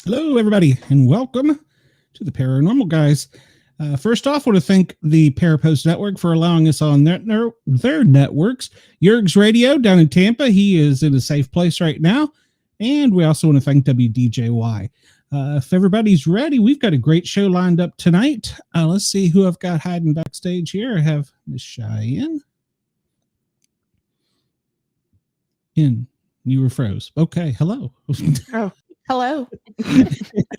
Hello, everybody, and welcome to the Paranormal Guys. First off, I want to thank the Parapost Network for allowing us on their networks. Yerg's Radio down in Tampa, he is in a safe place right now. And we also want to thank WDJY. If everybody's ready, we've got a great show lined up tonight. Let's see who I've got hiding backstage here. I have Miss Cheyenne. You were froze. Okay, hello. Oh. Hello.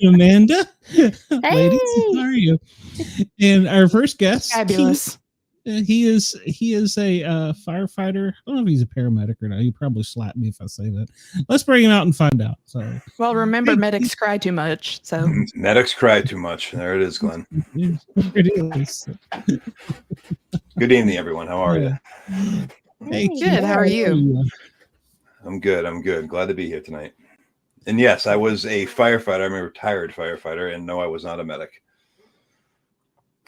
Amanda. Hey. Ladies, how are you? And our first guest. Fabulous. He is a firefighter. I don't know if he's a paramedic or not. He probably slapped me if I say that. Let's bring him out and find out. So, well, remember, medics cry too much. So medics cry too much. There it is, Glenn. It is. Good evening, everyone. How are you? Hey, good. How are you? I'm good. I'm good. Glad to be here tonight. And yes, I was a firefighter. I'm a retired firefighter, and no, I was not a medic.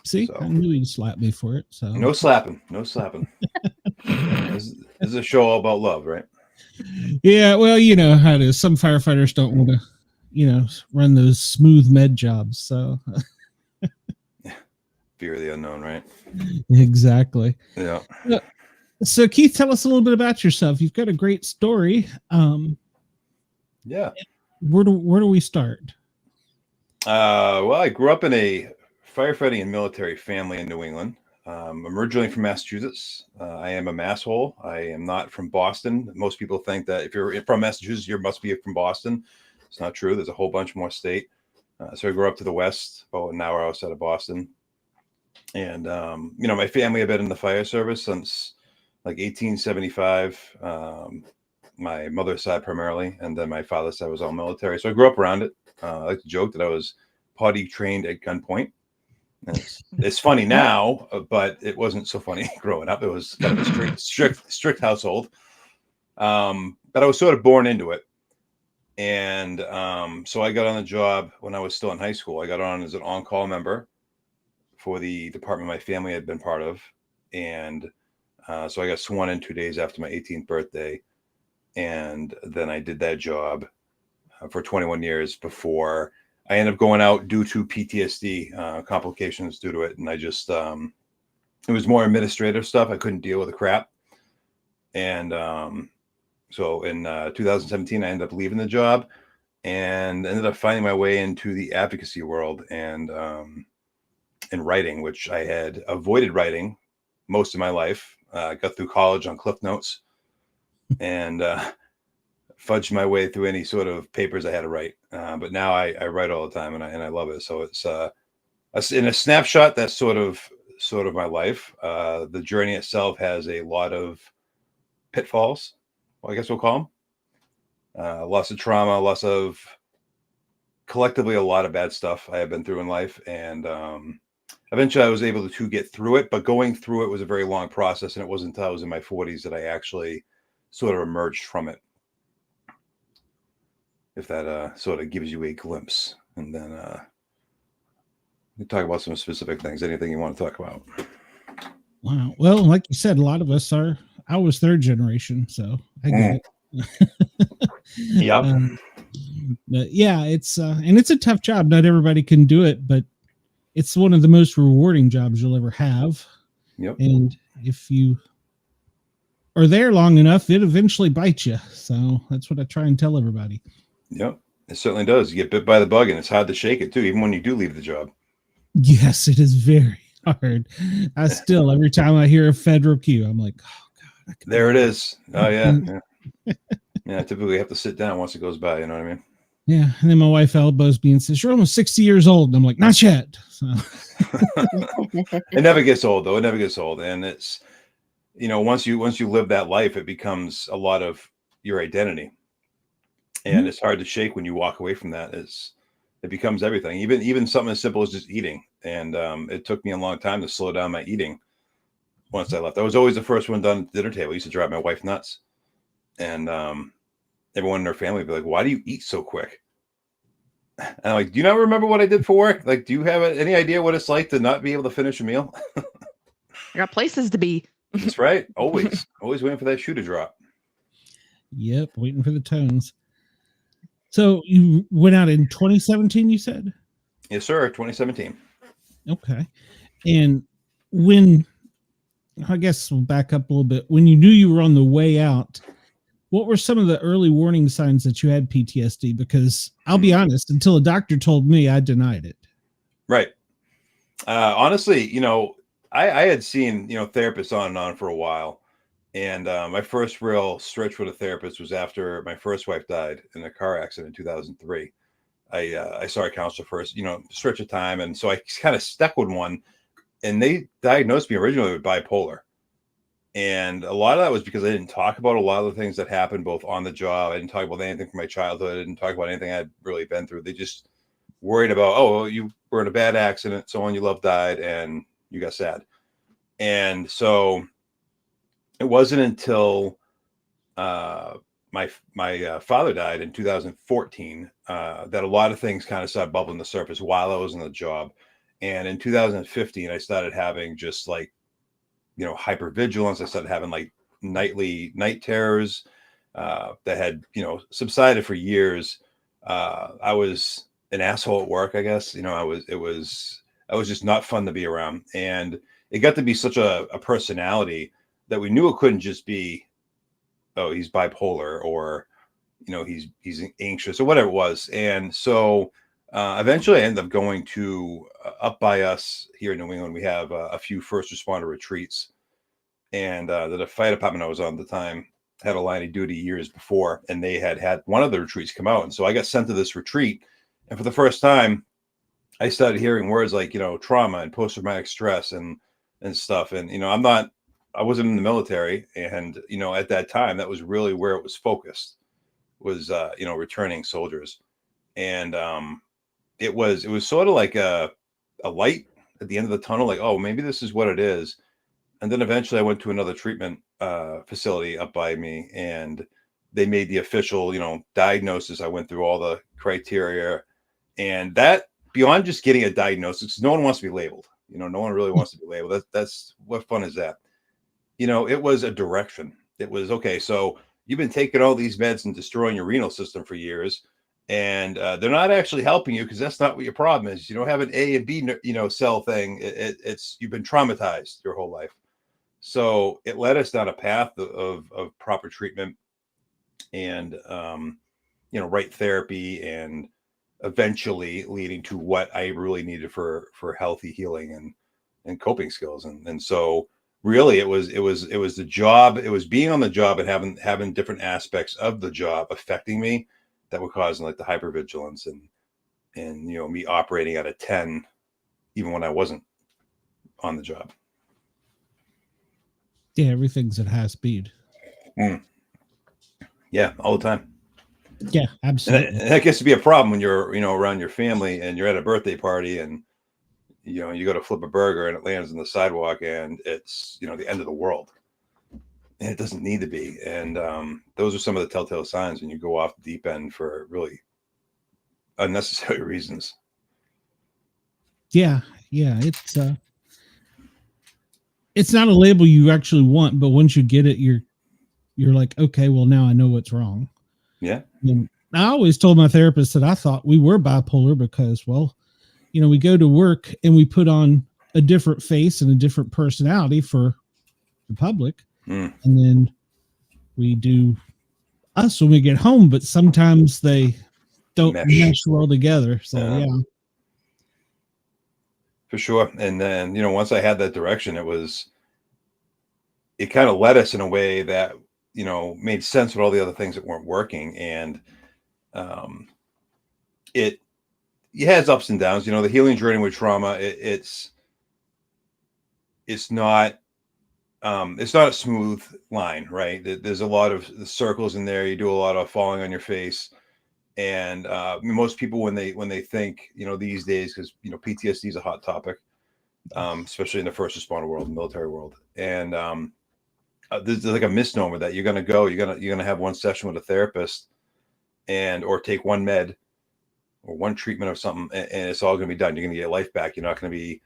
See, so, I knew he'd slap me for it. So no slapping, no slapping. This is a show all about love, right? Yeah, well, you know how it is. Some firefighters don't want to, run those smooth med jobs. So fear of the unknown, right? Exactly. Yeah. So Keith, tell us a little bit about yourself. You've got a great story. Yeah. Where do we start? Well, I grew up in a firefighting and military family in New England. I'm originally from Massachusetts. I am a masshole. I am not from Boston. Most people think that if you're from Massachusetts, you must be from Boston. It's not true. There's a whole bunch more state. So I grew up to the west, about an hour outside of Boston. And, my family had been in the fire service since like 1875. My mother's side primarily, and then my father's side was all military. So I grew up around it. I like to joke that I was potty trained at gunpoint. It's funny now, but it wasn't so funny growing up. It was kind of a strict household. But I was sort of born into it. And so I got on the job when I was still in high school. I got on as an on-call member for the department my family had been part of. And so I got sworn in 2 days after my 18th birthday. And then I did that job for 21 years before I ended up going out due to PTSD complications due to it. And I just, it was more administrative stuff. I couldn't deal with the crap. And so in 2017, I ended up leaving the job and ended up finding my way into the advocacy world and in writing, which I had avoided writing most of my life. I got through college on Cliff Notes. And fudged my way through any sort of papers I had to write. But now I write all the time, and I love it. So it's in a snapshot. That's sort of my life. The journey itself has a lot of pitfalls. Well, I guess we'll call them. Lots of trauma, lots of collectively a lot of bad stuff I have been through in life, and eventually I was able to get through it. But going through it was a very long process, and it wasn't until I was in my 40s that I actually sort of emerged from it, if that sort of gives you a glimpse. And then we talk about some specific things. Anything you want to talk about? Wow. Well, like you said, a lot of us I was third generation, so I get it. Yep. But yeah, it's and it's a tough job. Not everybody can do it, but it's one of the most rewarding jobs you'll ever have. Yep. And if you are there long enough, it eventually bites you. So that's what I try and tell everybody. Yep. It certainly does. You get bit by the bug, and it's hard to shake it too, even when you do leave the job. Yes, it is very hard. I still, every time I hear a federal queue, I'm like, oh God. There it is. Oh yeah. Yeah. I typically have to sit down once it goes by. You know what I mean? Yeah. And then my wife elbows me and says, "You're almost 60 years old." And I'm like, "Not yet." So. It never gets old, though. It never gets old. And it's, once you live that life, it becomes a lot of your identity. And it's hard to shake when you walk away from that. It becomes everything, even something as simple as just eating. And it took me a long time to slow down my eating. Once I left, I was always the first one done at the dinner table. I used to drive my wife nuts. And everyone in her family would be like, "Why do you eat so quick?" And I'm like, "Do you not remember what I did for work? Like, do you have any idea what it's like to not be able to finish a meal?" I got places to be. That's right. Always waiting for that shoe to drop. Yep. Waiting for the tones. So you went out in 2017, you said? Yes, sir. 2017. Okay. And when, I guess we'll back up a little bit. When you knew you were on the way out, what were some of the early warning signs that you had PTSD? Because I'll be honest, until a doctor told me, I denied it. Right. Honestly, I had seen, therapists on and on for a while. And my first real stretch with a therapist was after my first wife died in a car accident in 2003. I saw a counselor first, stretch of time. And so I kind of stuck with one, and they diagnosed me originally with bipolar. And a lot of that was because I didn't talk about a lot of the things that happened both on the job. I didn't talk about anything from my childhood. I didn't talk about anything I'd really been through. They just worried about, oh, well, you were in a bad accident, someone you love died, and you got sad. And so it wasn't until my father died in 2014 that a lot of things kind of started bubbling the surface while I was on the job. And in 2015, I started having just like, hypervigilance. I started having like night terrors that had, subsided for years. I was an asshole at work, I guess. I was just not fun to be around. And it got to be such a personality that we knew it couldn't just be, oh, he's bipolar, or, he's anxious, or whatever it was. And so eventually I ended up going to up by us here in New England. We have a few first responder retreats, and the fire department I was on at the time had a line of duty years before, and they had one of the retreats come out. And so I got sent to this retreat, and for the first time I started hearing words like, trauma and post-traumatic stress and stuff. And, I wasn't in the military. And, at that time, that was really where it was focused, was, returning soldiers. And it was sort of like a light at the end of the tunnel, like, oh, maybe this is what it is. And then eventually I went to another treatment facility up by me, and they made the official, diagnosis. I went through all the criteria, and that, beyond just getting a diagnosis, no one wants to be labeled. No one really wants to be labeled. That's what fun is that? It was a direction. It was, okay, so you've been taking all these meds and destroying your renal system for years, and they're not actually helping you, because that's not what your problem is. You don't have an A and B, cell thing. It's you've been traumatized your whole life. So it led us down a path of proper treatment and, right therapy, and eventually leading to what I really needed for healthy healing and coping skills. And so really it was the job. It was being on the job and having different aspects of the job affecting me that were causing like the hypervigilance and me operating at a 10 even when I wasn't on the job. Yeah, everything's at high speed. Yeah, all the time. Yeah, absolutely. And that gets to be a problem when you're, around your family and you're at a birthday party, and, you go to flip a burger and it lands on the sidewalk, and it's, the end of the world. And it doesn't need to be. And those are some of the telltale signs when you go off the deep end for really unnecessary reasons. Yeah. It's not a label you actually want, but once you get it, you're like, okay, well, now I know what's wrong. Yeah. And I always told my therapist that I thought we were bipolar because, well, we go to work and we put on a different face and a different personality for the public. And then we do us when we get home, but sometimes they don't mesh well together. So yeah. For sure. And then, once I had that direction, it kind of led us in a way that, made sense with all the other things that weren't working. And it has ups and downs. The healing journey with trauma, it's not a smooth line, right? There's a lot of circles in there. You do a lot of falling on your face. And most people, when they think, these days, because PTSD is a hot topic, especially in the first responder world, military world, and there's like a misnomer that you're gonna have one session with a therapist, or take one med or one treatment of something, and it's all gonna be done. You're gonna get life back. You're not gonna be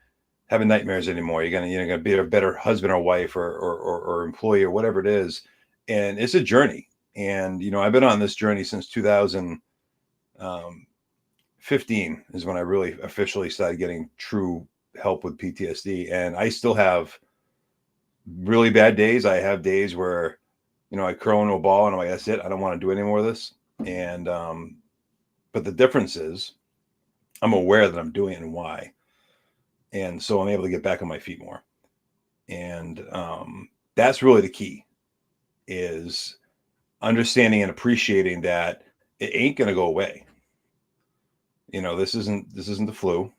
having nightmares anymore. You're gonna be a better husband or wife or employee or whatever it is. And it's a journey. And I've been on this journey since 2015 is when I really officially started getting true help with PTSD. And I still have really bad days. I have days where, I curl into a ball and I'm like, that's it. I don't want to do any more of this. And, but the difference is I'm aware that I'm doing it and why. And so I'm able to get back on my feet more. And, that's really the key, is understanding and appreciating that it ain't going to go away. This isn't the flu.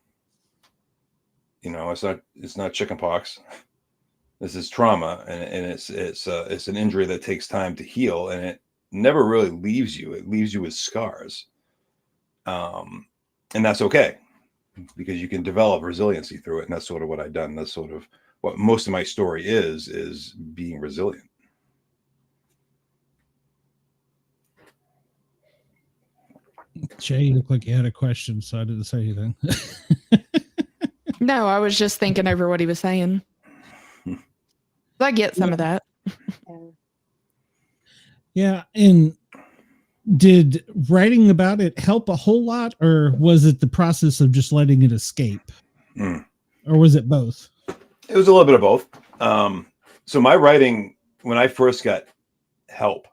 It's not chicken pox. This is trauma, and it's an injury that takes time to heal, and it never really leaves you. It leaves you with scars. And that's okay, because you can develop resiliency through it. And that's sort of what I've done. That's sort of what most of my story is being resilient. Jay, you look like you had a question, so I didn't say anything. No, I was just thinking over what he was saying. I get some of that. Yeah. And did writing about it help a whole lot, or was it the process of just letting it escape? Or was it both? It was a little bit of both. So my writing, when I first got help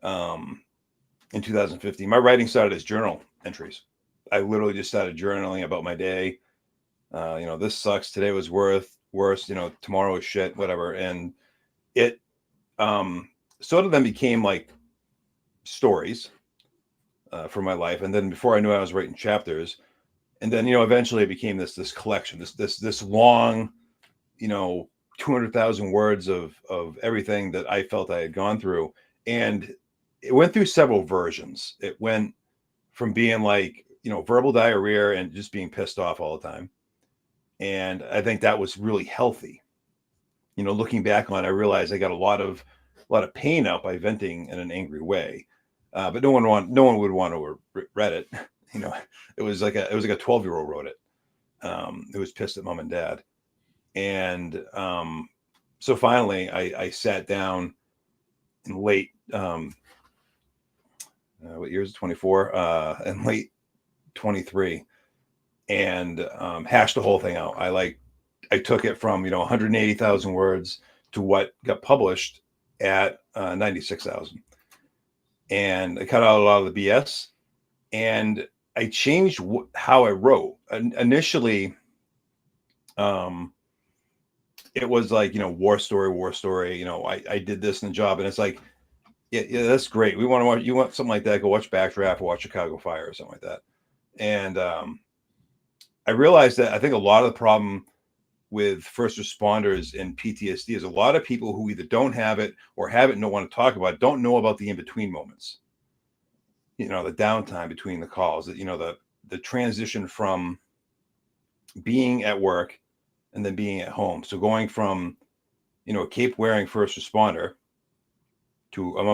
in 2015, my writing started as journal entries. I literally just started journaling about my day. This sucks. Today was worse. Tomorrow is shit, whatever. And it sort of then became like stories for my life. And then before I knew it, I was writing chapters. And then, eventually it became this collection, this long, 200,000 words of everything that I felt I had gone through. And it went through several versions. It went from being like, verbal diarrhea and just being pissed off all the time. And I think that was really healthy. Looking back on it, I realized I got a lot of pain out by venting in an angry way. But no one would want to read it. It was like a 12-year-old wrote it. It was pissed at mom and dad. And so finally I sat down in late, what year is it? 24, and late 23, and hashed the whole thing out. I took it from 180,000 words to what got published at 96,000, and I cut out a lot of the BS, and I changed how I wrote. Initially, it was like war story. I did this in the job, and it's like, yeah, that's great. We want to watch. You want something like that? Go watch Backdraft or watch Chicago Fire or something like that. And I realized that I think a lot of the problem with first responders and PTSD is a lot of people who either don't have it or have it and don't want to talk about it, don't know about the in-between moments. The downtime between the calls, the transition from being at work and then being at home. So going from, a cape wearing first responder to a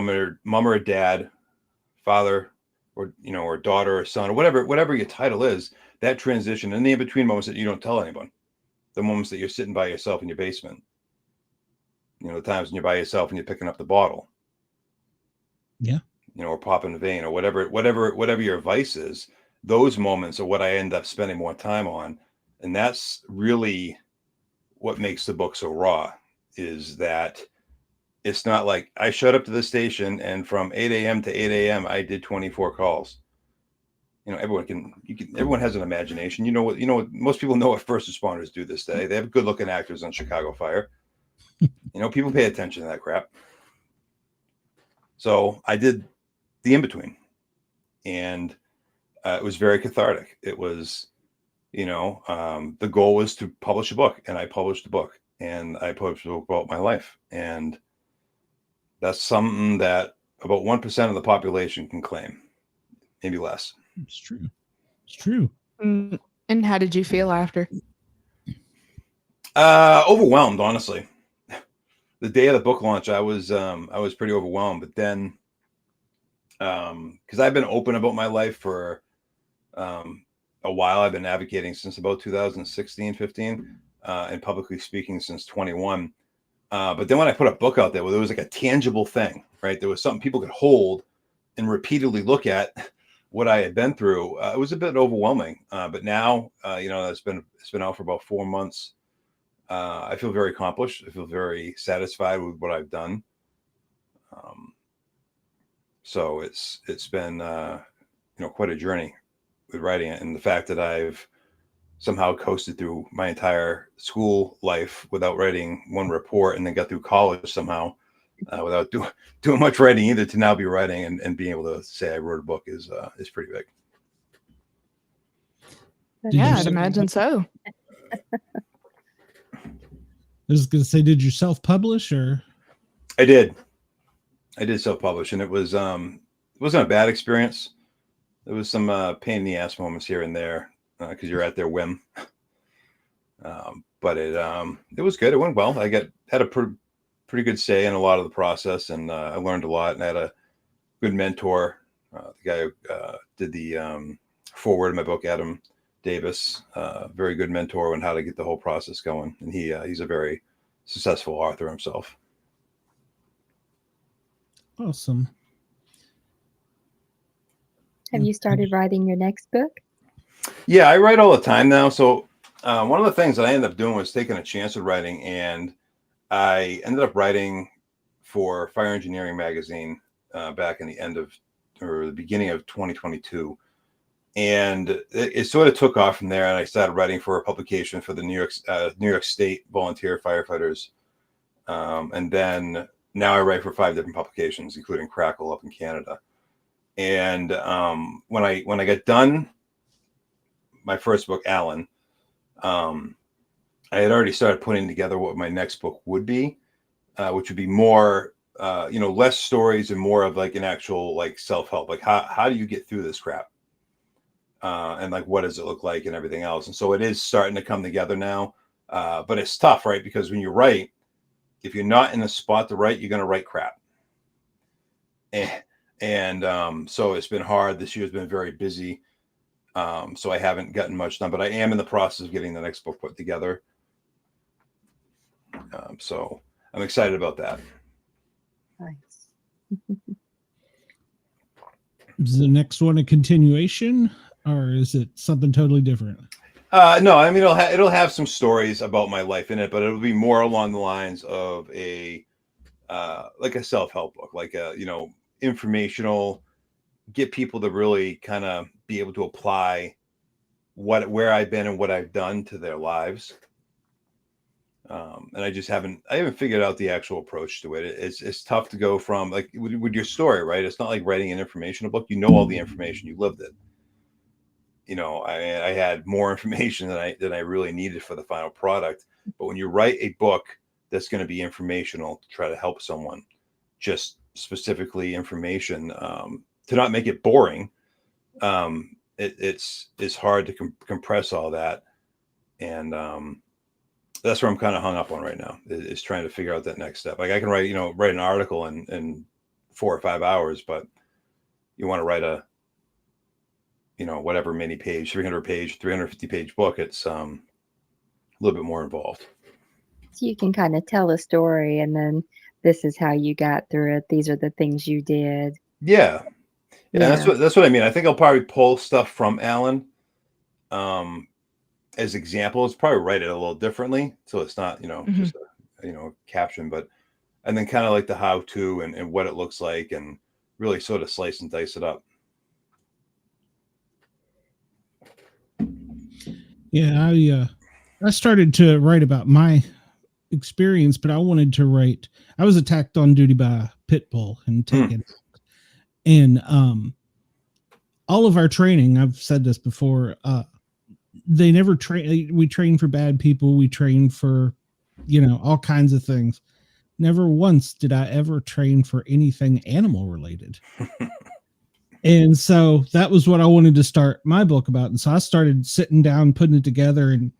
mom or a dad, father, or or daughter or son, or whatever your title is, that transition and the in-between moments that you don't tell anyone, the moments that you're sitting by yourself in your basement, the times when you're by yourself and you're picking up the bottle, or popping the vein, or whatever your vice is. Those moments are what I end up spending more time on. And that's really what makes the book so raw, is that it's not like I showed up to the station and from 8 a.m. to 8 a.m. I did 24 calls. everyone has an imagination. Most people know what first responders do this day. They have good looking actors on Chicago Fire. People pay attention to that crap. So I did the in-between, and it was very cathartic. It was, the goal was to publish a book, and I published a book, and I published a book about my life. And that's something that about 1% of the population can claim, maybe less. It's true. It's true. And how did you feel after? Overwhelmed, honestly. The day of the book launch, I was pretty overwhelmed. But then, because I've been open about my life for a while, I've been advocating since about 2016, 15, and publicly speaking since 21. But then when I put a book out there, there was like a tangible thing, right? There was something people could hold and repeatedly look at what I had been through. It was a bit overwhelming. But now, it's been out for about 4 months. I feel very accomplished. I feel very satisfied with what I've done. So it's been, quite a journey with writing it, and the fact that I've somehow coasted through my entire school life without writing one report, and then got through college somehow without doing much writing either, to now be writing and being able to say I wrote a book is pretty big. Yeah, I'd imagine so. I was going to say, did you self-publish or? I did self-publish, and it wasn't a bad experience. There was some pain in the ass moments here and there because you're at their whim. But it was good. It went well. I had a pretty good say in a lot of the process, and I learned a lot, and I had a good mentor. The guy who did the foreword of my book, Adam Davis, very good mentor on how to get the whole process going. And he's a very successful author himself. Awesome. Have you started writing your next book? Yeah, I write all the time now. So one of the things that I ended up doing was taking a chance at writing, and I ended up writing for Fire Engineering magazine back in the beginning of 2022. And it sort of took off from there, and I started writing for a publication for the New York State volunteer firefighters, and then now I write for 5 different publications, including Crackle up in Canada. And when I got done my first book, Alan, I had already started putting together what my next book would be, which would be more, less stories and more of like an actual like self-help, like how do you get through this crap? And like, what does it look like and everything else? And so it is starting to come together now. But it's tough, right? Because when you write, if you're not in a spot to write, you're going to write crap. And so it's been hard. This year's been very busy. So I haven't gotten much done, but I am in the process of getting the next book put together. So I'm excited about that. Nice. Is the next one a continuation, or is it something totally different? No, I mean, it'll have some stories about my life in it, but it'll be more along the lines of like a self-help book, like a, informational, get people to really kind of be able to apply where I've been and what I've done to their lives. And I haven't figured out the actual approach to it. It's tough to go from like with your story, right? It's not like writing an informational book. You know all the information, you lived it. I had more information than I really needed for the final product. But when you write a book that's going to be informational to try to help someone, just specifically information, to not make it boring, it's hard to compress all that. And that's where I'm kind of hung up on right now, is trying to figure out that next step. Like I can write an article in 4 or 5 hours, but you want to write a, whatever mini page, 300-page, 350-page book, it's a little bit more involved. So you can kind of tell a story, and then this is how you got through it. These are the things you did. Yeah. That's what I mean. I think I'll probably pull stuff from Alan as examples, probably write it a little differently. So it's not, just a caption, and then kind of like the how-to and what it looks like, and really sort of slice and dice it up. Yeah, I started to write about my experience, but I wanted to write. I was attacked on duty by a pit bull and taken, and all of our training. I've said this before. They never train. We train for bad people. We train for, all kinds of things. Never once did I ever train for anything animal related. And so that was what I wanted to start my book about. And so I started sitting down, putting it together, and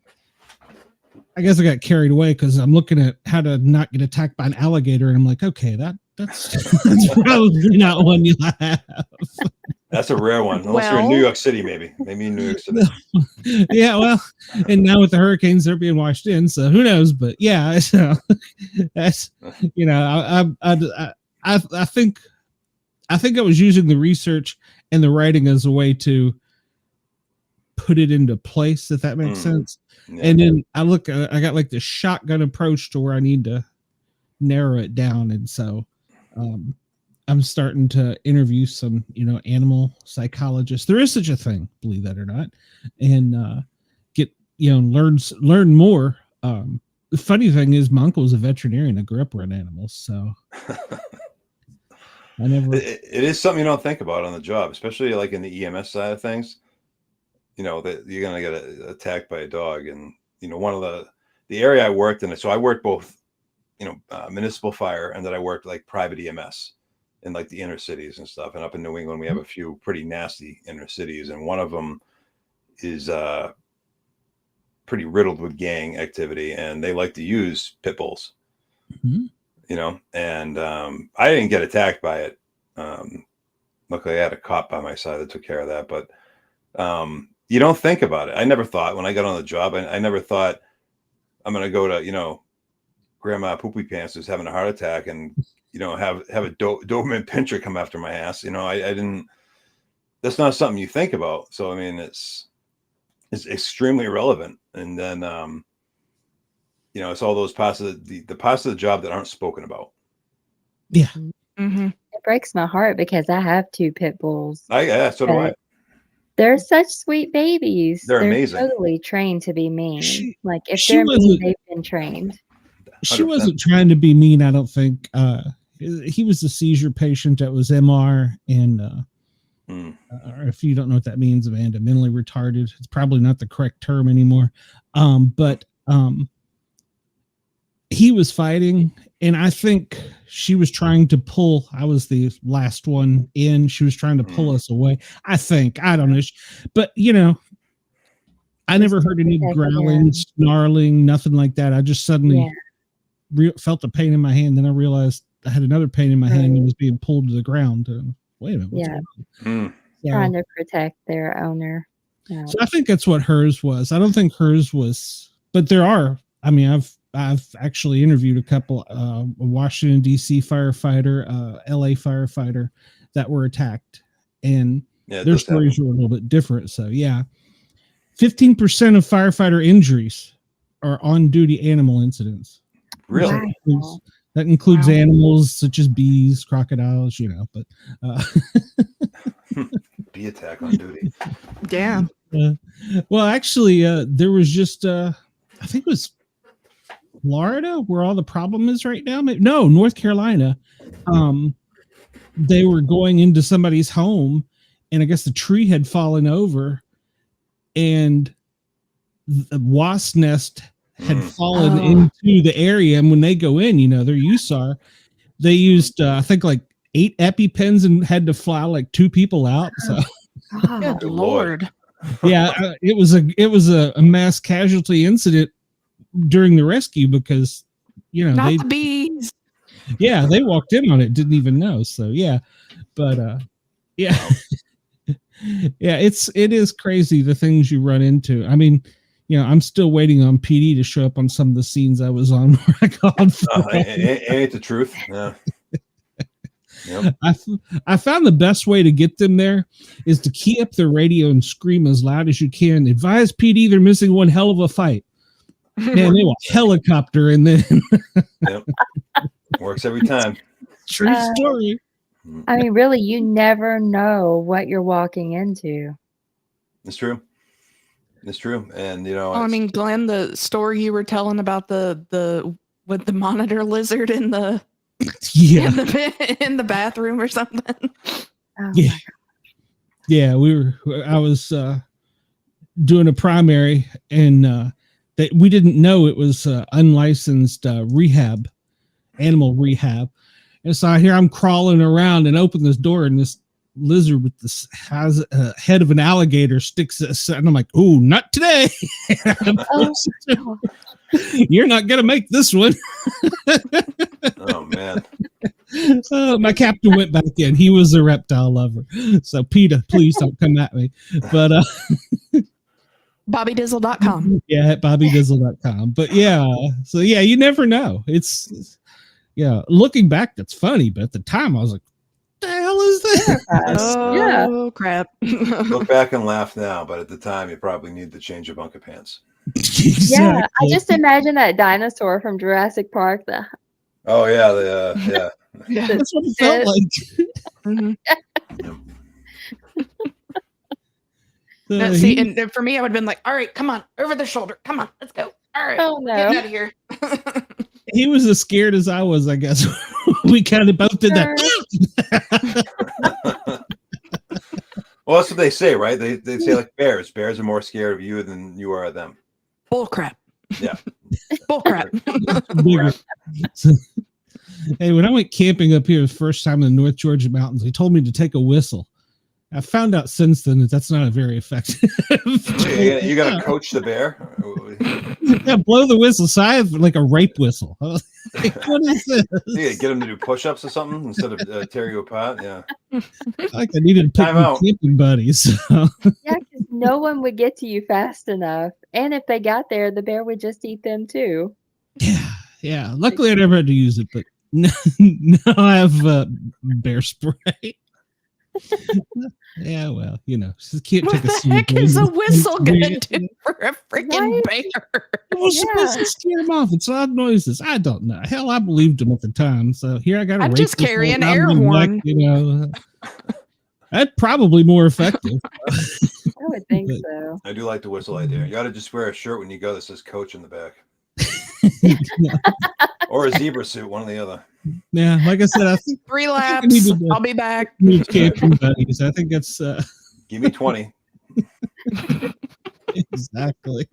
I guess I got carried away because I'm looking at how to not get attacked by an alligator. And I'm like, okay, that's probably not one you'll have. That's a rare one. Unless you're in New York City, maybe in New York City. Yeah, well, and now with the hurricanes, they're being washed in, so who knows? But yeah, so that's I think I was using the research and the writing as a way to put it into place, if that makes sense. Yeah. And then I got like this shotgun approach to where I need to narrow it down, and so I'm starting to interview some, animal psychologists. There is such a thing, believe that or not, and get, learn more. The funny thing is, my uncle was a veterinarian. I grew up around animals, so I never. It is something you don't think about on the job, especially like in the EMS side of things. That you're gonna get attacked by a dog, and one of the area I worked in. So I worked both, municipal fire, and then I worked like private EMS in like the inner cities and stuff. And up in New England, we have a few pretty nasty inner cities, and one of them is pretty riddled with gang activity, and they like to use pit bulls. And I didn't get attacked by it. Luckily, I had a cop by my side that took care of that. But you don't think about it. I never thought when I got on the job, I never thought I'm going to go to, Grandma Poopy Pants who's having a heart attack and, have a Doberman Pinscher come after my ass. I didn't, that's not something you think about. So, I mean, it's extremely relevant. And then, it's all those parts of the parts of the job that aren't spoken about. Yeah. Mm-hmm. It breaks my heart because I have 2 pit bulls. So do I. They're such sweet babies. They're amazing. Totally trained to be mean. If she they're mean, they've been trained. She 100%. Wasn't trying to be mean, I don't think. He was a seizure patient that was MR, and if you don't know what that means, Amanda, mentally retarded. It's probably not the correct term anymore. But he was fighting, and I think she was trying to pull. I was the last one in. She was trying to pull us away. I don't know. But I never heard any growling, snarling, nothing like that. I just suddenly felt the pain in my hand. Then I realized I had another pain in my hand and was being pulled to the ground. Wait a minute. What's going on? Trying to protect their owner. So I think that's what hers was. I don't think hers was, but there are. I mean, I've actually interviewed a couple, a Washington D.C. firefighter, LA firefighter that were attacked, and their stories were a little bit different. So 15% of firefighter injuries are on-duty animal incidents. Really? That includes animals such as bees, crocodiles, but bee attack on duty. Damn. Well, actually, there was just I think it was Florida where all the problem is right now. No, North Carolina. They were going into somebody's home, and I guess the tree had fallen over, and the wasp nest had fallen into the area. And when they go in, their use are, they used I think like 8 EpiPens and had to fly like 2 people out. So, good Lord. Yeah, it was a mass casualty incident during the rescue because not the bees. Yeah, they walked in on it, didn't even know. So but yeah, it is crazy the things you run into. I mean, I'm still waiting on PD to show up on some of the scenes I was on where I called for. Ain't the truth? Yeah. Yep. I found the best way to get them there is to key up the radio and scream as loud as you can. Advise PD they're missing one hell of a fight. Man, they will helicopter and then works every time. True story. I mean, really, you never know what you're walking into. It's true. It's true. And, Oh, I mean, Glenn, the story you were telling about the with the monitor lizard in the in the bathroom or something. Oh, Yeah. Yeah, I was doing a primary, and that we didn't know it was unlicensed rehab, animal rehab. And so I'm crawling around and open this door, and this lizard with this has a head of an alligator sticks us, and I'm like, "Ooh, not today!" You're not gonna make this one. Oh man. My captain went back in. He was a reptile lover. So PETA, please don't come at me. But BobbyDizzle.com. Yeah, at BobbyDizzle.com. But yeah, so yeah, you never know. It's looking back, that's funny, but at the time I was like, what the hell is this? Oh crap. Look back and laugh now, but at the time you probably need to change your bunker pants. Exactly. Yeah, I just imagine that dinosaur from Jurassic Park. Oh yeah, yeah. Yeah. That's what it felt like. Mm-hmm. No, see, and for me, I would have been like, all right, come on, over the shoulder. Come on, let's go. All right, Oh, no. getting out of here. He was as scared as I was, I guess. We kind of both did that. Well, that's what they say, right? They say like bears. Bears are more scared of you than you are of them. Bull crap. Yeah. Bull crap. Hey, when I went camping up here the first time in the North Georgia mountains, they told me to take a whistle. I found out since then that that's not a very effective. You got to coach the bear. Yeah, blow the whistle. So I have like a rape whistle. I was like, what is this? Yeah, get them to do push-ups or something instead of tear you apart. Yeah. Like I needed to pick my camping buddies. So. Yeah, because no one would get to you fast enough, and if they got there, the bear would just eat them too. Yeah. Luckily, I never had to use it, but now I have bear spray. Yeah, well, just can't What take a the heck is a whistle gonna do for a freaking bear? It was supposed to scare him off. It's odd noises. I don't know. Hell, I believed him at the time. So here I got. I'd just carry an air horn. That's probably more effective. I would think so. I do like the whistle idea. You got to just wear a shirt when you go that says "Coach" in the back, or a zebra suit, one or the other. Yeah, like I said, I think 3 laps. I'll be back. Camping buddies. I think that's. Give me 20. Exactly.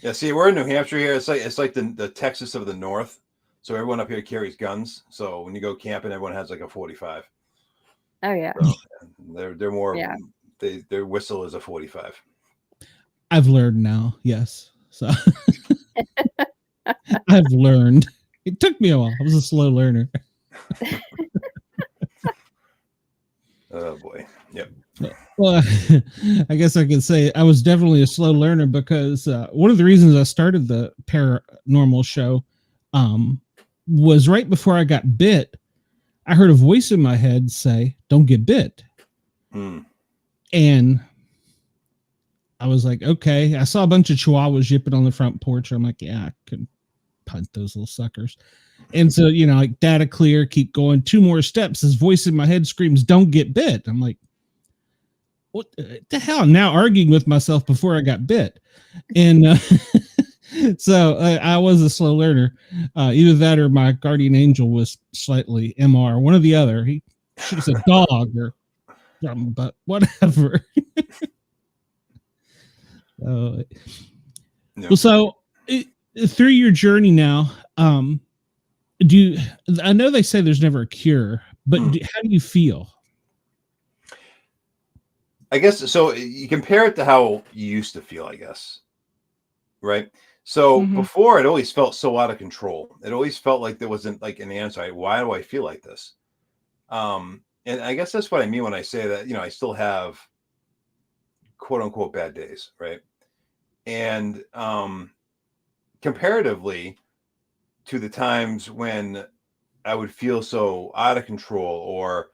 Yeah, see, we're in New Hampshire here. It's like the Texas of the North. So everyone up here carries guns. So when you go camping, everyone has like a 45. Oh yeah. So they're more. Yeah. Their whistle is a 45. I've learned now. Yes. So I've learned. It took me a while. I was a slow learner. Oh boy. Yep. Well, I guess I could say I was definitely a slow learner because one of the reasons I started the paranormal show was right before I got bit. I heard a voice in my head say, "Don't get bit." And I was like, okay. I saw a bunch of chihuahuas yipping on the front porch. I'm like, yeah, I could punt those little suckers. And so, like data clear, keep going 2 more steps. This voice in my head screams, "Don't get bit." I'm like, what the hell? I'm now arguing with myself before I got bit. And so I was a slow learner. Either that or my guardian angel was slightly MR, one or the other. He should have said dog or something, but whatever. Well, so through your journey now, I know they say there's never a cure, but how do you feel? I guess so. You compare it to how you used to feel, I guess. Right. So before, it always felt so out of control. It always felt like there wasn't like an answer. Why do I feel like this? And I guess that's what I mean when I say that, I still have quote unquote bad days. Right. And comparatively to the times when I would feel so out of control, or,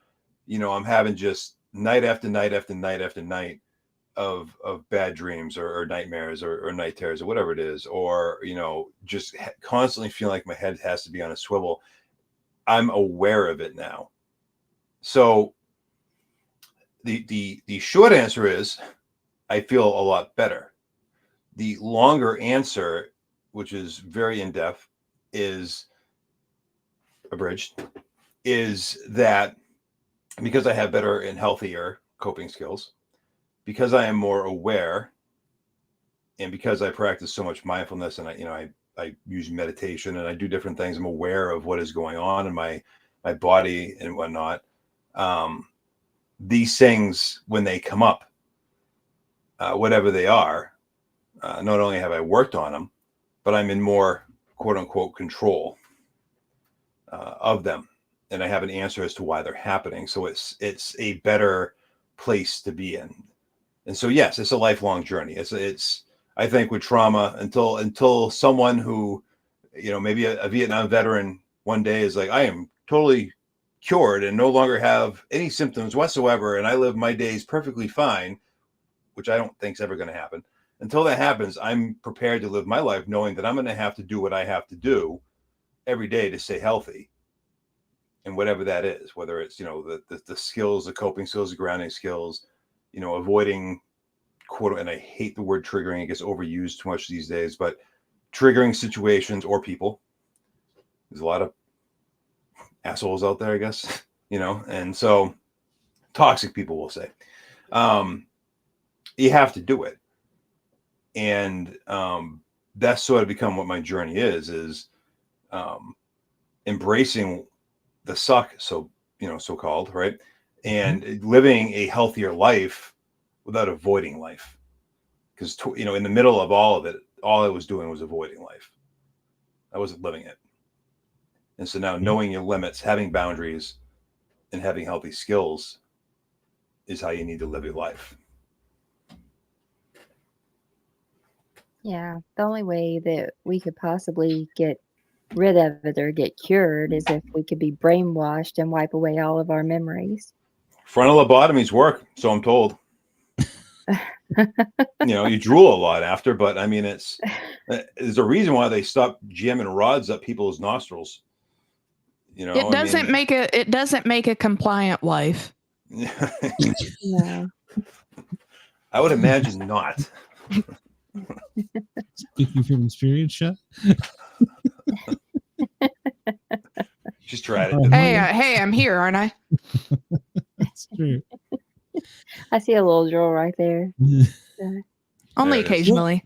I'm having just night after night after night after night of bad dreams or nightmares or night terrors or whatever it is, or, just constantly feeling like my head has to be on a swivel. I'm aware of it now. So the short answer is I feel a lot better. The longer answer, which is very in-depth, is abridged, is that because I have better and healthier coping skills, because I am more aware, and because I practice so much mindfulness, and I use meditation and I do different things, I'm aware of what is going on in my body and whatnot. These things, when they come up, whatever they are, not only have I worked on them, but I'm in more quote unquote control of them, and I have an answer as to why they're happening. So it's a better place to be in. And so yes, it's a lifelong journey. It's I think with trauma, until someone who, maybe a Vietnam veteran one day is like, I am totally cured and no longer have any symptoms whatsoever, and I live my days perfectly fine, which I don't think is ever going to happen. Until that happens, I'm prepared to live my life knowing that I'm going to have to do what I have to do every day to stay healthy. And whatever that is, whether it's, the skills, the coping skills, the grounding skills, avoiding quote, and I hate the word triggering, it gets overused too much these days, but triggering situations or people. There's a lot of assholes out there, I guess, and so toxic people will say. You have to do it. And that's sort of become what my journey is embracing the suck, so-called, right? And living a healthier life without avoiding life. Because, in the middle of all of it, all I was doing was avoiding life. I wasn't living it. And so now knowing your limits, having boundaries, and having healthy skills is how you need to live your life. Yeah, the only way that we could possibly get rid of it or get cured is if we could be brainwashed and wipe away all of our memories. Frontal lobotomies work, so I'm told. You drool a lot after, but I mean, there's a reason why they stop jamming rods up people's nostrils. It doesn't make a compliant wife. No. I would imagine not. Speaking from experience, Chef. Just tried it. Hey, I'm here, aren't I? That's true. I see a little drool right there. Only occasionally.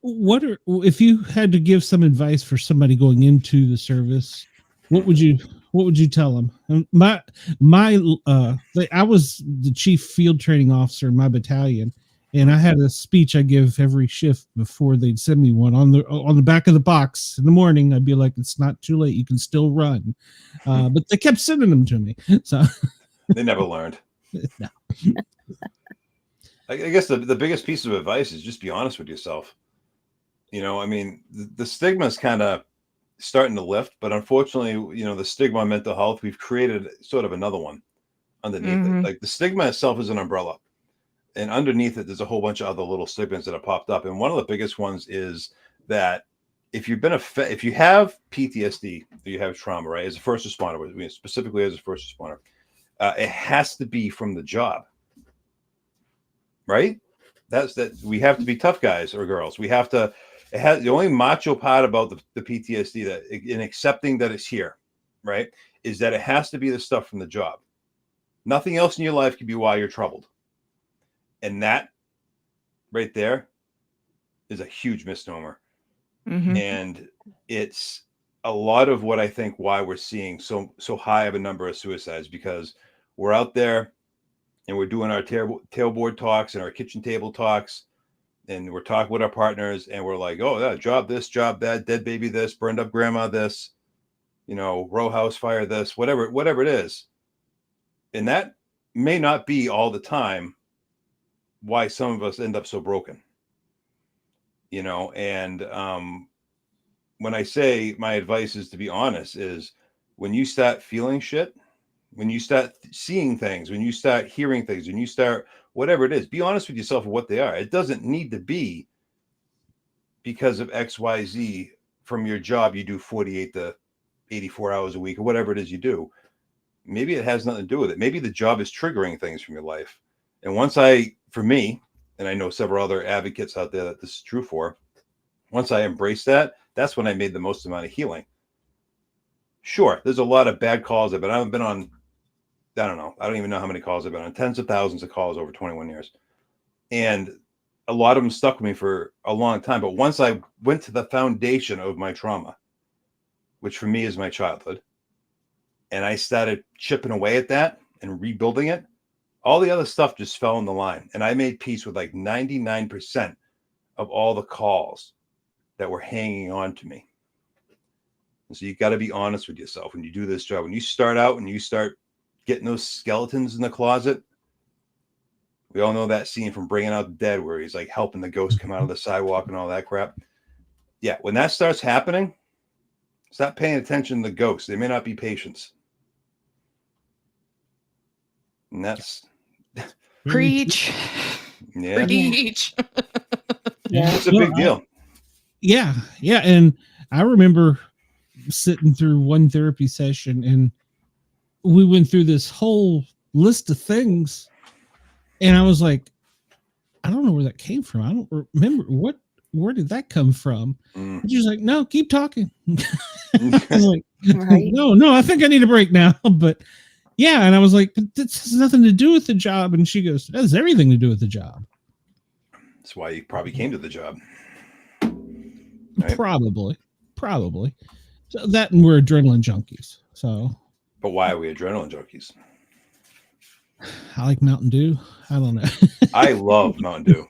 If you had to give some advice for somebody going into the service, what would you tell them? I was the chief field training officer in my battalion, and I had a speech I give every shift before they'd send me one on the back of the box in the morning. I'd be like, "It's not too late. You can still run." But they kept sending them to me, so they never learned. No. I guess the biggest piece of advice is just be honest with yourself. I mean, the stigma is kind of starting to lift, but unfortunately, the stigma on mental health, we've created sort of another one underneath it. Like the stigma itself is an umbrella, and underneath it, there's a whole bunch of other little stigmas that have popped up. And one of the biggest ones is that if you have PTSD, or you have trauma, right, as a first responder, specifically as a first responder, it has to be from the job, right? That we have to be tough guys or girls. We have to. It has the only macho part about the PTSD that in accepting that it's here, right, is that it has to be the stuff from the job. Nothing else in your life can be why you're troubled. And that right there is a huge misnomer. Mm-hmm. And it's a lot of what I think why we're seeing so high of a number of suicides, because we're out there and we're doing our tailboard talks and our kitchen table talks, and we're talking with our partners, and we're like, oh, yeah, job this, job that, dead baby this, burned up grandma this, row house fire this, whatever it is. And that may not be all the time why some of us end up so broken. And when I say my advice is to be honest, is when you start feeling shit, when you start seeing things, when you start hearing things, when you start whatever it is, be honest with yourself of what they are. It doesn't need to be because of XYZ from your job. You do 48 to 84 hours a week or whatever it is you do. Maybe it has nothing to do with it. Maybe the job is triggering things from your life. And once I for me, and I know several other advocates out there that this is true for, once I embraced that, that's when I made the most amount of healing. Sure, there's a lot of bad calls, but I've been on, I don't know, I don't even know how many calls I've been on, tens of thousands of calls over 21 years. And a lot of them stuck with me for a long time. But once I went to the foundation of my trauma, which for me is my childhood, and I started chipping away at that and rebuilding it, all the other stuff just fell in the line. And I made peace with like 99% of all the calls that were hanging on to me. And so you got to be honest with yourself when you do this job. When you start out and you start getting those skeletons in the closet, we all know that scene from Bringing Out the Dead where he's like helping the ghost come out of the sidewalk and all that crap. Yeah, when that starts happening, stop paying attention to the ghosts. They may not be patients. And that's Preach. Yeah. Preach. Yeah. It's a big deal. Yeah. And I remember sitting through one therapy session and we went through this whole list of things. And I was like, I don't know where that came from. I don't remember where did that come from? And she was like, no, keep talking. I was like, Right. no, I think I need a break now. But yeah. And I was like, but this has nothing to do with the job. And she goes, it has everything to do with the job. That's why you probably came to the job. Right? Probably. So that and we're adrenaline junkies. So. But why are we adrenaline junkies? I like Mountain Dew. I don't know. I love Mountain Dew.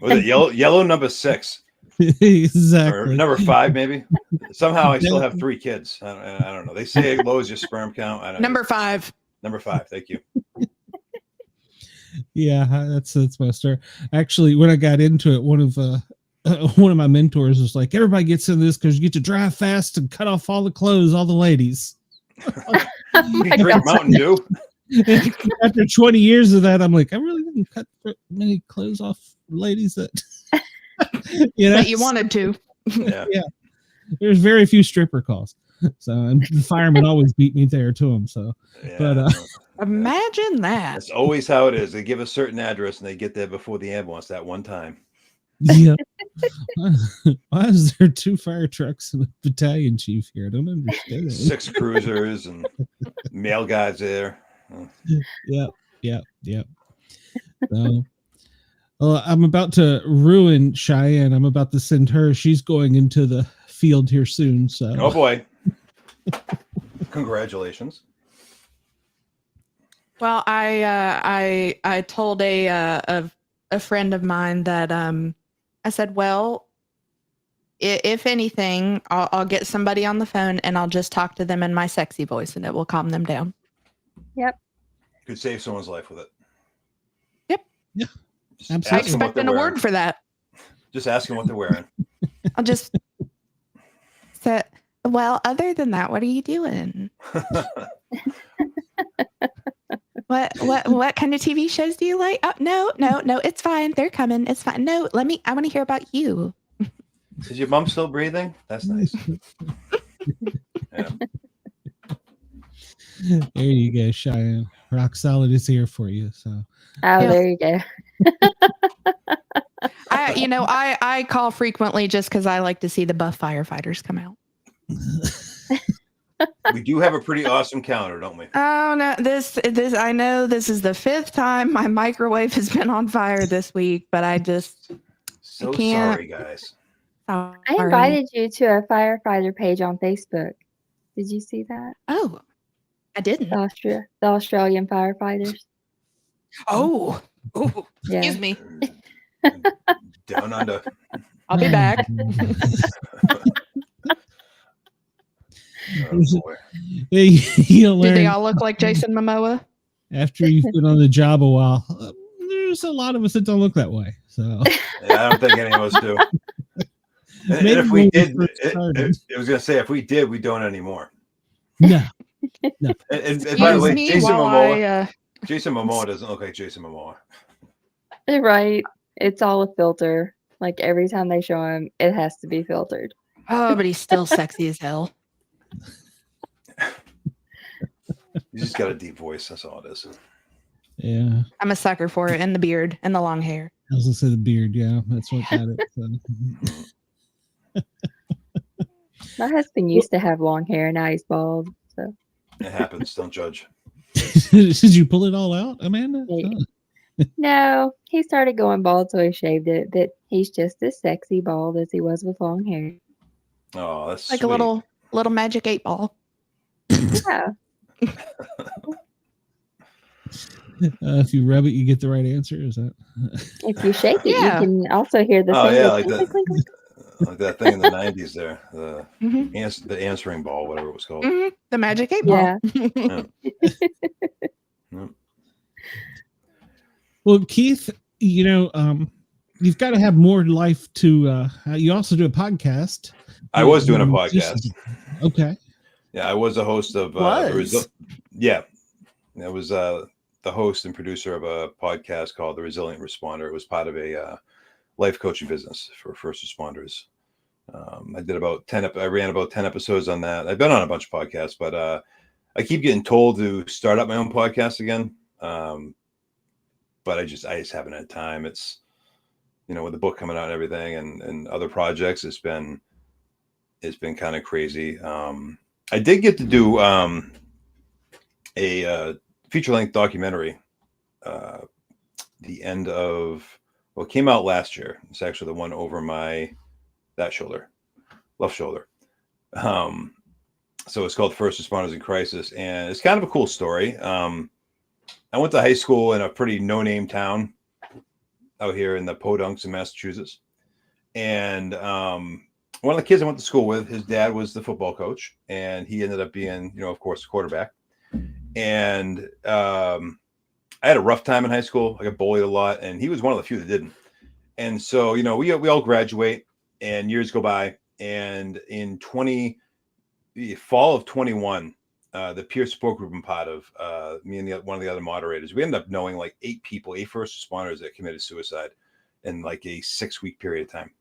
Was it yellow number 6? Exactly. Or number 5, maybe? Somehow I still have 3 kids. I don't know. They say it lowers your sperm count. I don't know. Number 5. Number 5. Thank you. Yeah, that's my story. Actually, when I got into it, one of my mentors was like, everybody gets in this because you get to drive fast and cut off all the clothes, all the ladies. You can drink Mountain Dew. After 20 years of that, I'm like, I really didn't cut many clothes off ladies that But you wanted to. Yeah. There's very few stripper calls. So and the firemen always beat me there to them. So Yeah, but Imagine that. that's always how it is. They give a certain address and they get there before the ambulance that one time. yeah. Why is there 2 fire trucks and a battalion chief here? I don't understand it. 6 cruisers and mail guys there. Yep. So, well, I'm about to ruin Cheyenne. I'm about to send her. She's going into the field here soon. So, Oh boy! Congratulations. Well, I told a friend of mine that I said, well, if anything, I'll get somebody on the phone and I'll just talk to them in my sexy voice and it will calm them down. Yep. Could save someone's life with it. Yep. Yeah. Just Absolutely. I ask them what expect they're an wearing. award for that. Just ask them what they're wearing. I'll just say, well, other than that, what are you doing? What kind of TV shows do you like? Oh, no, it's fine. They're coming. It's fine. No, I want to hear about you. Is your mom still breathing? That's nice. Yeah. There you go, Cheyenne. Rock Solid is here for you. So, Oh, there you go. I call frequently just because I like to see the buff firefighters come out. We do have a pretty awesome counter, don't we? Oh no, this I know this is the 5th time my microwave has been on fire this week, but I just So can't. sorry, guys. I invited you to a firefighter page on Facebook. Did you see that? Oh, I didn't. The Australian firefighters. Oh, Yeah. excuse me. Down under. I'll be back. Oh, boy. You'll Do learn they all look like Jason Momoa? after you've been on the job a while. There's a lot of us that don't look that way. So, Yeah, I don't think any of us do. And Maybe if we when did, first started. I was going to say, if we did, we don't anymore. No. And by the way, Excuse me Jason while Momoa, I, Jason Momoa doesn't look like Jason Momoa. Right. It's all a filter. Like every time they show him, it has to be filtered. oh, but he's still sexy as hell. He's just got a deep voice. That's all it is. Yeah. I'm a sucker for it, and the beard and the long hair. I was gonna say the beard. Yeah, that's what got it. So. My husband used to have long hair, and now he's bald. So It happens. Don't judge. Did you pull it all out, Amanda? Yeah. Oh. no, he started going bald, so he shaved it. But he's just as sexy bald as he was with long hair. Oh, that's Like sweet. a little magic 8-ball. Yeah. If you rub it, you get the right answer. Is that? If you shake it, Yeah. you can also hear the Oh sound yeah, of like clink, that, clink, clink. like that thing in the '90s there, the Mhm. the answering ball, whatever it was called. Mhm. The magic 8-ball. Yeah. Yeah. Well, Keith, you've got to have more life to. You also do a podcast. I was doing a podcast. Okay. Yeah, I was a host of. Yeah, I was the host and producer of a podcast called The Resilient Responder. It was part of a life coaching business for first responders. I did about 10. I ran about 10 episodes on that. I've been on a bunch of podcasts, but I keep getting told to start up my own podcast again. But I just haven't had time. It's, with the book coming out and everything and other projects, it's been kind of crazy. I did get to do a feature-length documentary the end of, well, it came out last year. It's actually the one over my left shoulder. So it's called First Responders in Crisis, and it's kind of a cool story. I went to high school in a pretty no-name town out here in the Podunks in Massachusetts. And one of the kids I went to school with, his dad was the football coach, and he ended up being, of course, the quarterback. And I had a rough time in high school. I got bullied a lot, and he was one of the few that didn't. And so, we all graduate, and years go by. And in the fall of 21, the peer support group I'm part of, me and one of the other moderators, we ended up knowing like 8 first responders that committed suicide in like a 6-week period of time.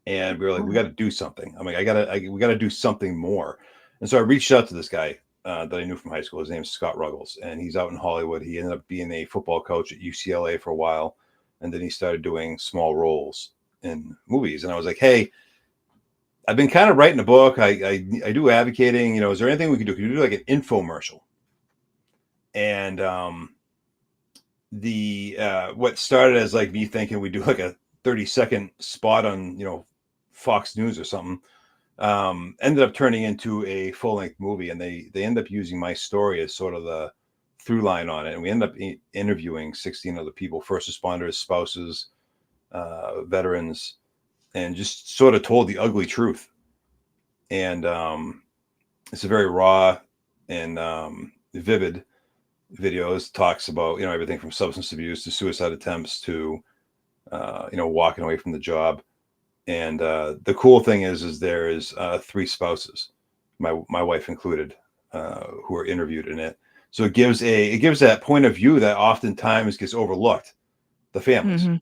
And we were like, we got to do something. I'm like, we got to do something more. And so I reached out to this guy that I knew from high school. His name is Scott Ruggles, and he's out in Hollywood. He ended up being a football coach at UCLA for a while, and then he started doing small roles in movies. And I was like, hey, I've been kind of writing a book. I do advocating. Is there anything we can do? Can you do like an infomercial? And what started as like me thinking we do like a 30-second spot on Fox News or something, ended up turning into a full-length movie. And they end up using my story as sort of the through line on it. And we end up interviewing 16 other people, first responders, spouses, veterans, and just sort of told the ugly truth. And it's a very raw and vivid video. It talks about, everything from substance abuse to suicide attempts to, walking away from the job. And the cool thing is there is 3 spouses, my wife included, who are interviewed in it. So it gives that point of view that oftentimes gets overlooked, the families. Mm-hmm.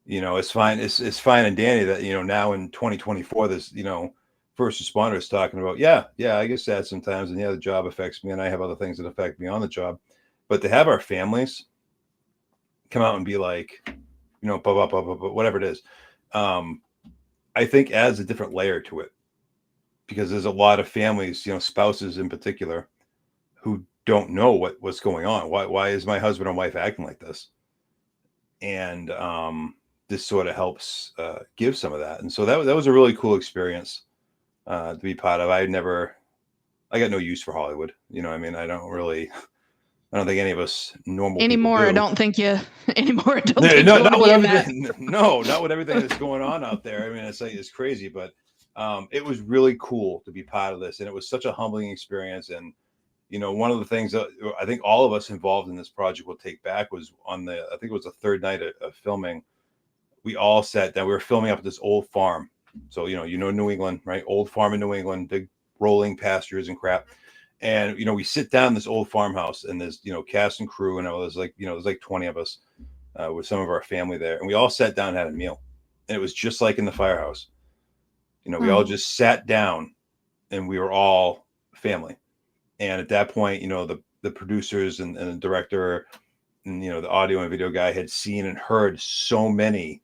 It's fine. It's fine and dandy that, now in 2024, there's, first responders talking about, yeah, I get sad sometimes. And the job affects me and I have other things that affect me on the job. But to have our families come out and be like, blah, blah, blah, blah, blah, whatever it is, I think adds a different layer to it, because there's a lot of families, spouses in particular, who don't know what's going on. Why is my husband and wife acting like this? And this sort of helps give some of that. And so that was a really cool experience to be part of. I got no use for Hollywood. I don't think any of us normal Anymore, people do. I don't think you anymore. I don't No, think not with you'll be in everything. No, not with everything that's going on out there. I mean, it's crazy, but it was really cool to be part of this, and it was such a humbling experience. And one of the things that I think all of us involved in this project will take back was I think it was the 3rd night of filming. We all sat down. We were filming up at this old farm. So, New England, right? Old farm in New England, big rolling pastures and crap. And, we sit down in this old farmhouse, and there's, cast and crew. And there's like 20 of us with some of our family there. And we all sat down and had a meal. And it was just like in the firehouse. We all just sat down, and we were all family. And at that point, the producers and the director and, the audio and video guy had seen and heard so many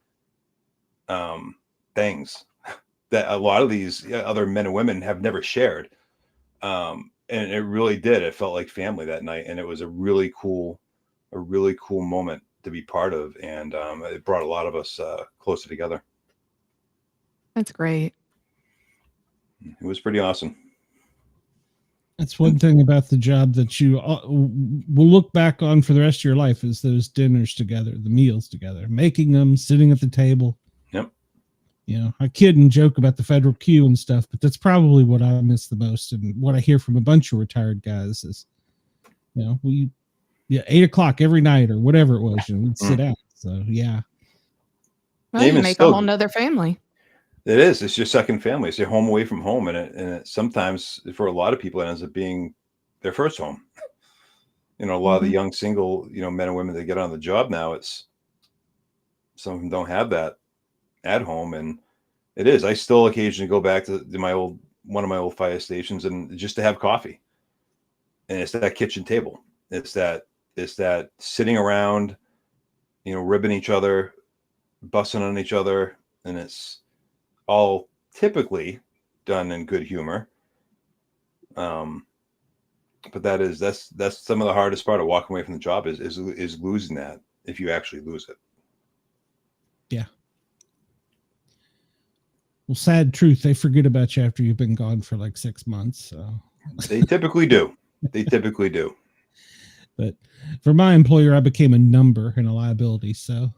things that a lot of these other men and women have never shared. And it really did. It felt like family that night. And it was a really cool moment to be part of. And it brought a lot of us closer together. That's great. It was pretty awesome. That's one thing about the job that you will look back on for the rest of your life is those dinners together, the meals together, making them, sitting at the table. Yep. I kid and joke about the federal queue and stuff, but that's probably what I miss the most. And what I hear from a bunch of retired guys is, 8:00 every night or whatever it was, we'd sit out. So, yeah. Well, you make a whole nother family. It is. It's your second family. It's your home away from home. And it sometimes, for a lot of people, it ends up being their first home. A lot of the young single, men and women that get on the job now, some of them don't have that at home. And it is. I still occasionally go back to one of my old fire stations and just to have coffee. And it's that kitchen table. It's that sitting around, ribbing each other, bussing on each other. And it's all typically done in good humor. But that's some of the hardest part of walking away from the job is losing that, if you actually lose it. Yeah. Well, sad truth, they forget about you after you've been gone for like 6 months. So they typically do. But for my employer, I became a number and a liability, so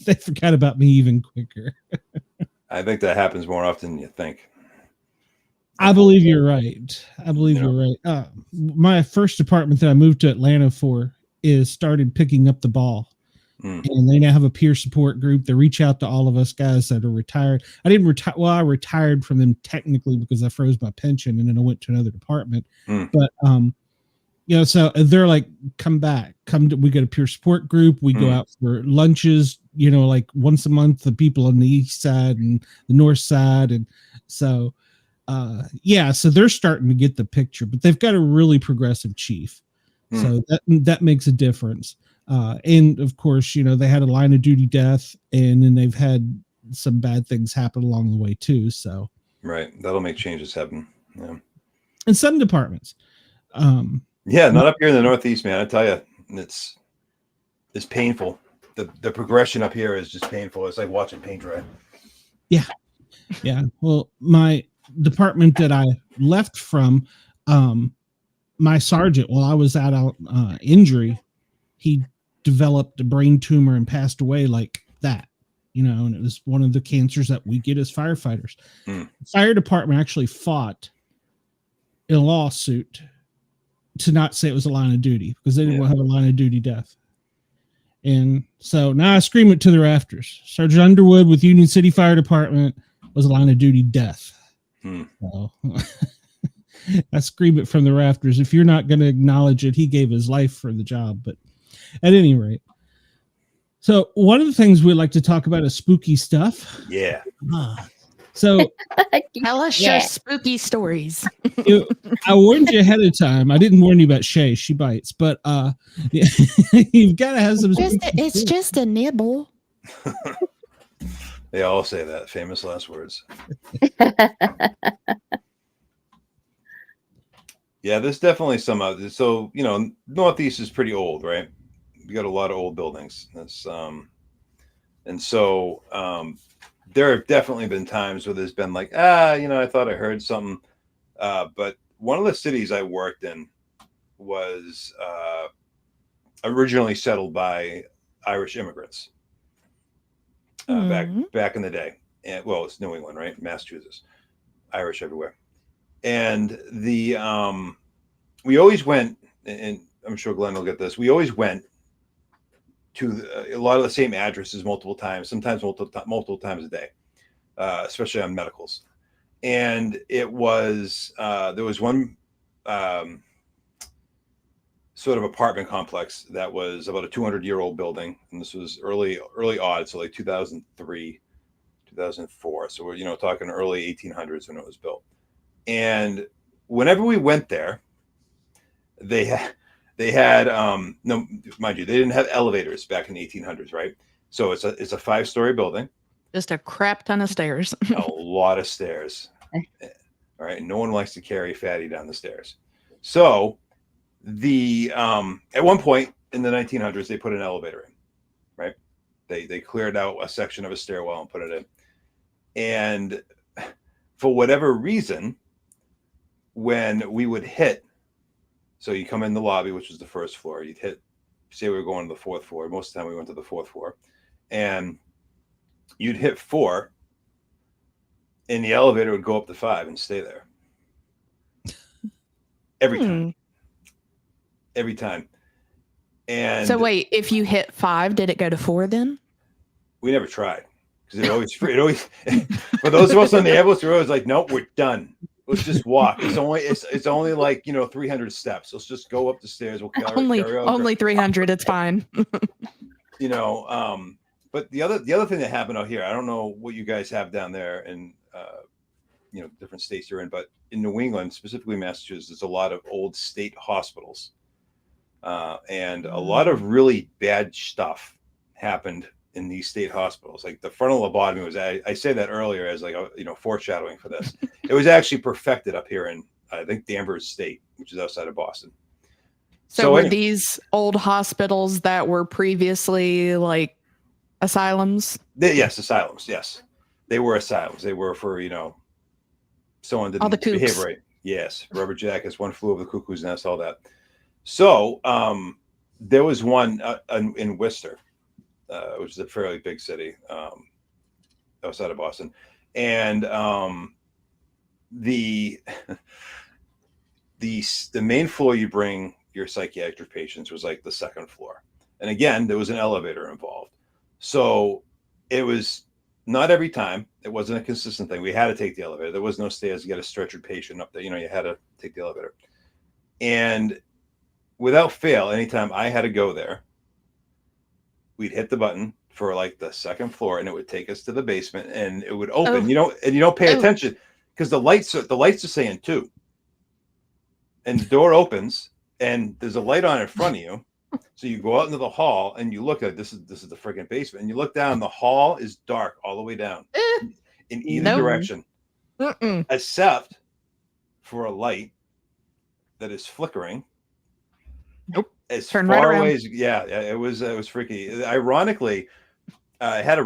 they forgot about me even quicker. I think that happens more often than you think. I believe you're right. You're right. My first department that I moved to Atlanta for started picking up the ball. And they now have a peer support group. They reach out to all of us guys that are retired. I didn't retire. Well, I retired from them technically because I froze my pension and then I went to another department. But, so they're like, come back, we get a peer support group. We go out for lunches, like once a month, the people on the east side and the north side. And so, so they're starting to get the picture, but they've got a really progressive chief. So that makes a difference. And of course, they had a line of duty death and then they've had some bad things happen along the way too. So, right. That'll make changes happen. Yeah. In some departments. Not up here in the Northeast, man. I tell you, it's painful. The progression up here is just painful. It's like watching paint dry. Yeah. Yeah. Well, my department that I left from, my sergeant, while I was out on injury, he developed a brain tumor and passed away like that, and it was one of the cancers that we get as firefighters. The fire department actually fought in a lawsuit to not say it was a line of duty because they didn't want to have a line of duty death. And so now I scream it to the rafters. Sergeant Underwood with Union City Fire Department was a line of duty death. So, I scream it from the rafters. If you're not going to acknowledge it, he gave his life for the job. But at any rate, so one of the things we like to talk about is spooky stuff. Yeah. So tell us your spooky stories. I warned you ahead of time. I didn't warn you about Shay. She bites, but you've got to have some. It's just a nibble. They all say that famous last words. Yeah, there's definitely some out there. So, Northeast is pretty old, right? We got a lot of old buildings. That's and so there have definitely been times where there's been like, I thought I heard something. But one of the cities I worked in was originally settled by Irish immigrants back in the day. And it's New England, right? Massachusetts, Irish everywhere. And we always went, and I'm sure Glenn will get this. We always went to a lot of the same addresses multiple times, sometimes multiple times a day, especially on medicals. And it was there was one sort of apartment complex that was about a 200-year-old building, and this was early odds, so like 2003, 2004. So we're talking early 1800s when it was built. And whenever we went there, they They had no, mind you, they didn't have elevators back in the 1800s, right? So it's a 5-story building. Just a crap ton of stairs. A lot of stairs. All right. No one likes to carry fatty down the stairs. So the at one point in the 1900s, they put an elevator in, right? They cleared out a section of a stairwell and put it in. And for whatever reason, when we would hit, so you come in the lobby, which was the first floor, you'd hit, say we were going to the 4th floor. Most of the time we went to the 4th floor, and you'd hit 4, and the elevator would go up to 5 and stay there. Every time. Every time. And so wait, if you hit 5, did it go to 4 then? We never tried, because it always for those of us on the ambulance, we're always like, nope, we're done. Let's just walk. It's only like 300 steps. Let's just go up the stairs. We'll carry only 300. It's fine. But the other thing that happened out here, I don't know what you guys have down there in different states you're in, but in New England, specifically Massachusetts, there's a lot of old state hospitals, and a lot of really bad stuff happened in these state hospitals. Like the frontal lobotomy was, I say that earlier as like foreshadowing for this. It was actually perfected up here in I think Danvers State, which is outside of Boston. So were these old hospitals that were previously like asylums? Yes, asylums. Yes, they were asylums. They were for someone didn't behave right. Yes, rubber jackets, one flew over the cuckoo's nest, all that. So there was one in Worcester, which is a fairly big city outside of Boston, and the main floor you bring your psychiatric patients was like the 2nd floor, and again there was an elevator involved. So it was not every time. It wasn't a consistent thing. We had to take the elevator. There was no stairs to get a stretchered patient up there. You had to take the elevator. And without fail, anytime I had to go there, we'd hit the button for like the 2nd floor, and it would take us to the basement, and it would open. And you don't pay attention because the lights are saying 2, and the door opens, and there's a light on in front of you. So you go out into the hall and you look at this is the freaking basement, and you look down. The hall is dark all the way down in either direction, except for a light that is flickering. Nope. As Turn far right around. away as it was freaky. Ironically, I had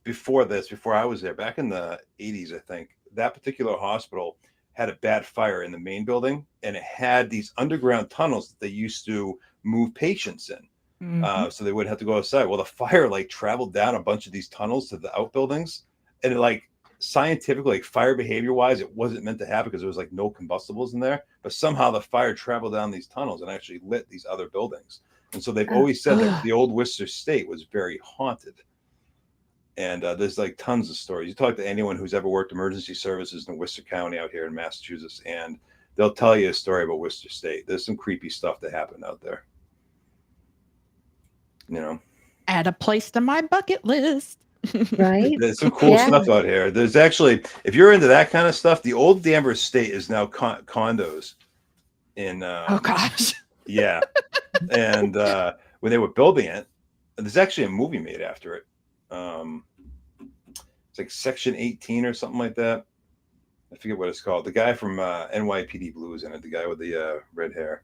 before I was there back in the 80s, I think that particular hospital had a bad fire in the main building, and it had these underground tunnels that they used to move patients in, so they wouldn't have to go outside. Well, the fire traveled down a bunch of these tunnels to the outbuildings, and it scientifically, fire behavior wise, it wasn't meant to happen because there was no combustibles in there, but somehow the fire traveled down these tunnels and actually lit these other buildings. And so they've always said that the old Worcester State was very haunted. And there's tons of stories. You talk to anyone who's ever worked emergency services in Worcester County out here in Massachusetts, and they'll tell you a story about Worcester State. There's some creepy stuff that happened out there. Add a place to my bucket list. Right. There's some cool stuff out here. There's actually, if you're into that kind of stuff, the old Danvers State is now condos in oh gosh. Yeah. And when they were building it, there's actually a movie made after it. It's like Section 18 or something like that. I forget what it's called. The guy from NYPD Blue is in it. The guy with the red hair,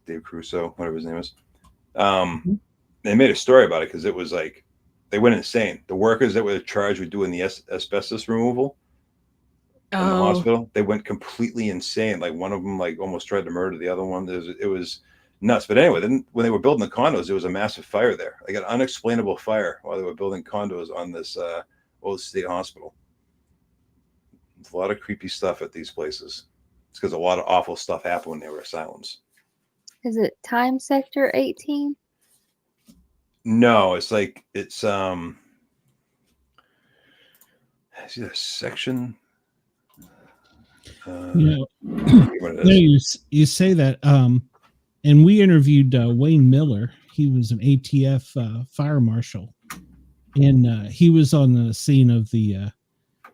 Dave Crusoe, whatever his name is. They made a story about it because it was they went insane. The workers that were charged with doing the asbestos removal in the hospital, they went completely insane. One of them almost tried to murder the other one. It was nuts. But anyway, then when they were building the condos, there was a massive fire there. They got an unexplainable fire while they were building condos on this old state hospital. There's a lot of creepy stuff at these places. It's because a lot of awful stuff happened when they were asylums. Is it Time Sector 18? No, it's it's either section. You say that, and we interviewed Wayne Miller. He was an ATF fire marshal, and he was on the scene of the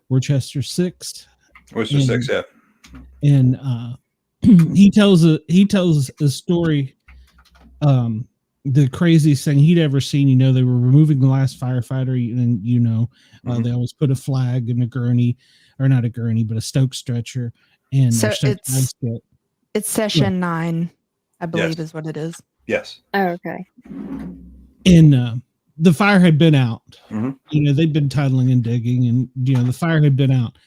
Worcester 6. Worcester 6, yeah. And he tells a story the craziest thing he'd ever seen. You know, they were removing the last firefighter, and they always put a flag in a gurney, or not a gurney, but a Stoke stretcher, and So their Stoke basket. it's session 9, I believe, is what it is. Yes. Oh, okay. And the fire had been out. Mhm. You know, they'd been tunneling and digging, and the fire had been out.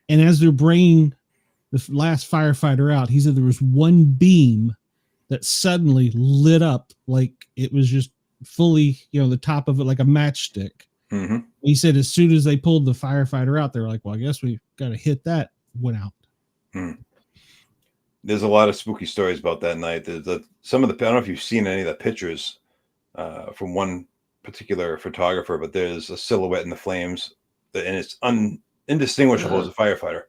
And as they're bringing the last firefighter out, he said there was one beam that suddenly lit up like it was just fully, the top of it like a matchstick. Mm-hmm. He said as soon as they pulled the firefighter out, they were like, well, I guess we got to hit that. Went out. There's a lot of spooky stories about that night. I don't know if you've seen any of the pictures from one particular photographer, but there's a silhouette in the flames, and it's indistinguishable as a firefighter.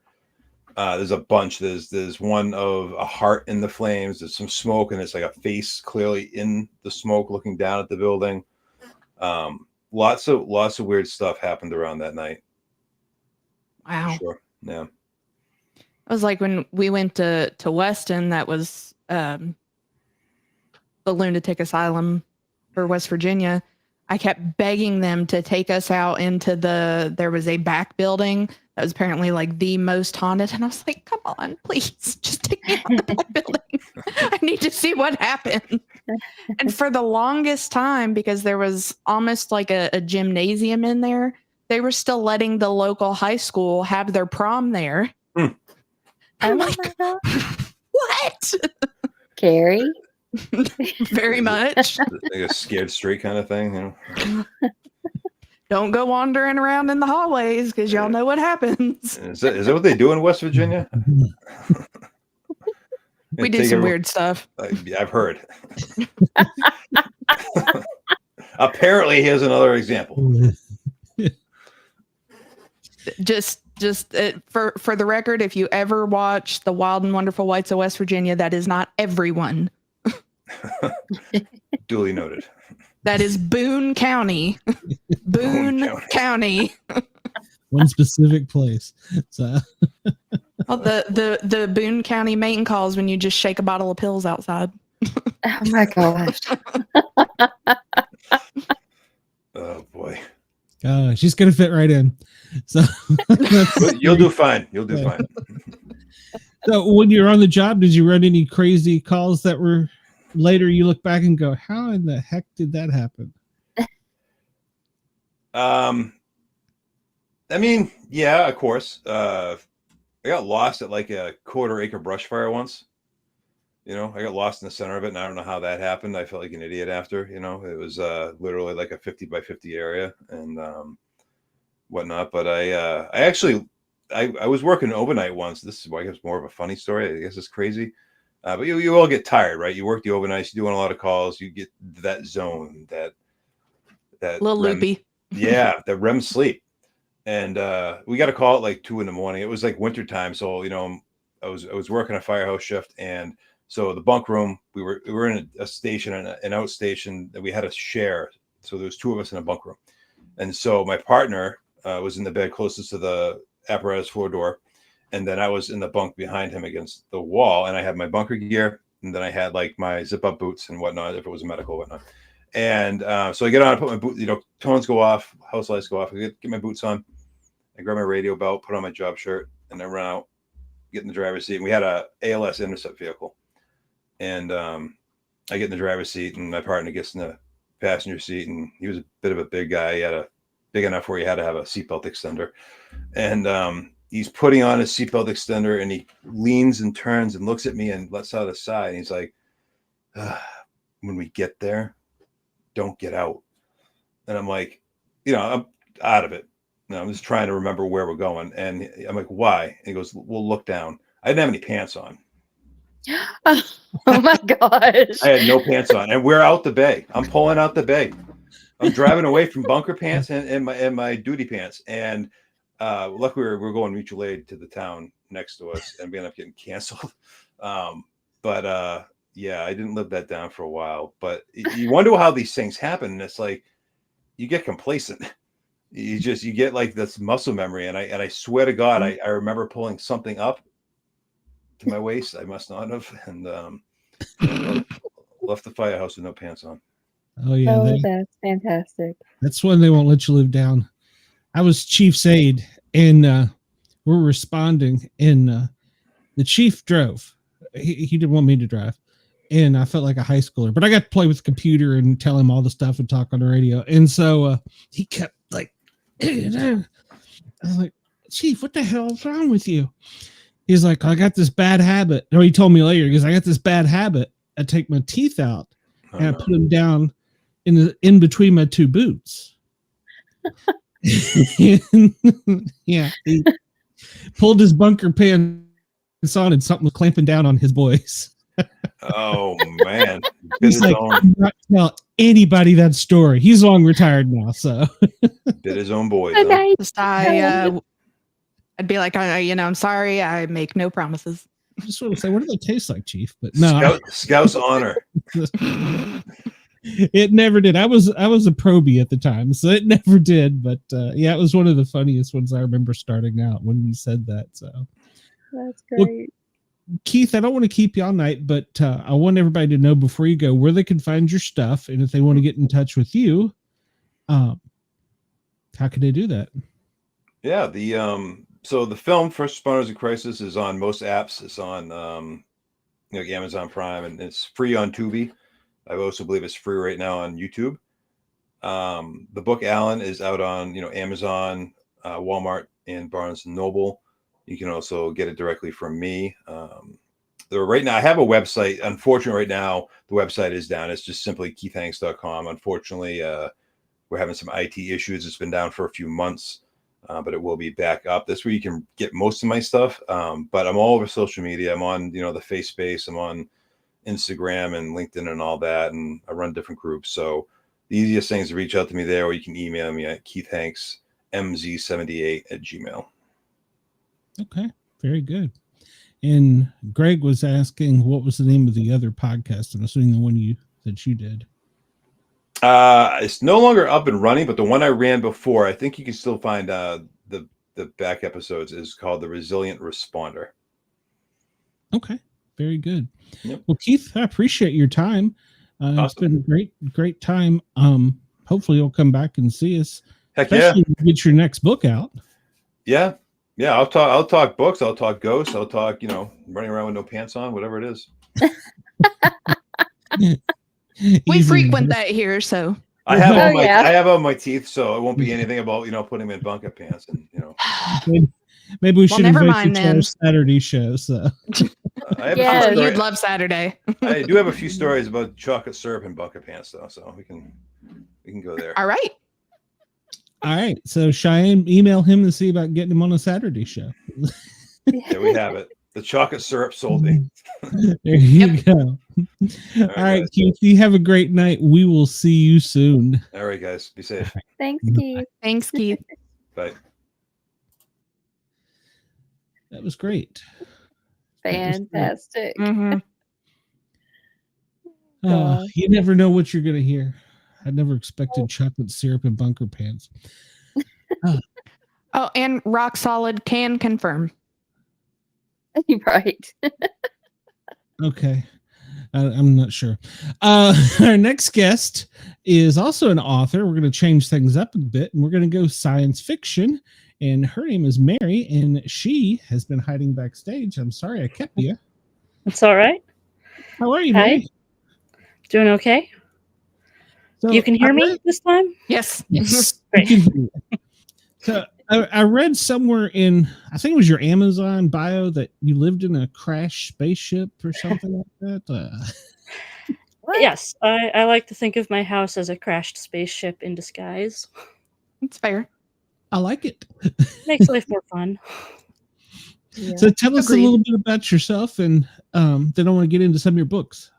There's a bunch. There's one of a heart in the flames. There's some smoke, and it's like a face clearly in the smoke looking down at the building. Lots of weird stuff happened around that night. Wow. Sure. Yeah. It was like when we went to Weston, that was the lunatic asylum for West Virginia. I kept begging them to take us out into there was a back building that was apparently like the most haunted. And I was like, come on, please just take me out the back building. I need to see what happened. And for the longest time, because there was almost like a gymnasium in there, they were still letting the local high school have their prom there. I'm like, what? Scary. Very much. Like a scared straight kind of thing. Don't go wandering around in the hallways because y'all know what happens. Is that what they do in West Virginia? We do some weird stuff. I've heard. Apparently, here's another example. Just for the record, if you ever watch The Wild and Wonderful Whites of West Virginia, that is not everyone. Duly noted. That is Boone County. Boone County. One specific place. So Well, the Boone County mating calls when you just shake a bottle of pills outside. Oh my gosh. Oh boy. She's gonna fit right in. So You'll do fine. You'll do fine. So when you're on the job, did you run any crazy calls that were later you look back and go, how in the heck did that happen? I mean, yeah, of course. I got lost at like a 1/4-acre brush fire once. I got lost in the center of it, and I don't know how that happened. I felt like an idiot after. It was literally like a 50 by 50 area and whatnot. But I was working overnight once. This is, I guess, more of a funny story. I guess it's crazy. But you all get tired, right? You work the overnights, you're doing a lot of calls, you get that zone, that Little REM, loopy. yeah, the REM sleep. And we got a call at like 2 a.m. It was like winter time, so I was working a firehouse shift, and so the bunk room, we were in a station and an outstation that we had to share. So there was 2 of us in a bunk room, and so my partner was in the bed closest to the apparatus floor door. And then I was in the bunk behind him against the wall, and I had my bunker gear, and then I had like my zip up boots and whatnot, if it was medical or whatnot. And so I get on, I put my boot, tones go off, house lights go off. I get my boots on, I grab my radio belt, put on my job shirt, and I run out, get in the driver's seat. And we had a ALS intercept vehicle, and I get in the driver's seat, and my partner gets in the passenger seat, and he was a bit of a big guy. He had big enough where he had to have a seatbelt extender, and he's putting on his seatbelt extender, and he leans and turns and looks at me and lets out a sigh. And he's like, when we get there, don't get out. And I'm like, I'm out of it. I'm just trying to remember where we're going. And I'm like, why? And he goes, we'll look down. I didn't have any pants on. Oh my gosh. I had no pants on. And we're out the bay. I'm pulling out the bay. I'm driving away from bunker pants and my duty pants. And luckily we're going mutual aid to the town next to us, and we ended up getting canceled. Yeah, I didn't live that down for a while. But you wonder how these things happen, and it's like you get complacent. You get like this muscle memory, and I swear to God, I remember pulling something up to my waist. I must not have, and a left the firehouse with no pants on. Oh yeah, Oh, that's fantastic. that's when they won't let you live down. I was chief's aide, and we're responding, and the chief drove. He didn't want me to drive, and I felt like a high schooler. But I got to play with the computer and tell him all the stuff and talk on the radio. And so he kept like, I was like, Chief, what the hell is wrong with you? He's like, I got this bad habit. Or he told me later, because I got this bad habit. I take my teeth out and I put them down in between my two boots. Yeah, he pulled his bunker pants on and something was clamping down on his boys. Oh man. He's like, I'm not tell anybody that story. He's long retired now, so Did his own boys. Okay. Just I'd be like, I'm sorry, I make no promises. I just want to say, what do they taste like, Chief? But no, Scout's honor. it never did. I was a probie at the time, so it never did. But yeah, it was one of the funniest ones I remember starting out when you said that. So That's Well, great. Keith, I don't want to keep you all night, but I want everybody to know before you go where they can find your stuff, and if they want to get in touch with you, how can they do that? Yeah, so the film First Responders in Crisis is on most apps. It's on like Amazon Prime, and it's free on Tubi. I also believe it's free right now on YouTube. The book Alan is out on Amazon, Walmart, and Barnes and Noble. You can also get it directly from me. Right now, I have a website. Unfortunately, right now the website is down. It's just simply keithhanks.com. Unfortunately, we're having some IT issues. It's been down for a few months. But it will be back up. That's where you can get most of my stuff. But I'm all over social media. I'm on, the Face Space. I'm on Instagram and LinkedIn and all that. And I run different groups. So the easiest thing is to reach out to me there, or you can email me at keithhanksmz78@gmail. Okay, very good. And Greg was asking, what was the name of the other podcast? I'm assuming the one that you did. It's no longer up and running, but the one I ran before, I think you can still find the back episodes, is called The Resilient Responder. Okay, very good. Yep. Well, Keith, I appreciate your time. Awesome. It's been a great time. Hopefully you'll come back and see us. Heck Especially when you get your next book out. yeah. I'll talk books. I'll talk ghosts. I'll talk, running around with no pants on, whatever it is. We frequent that here, so I have Oh, yeah. I have on my teeth, so it won't be anything about putting them in bunker pants and Maybe we should never invite you mind to our then. Saturday show. So I have Yeah. a few You'd stories. love Saturday. I do have a few stories about chocolate syrup and bunker pants though, so we can go there. All right. all right. So Cheyenne, email him to see about getting him on a Saturday show. There we have it. The chocolate syrup sold me. There you Yep. go. All All right, guys. Keith, you have a great night. We will see you soon. All right, guys. Be safe. Thanks, Keith. Thanks, Keith. Bye. That was great. Fantastic. hmm Gosh. You never know what you're going to hear. I never expected chocolate syrup and bunker pants. Oh, and rock solid can confirm. Right. Okay. I'm not sure. Our next guest is also an author. We're going to change things up a bit, and we're going to go science fiction. And her name is Mary, and she has been hiding backstage. I'm sorry I kept you. It's all right. How are you, Hi. Mary? Doing okay? So You can hear I me read- this time? Yes. Yes. Great. You can hear you. So I read somewhere in, I think it was your Amazon bio, that you lived in a crashed spaceship or something like that. What? Yes, I like to think of my house as a crashed spaceship in disguise. It's fair. I like it. Makes life more fun. Yeah. So tell us a Agreed. little bit about yourself, and then I want to get into some of your books.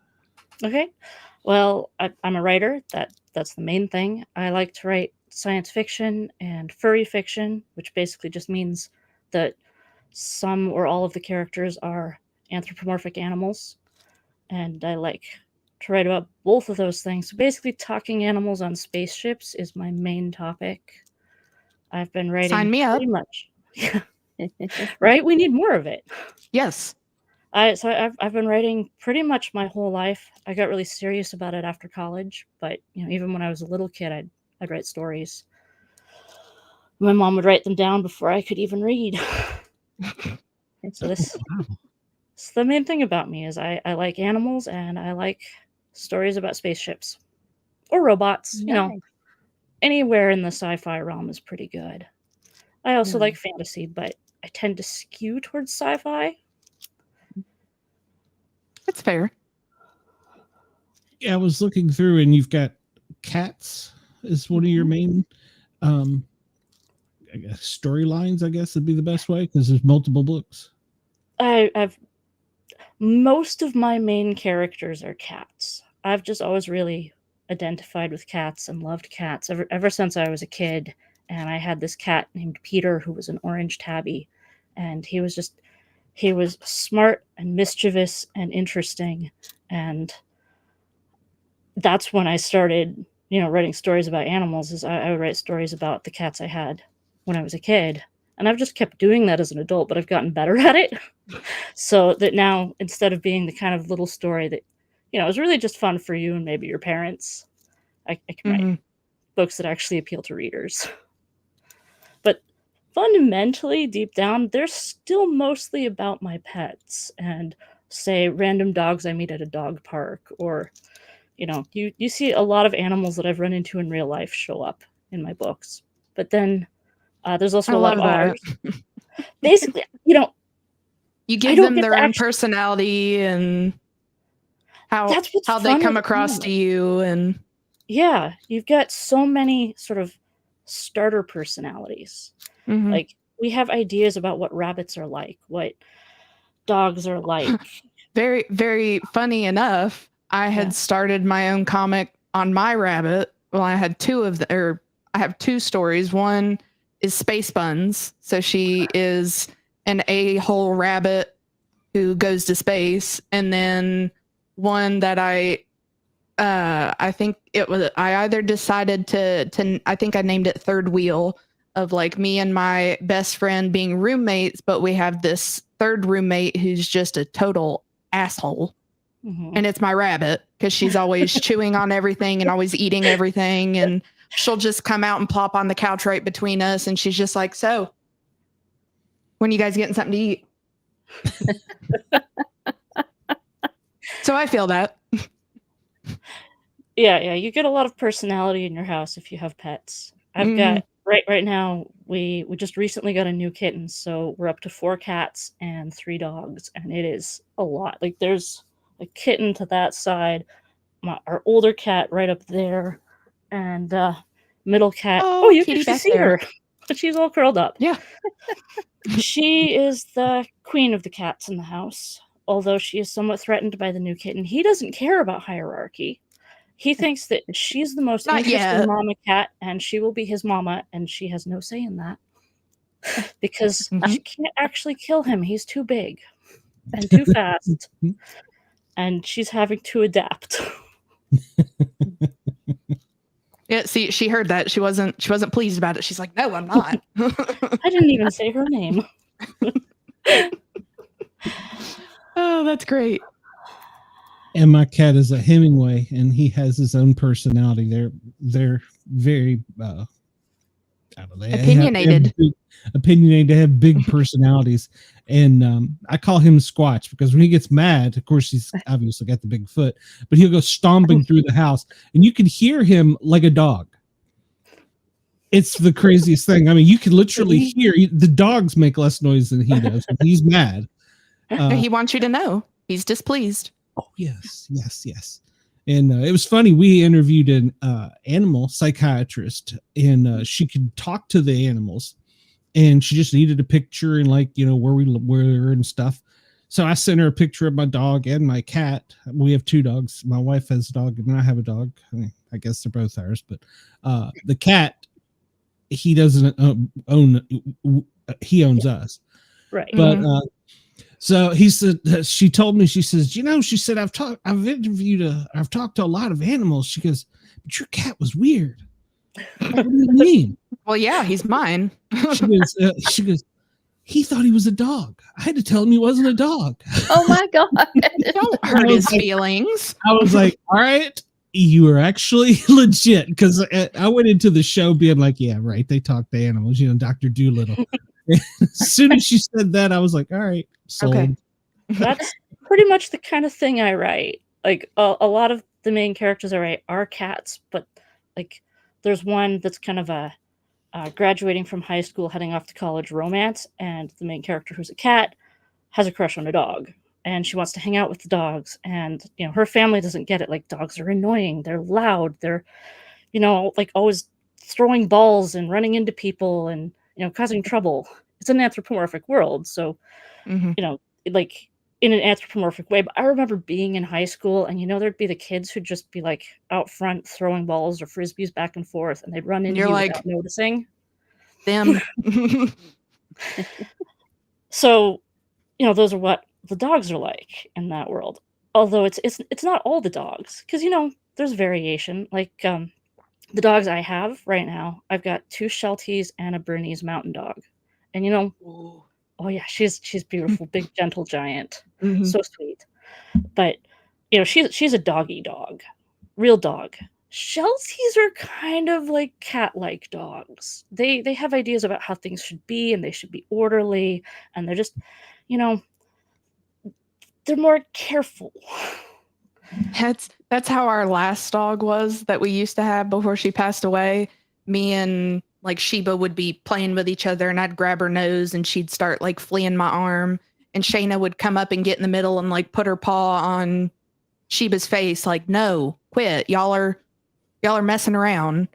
Okay. Well, I'm a writer. That's the main thing. I like to write science fiction and furry fiction, which basically just means that some or all of the characters are anthropomorphic animals. And I like to write about both of those things. So basically, talking animals on spaceships is my main topic. I've been writing Sign me up. pretty much. Right? We need more of it. Yes. I've been writing pretty much my whole life. I got really serious about it after college, but even when I was a little kid, I'd write stories. My mom would write them down before I could even read. So this the main thing about me is I like animals and I like stories about spaceships or robots. Nice. Anywhere in the sci-fi realm is pretty good. I also like fantasy, but I tend to skew towards sci-fi. That's fair. Yeah, I was looking through, and you've got cats is one of your main, I guess, storylines. I guess would be the best way because there's multiple books. I've most of my main characters are cats. I've just always really identified with cats and loved cats ever since I was a kid. And I had this cat named Peter who was an orange tabby, and he was smart and mischievous and interesting. And that's when I started, writing stories about animals. Is I would write stories about the cats I had when I was a kid. And I've just kept doing that as an adult, but I've gotten better at it. So that now, instead of being the kind of little story that, is really just fun for you and maybe your parents, I can write books that actually appeal to readers. But fundamentally, deep down, they're still mostly about my pets and, say, random dogs I meet at a dog park. Or, you see a lot of animals that I've run into in real life show up in my books. But then there's also a lot of others. Basically, you give them their own personality and how they come across to you. And yeah, you've got so many sort of starter personalities. Like, we have ideas about what rabbits are like, what dogs are like. Very, very funny enough, I had started my own comic on my rabbit. Well, I had I have two stories. One is Space Buns. So she is an a-hole rabbit who goes to space. And then one that I think I either decided to I think I named it Third Wheel, of like me and my best friend being roommates, but we have this third roommate who's just a total asshole. And it's my rabbit, because she's always chewing on everything and always eating everything. And she'll just come out and plop on the couch right between us. And she's just like, so when you guys getting something to eat? So I feel that. Yeah. You get a lot of personality in your house if you have pets. I've got right now, we just recently got a new kitten. So we're up to 4 cats and 3 dogs. And it is a lot. Like, there's a kitten to that side, our older cat right up there, and middle cat. Oh, you can see her. She's all curled up. Yeah. She is the queen of the cats in the house, although she is somewhat threatened by the new kitten. He doesn't care about hierarchy. He thinks that she's the most interesting mama cat, and she will be his mama, and she has no say in that. Because she can't actually kill him. He's too big and too fast. And she's having to adapt. Yeah, see, she heard that. She wasn't pleased about it. She's like, no, I'm not. I didn't even say her name. Oh, that's great. And my cat is a Hemingway, and he has his own personality. They're very I don't know, opinionated. Opinionated. They have big personalities. And I call him Squatch, because when he gets mad, of course, he's obviously got the big foot, but he'll go stomping through the house, and you can hear him like a dog. It's the craziest thing. I mean, you can literally hear the dogs make less noise than he does when he's mad. He wants you to know he's displeased. Oh, yes. And it was funny. We interviewed an animal psychiatrist, and she could talk to the animals, and she just needed a picture and where we were and stuff. So I sent her a picture of my dog and my cat. We have 2 dogs. My wife has a dog, and I have a dog. I guess they're both ours, but the cat, he doesn't own. He owns us, right? But so he said, she told me, she says, she said, I've talked to a lot of animals. She goes, but your cat was weird. What do you mean? Well, yeah, he's mine. She goes, he thought he was a dog. I had to tell him he wasn't a dog. Oh my God. Don't hurt his feelings. I was like, all right, you are actually legit. Because I went into the show being like, yeah, right. They talk to animals, Dr. Doolittle. As soon as she said that, I was like, all right, sold. Okay. That's pretty much the kind of thing I write. Like a lot of the main characters I write are cats, but like there's one that's kind of a graduating from high school, heading off to college romance, and the main character, who's a cat, has a crush on a dog, and she wants to hang out with the dogs. And her family doesn't get it. Like, dogs are annoying, they're loud, they're like always throwing balls and running into people and causing trouble. It's an anthropomorphic world, so like in an anthropomorphic way. But I remember being in high school, and there'd be the kids who'd just be like out front throwing balls or frisbees back and forth, and they'd run into you without noticing them. So those are what the dogs are like in that world. Although it's not all the dogs, because there's variation. Like the dogs I have right now, I've got 2 Shelties and a Bernese Mountain Dog, and oh yeah, she's beautiful, big gentle giant, so sweet. But she's a doggy dog, real dog. Shelties are kind of like cat-like dogs. They have ideas about how things should be, and they should be orderly, and they're just they're more careful. That's how our last dog was that we used to have before she passed away. Me and like Sheba would be playing with each other, and I'd grab her nose and she'd start like fleeing my arm, and Shayna would come up and get in the middle and like put her paw on Sheba's face, like, no, quit, y'all are messing around.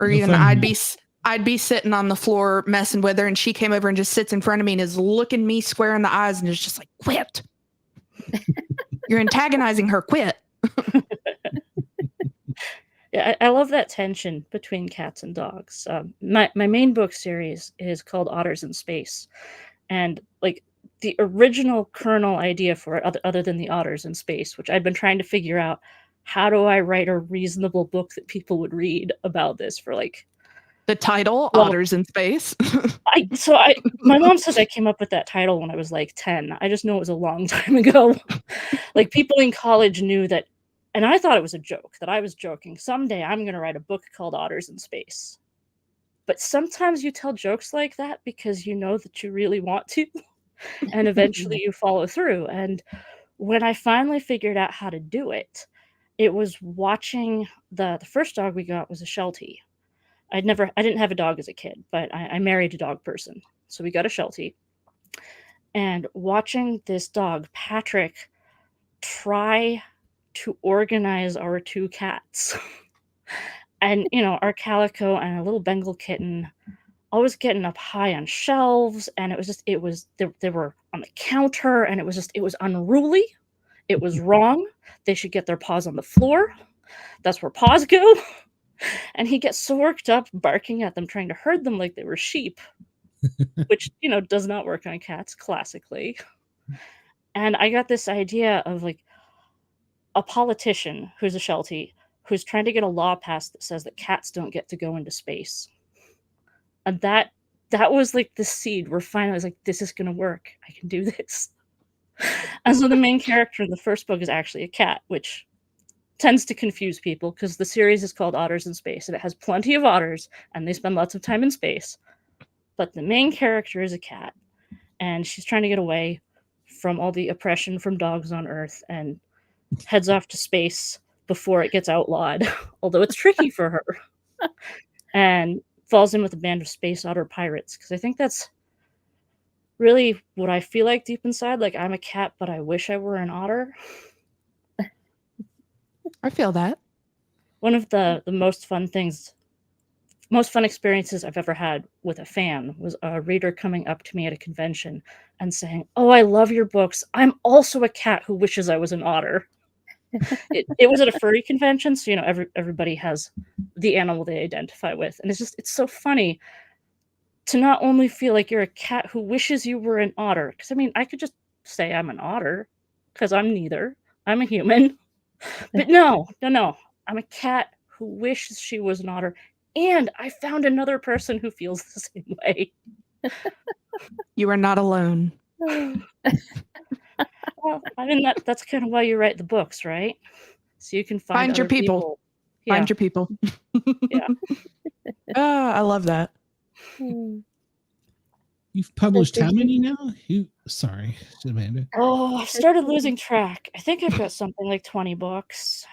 Or even I'd be sitting on the floor messing with her, and she came over and just sits in front of me and is looking me square in the eyes and is just like, quit. You're antagonizing her, quit. Yeah, I love that tension between cats and dogs. My main book series is called Otters in Space, and like the original kernel idea for it, other than the otters in space, which I'd been trying to figure out, how do I write a reasonable book that people would read about this for like the title, Otters in Space. My mom says I came up with that title when I was like 10. I just know it was a long time ago. Like, people in college knew that, and I thought it was a joke, that I was joking. Someday I'm going to write a book called Otters in Space. But sometimes you tell jokes like that because you know that you really want to, and eventually you follow through. And when I finally figured out how to do it, it was watching the first dog we got was a Sheltie. I didn't have a dog as a kid, but I married a dog person. So we got a Sheltie. And watching this dog, Patrick, try to organize our 2 cats. And, our Calico and a little Bengal kitten always getting up high on shelves. And they were on the counter, and it was unruly. It was wrong. They should get their paws on the floor. That's where paws go. And he gets so worked up barking at them, trying to herd them like they were sheep, which, does not work on cats classically. And I got this idea of like a politician who's a Sheltie, who's trying to get a law passed that says that cats don't get to go into space. And that was like the seed where finally I was like, this is going to work. I can do this. And so the main character in the first book is actually a cat, which tends to confuse people because the series is called Otters in Space, and it has plenty of otters, and they spend lots of time in space. But the main character is a cat, and she's trying to get away from all the oppression from dogs on Earth and heads off to space before it gets outlawed, although it's tricky for her, and falls in with a band of space otter pirates, because I think that's really what I feel like deep inside. Like, I'm a cat, but I wish I were an otter. I feel that. One of the most fun experiences I've ever had with a fan was a reader coming up to me at a convention and saying, "Oh, I love your books. I'm also a cat who wishes I was an otter." It was at a furry convention, so everybody has the animal they identify with, and it's so funny to not only feel like you're a cat who wishes you were an otter, because I could just say I'm an otter, because I'm neither. I'm a human. But no, I'm a cat who wishes she was an otter, and I found another person who feels the same way. You are not alone. Well, I mean that's kind of why you write the books, right? So you can Find your other people. Yeah. Find your people. Yeah. I love that. You've published did how you- many now? Sorry, Amanda. Oh, I've started losing track. I think I've got something like 20 books.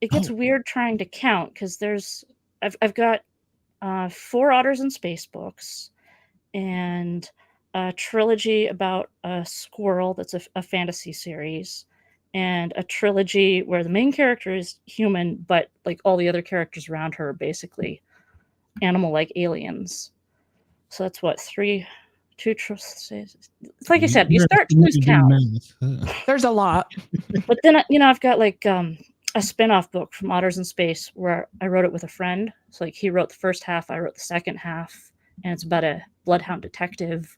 It gets Oh. weird trying to count because I've got 4 Otters in Space books and a trilogy about a squirrel that's a fantasy series, and a trilogy where the main character is human, but like all the other characters around her are basically animal-like aliens. So that's what, 3, 2. It's like I said, you start to lose count. There's a lot. But then I've got like a spin-off book from Otters in Space where I wrote it with a friend. So like he wrote the first half, I wrote the second half, and it's about a bloodhound detective.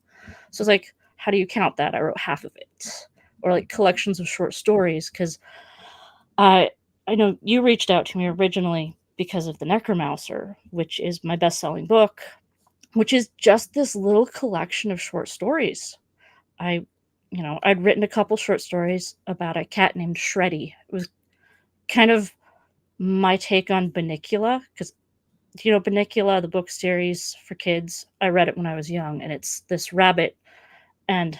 So it's like, how do you count that? I wrote half of it. Or like collections of short stories, because I know you reached out to me originally because of The Necromouser, which is my best-selling book, which is just this little collection of short stories. I'd written a couple short stories about a cat named Shreddy. It was kind of my take on Bunnicula, because Bunnicula, the book series for kids? I read it when I was young, and it's this rabbit, and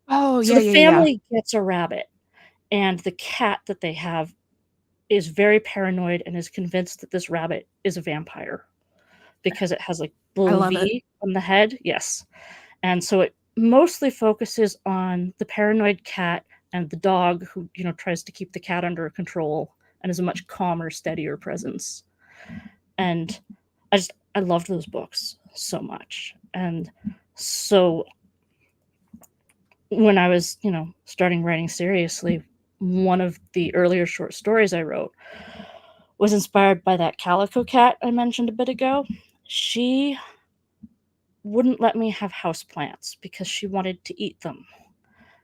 Oh, so yeah, the family gets a rabbit, and the cat that they have is very paranoid and is convinced that this rabbit is a vampire because it has like a little V on the head. Yes. And so it mostly focuses on the paranoid cat and the dog who, tries to keep the cat under control and is a much calmer, steadier presence. And I loved those books so much. And so when I was, starting writing seriously, one of the earlier short stories I wrote was inspired by that calico cat I mentioned a bit ago. She wouldn't let me have houseplants because she wanted to eat them.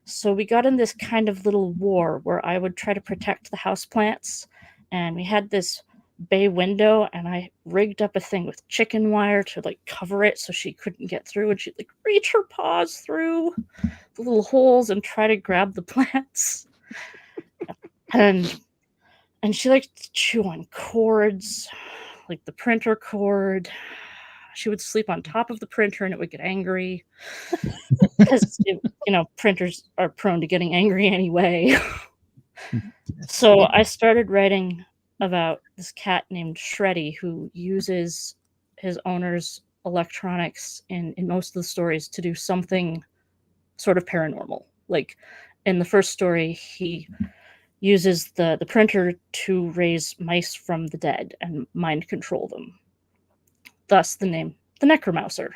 So we got in this kind of little war where I would try to protect the houseplants, and we had this bay window, and I rigged up a thing with chicken wire to like cover it so she couldn't get through, and she'd like reach her paws through the little holes and try to grab the plants. and she liked to chew on cords, like the printer cord. She would sleep on top of the printer and it would get angry because printers are prone to getting angry anyway. So I started writing about this cat named Shreddy who uses his owner's electronics in most of the stories to do something sort of paranormal. Like in the first story, he uses the printer to raise mice from the dead and mind control them. Thus the name, The Necromouser.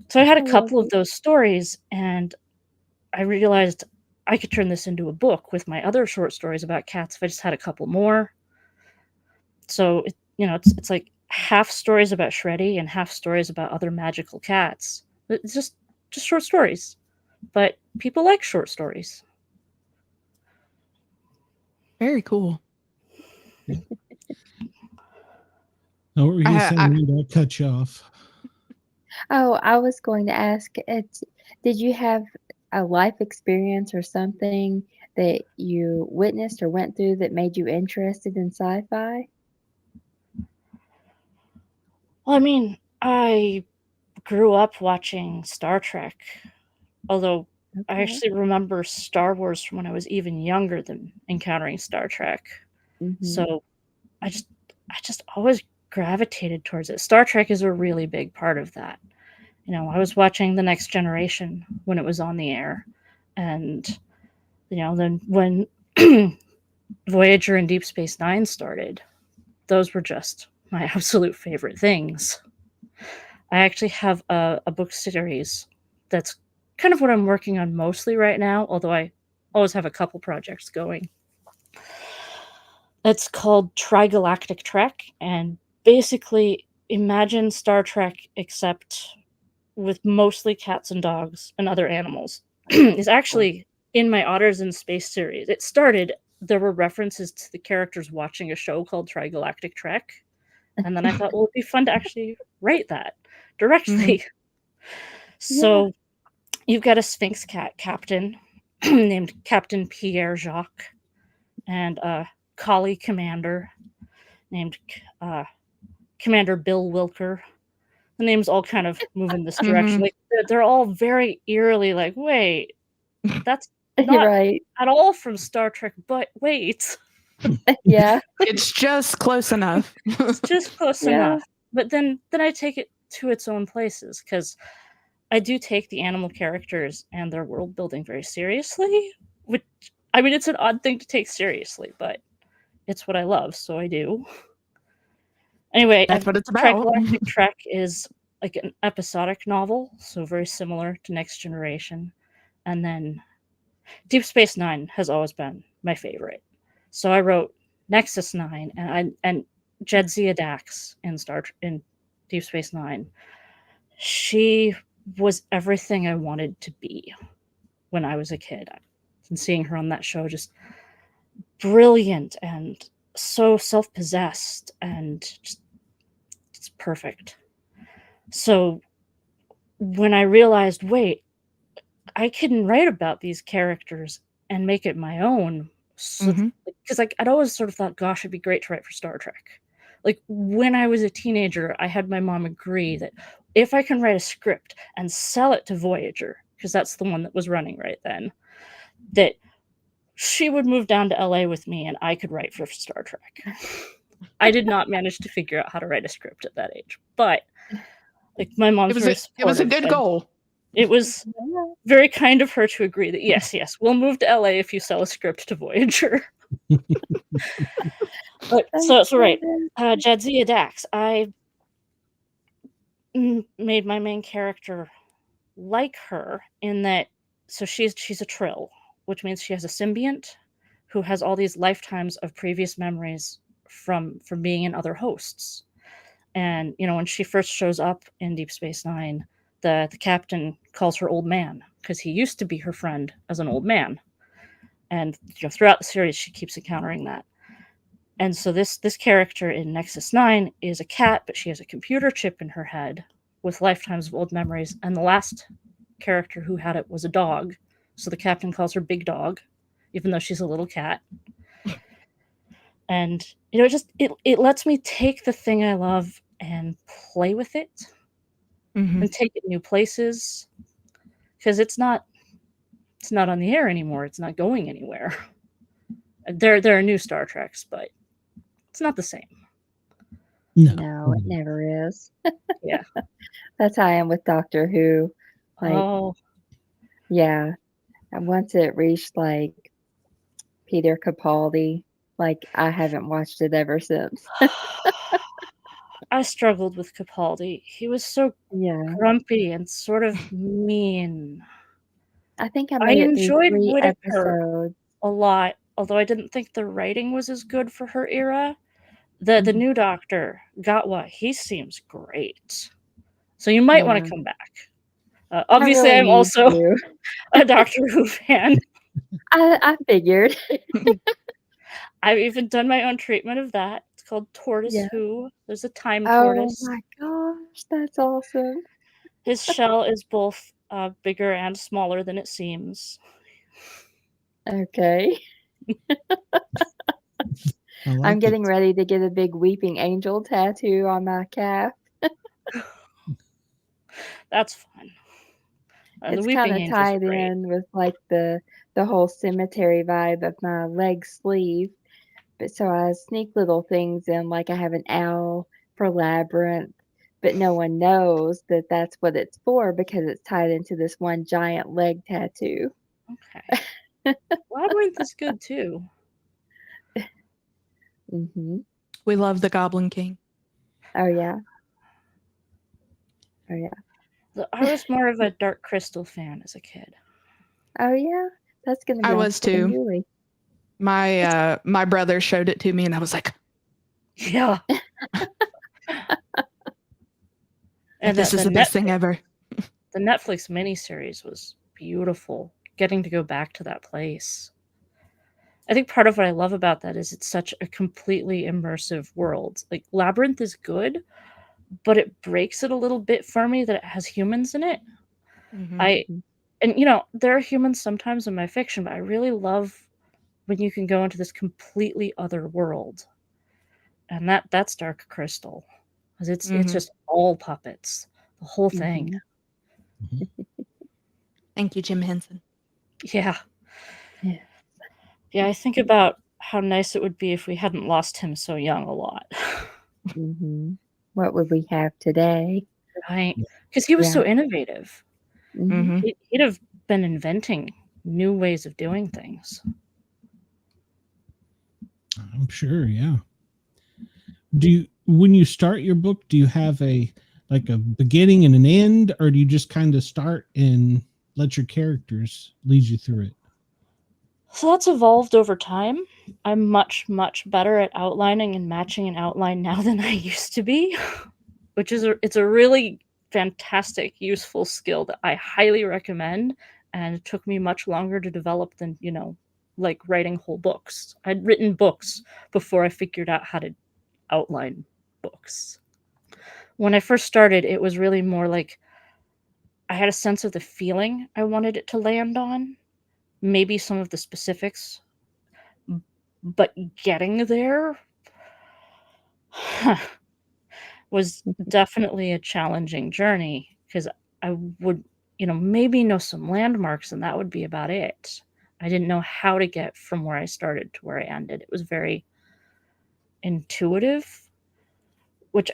So I had a couple of those stories, and I realized I could turn this into a book with my other short stories about cats if I just had a couple more. So, it's like half stories about Shreddy and half stories about other magical cats. It's just short stories. But people like short stories. Very cool. Oh, what were you saying? I'll cut you off. Oh, I was going to ask, did you have a life experience or something that you witnessed or went through that made you interested in sci-fi? Well, I mean, I grew up watching Star Trek, although I actually remember Star Wars from when I was even younger than encountering Star Trek. Mm-hmm. So I just always gravitated towards it. Star Trek is a really big part of that. I was watching The Next Generation when it was on the air, and then when Voyager and Deep Space Nine started, those were just my absolute favorite things. I actually have a book series that's kind of what I'm working on mostly right now, although I always have a couple projects going. It's called Trigalactic Trek, and basically imagine Star Trek except with mostly cats and dogs and other animals. It's actually in my Otters in Space series. It started, there were references to the characters watching a show called Trigalactic Trek, and then I thought, well, it'd be fun to actually write that directly. So you've got a Sphinx cat captain named Captain Pierre Jacques, and a collie commander named Commander Bill Wilker. The names all kind of move in this direction. Like they're all very eerily like, wait, that's not right. at all from Star Trek, but wait. Yeah. It's just close enough. It's just close enough. But then I take it to its own places, because I do take the animal characters and their world building very seriously. Which, I mean, it's an odd thing to take seriously, but it's what I love, so I do. Anyway, That's what it's about. Galactic Trek is like an episodic novel, so very similar to Next Generation. And then Deep Space Nine has always been my favorite. So I wrote Nexus 9 and Jadzia Dax in Deep Space Nine. She was everything I wanted to be when I was a kid. And seeing her on that show, just brilliant and so self-possessed and just it's perfect. So when I realized, wait, I can write about these characters and make it my own. Because like I'd always sort of thought, gosh, it'd be great to write for Star Trek. Like when I was a teenager, I had my mom agree that if I can write a script and sell it to Voyager, because that's the one that was running right then, that she would move down to LA with me and I could write for Star Trek. I did not manage to figure out how to write a script at that age, but like my mom's it was a good goal. It was very kind of her to agree that yes, we'll move to LA if you sell a script to Voyager. But so right, Jadzia Dax. I made my main character like her in that. So she's a Trill, which means she has a symbiont who has all these lifetimes of previous memories from being in other hosts. And you know, when she first shows up in Deep Space Nine, the captain calls her old man because he used to be her friend as an old man. And you know, throughout the series, she keeps encountering that. And so this character in Nexus 9 is a cat, but she has a computer chip in her head with lifetimes of old memories. And the last character who had it was a dog. So the captain calls her Big Dog, even though she's a little cat. And you know, it lets me take the thing I love and play with it and take it new places, because it's not on the air anymore. It's not going anywhere. There are new Star Treks, but it's not the same. No, it never is. Yeah. That's how I am with Doctor Who. Like, yeah. And once it reached like Peter Capaldi, like I haven't watched it ever since. I struggled with Capaldi. He was so grumpy and sort of mean. I think I enjoyed through 3 Whittaker episodes a lot, although I didn't think the writing was as good for her era. The new Doctor, Gatwa, he seems great. So you might want to come back. Obviously, I'm also a Doctor Who fan. I figured. I've even done my own treatment of that. It's called Tortoise Who. There's a time tortoise. Oh my gosh, that's awesome. His shell is both bigger and smaller than it seems. Okay. I'm getting ready to get a big weeping angel tattoo on my calf. That's fun. It's kind of tied in with like the whole cemetery vibe of my leg sleeve. But so I sneak little things in, like I have an owl for Labyrinth, but no one knows that that's what it's for because it's tied into this one giant leg tattoo. Okay. Labyrinth is good too. We love the Goblin King. Oh yeah. Oh yeah. I was more of a Dark Crystal fan as a kid. Oh yeah, that's gonna be. I was too. My brother showed it to me, and I was like, "Yeah." And this is the best thing ever. The Netflix miniseries was beautiful. Getting to go back to that place. I think part of what I love about that is it's such a completely immersive world. Like Labyrinth is good, but it breaks it a little bit for me that it has humans in it. Mhm. And there are humans sometimes in my fiction, but I really love when you can go into this completely other world. And that's Dark Crystal. Because it's Mhm. just all puppets. The whole thing. Mhm. Thank you, Jim Henson. Yeah. Yeah. Yeah, I think about how nice it would be if we hadn't lost him so young a lot. Mhm. What would we have today? Right? Because he was Yeah. so innovative. Mhm. Mhm. He'd have been inventing new ways of doing things. I'm sure, yeah. When you start your book, do you have a beginning and an end, or do you just kind of start and let your characters lead you through it? So that's evolved over time. I'm much, much better at outlining and matching an outline now than I used to be, which is it's a really fantastic, useful skill that I highly recommend, and it took me much longer to develop than, like writing whole books. I'd written books before I figured out how to outline books. When I first started, it was really more like I had a sense of the feeling I wanted it to land on, maybe some of the specifics, but getting there was definitely a challenging journey because I would, maybe know some landmarks and that would be about it. I didn't know how to get from where I started to where I ended. It was very intuitive, which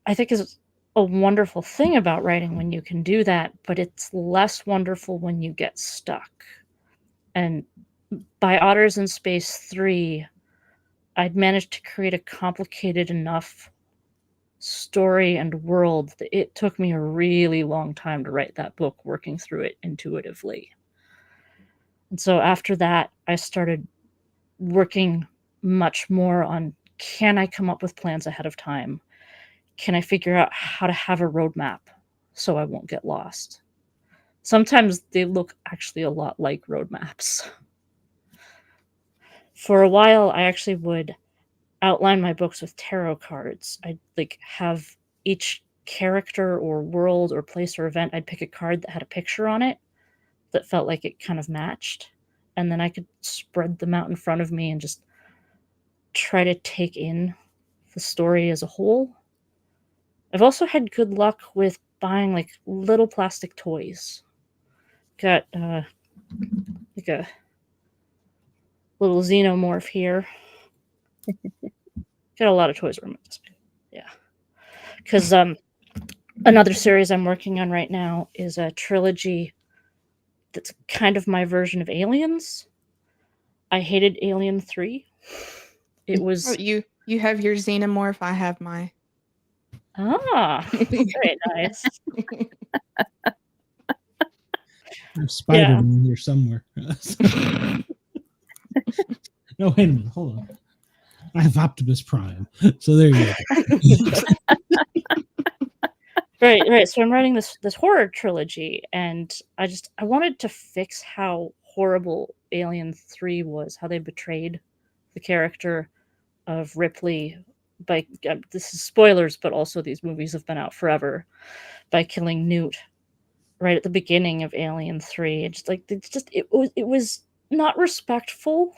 I think is a wonderful thing about writing when you can do that, but it's less wonderful when you get stuck. And by Otters in Space 3, I'd managed to create a complicated enough story and world that it took me a really long time to write that book, working through it intuitively. And so after that, I started working much more on, can I come up with plans ahead of time? Can I figure out how to have a roadmap so I won't get lost? Sometimes they look actually a lot like roadmaps. For a while, I actually would outline my books with tarot cards. I'd have each character or world or place or event, I'd pick a card that had a picture on it that felt like it kind of matched. And then I could spread them out in front of me and just try to take in the story as a whole. I've also had good luck with buying little plastic toys. Got a little xenomorph here. Got a lot of toys around this. Yeah. Because another series I'm working on right now is a trilogy that's kind of my version of Aliens. I hated Alien 3. It was... Oh, you have your xenomorph. I have my. Very nice. I have Spider-Man here somewhere. No, wait a minute. Hold on. I have Optimus Prime. So there you go. Right. So I'm writing this horror trilogy, and I wanted to fix how horrible Alien 3 was, how they betrayed the character of Ripley by, this is spoilers, but also these movies have been out forever, by killing Newt right at the beginning of Alien 3. It was not respectful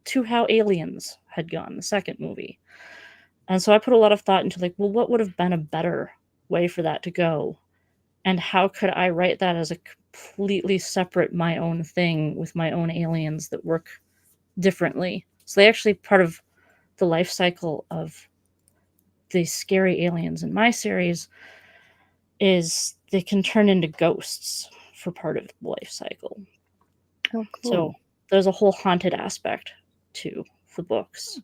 to how Aliens had gone, the second movie. And so I put a lot of thought into what would have been a better way for that to go? And how could I write that as a completely separate, my own thing with my own aliens that work differently? So they actually, part of the life cycle of the scary aliens in my series is they can turn into ghosts for part of the life cycle. Oh, cool. So there's a whole haunted aspect to the books.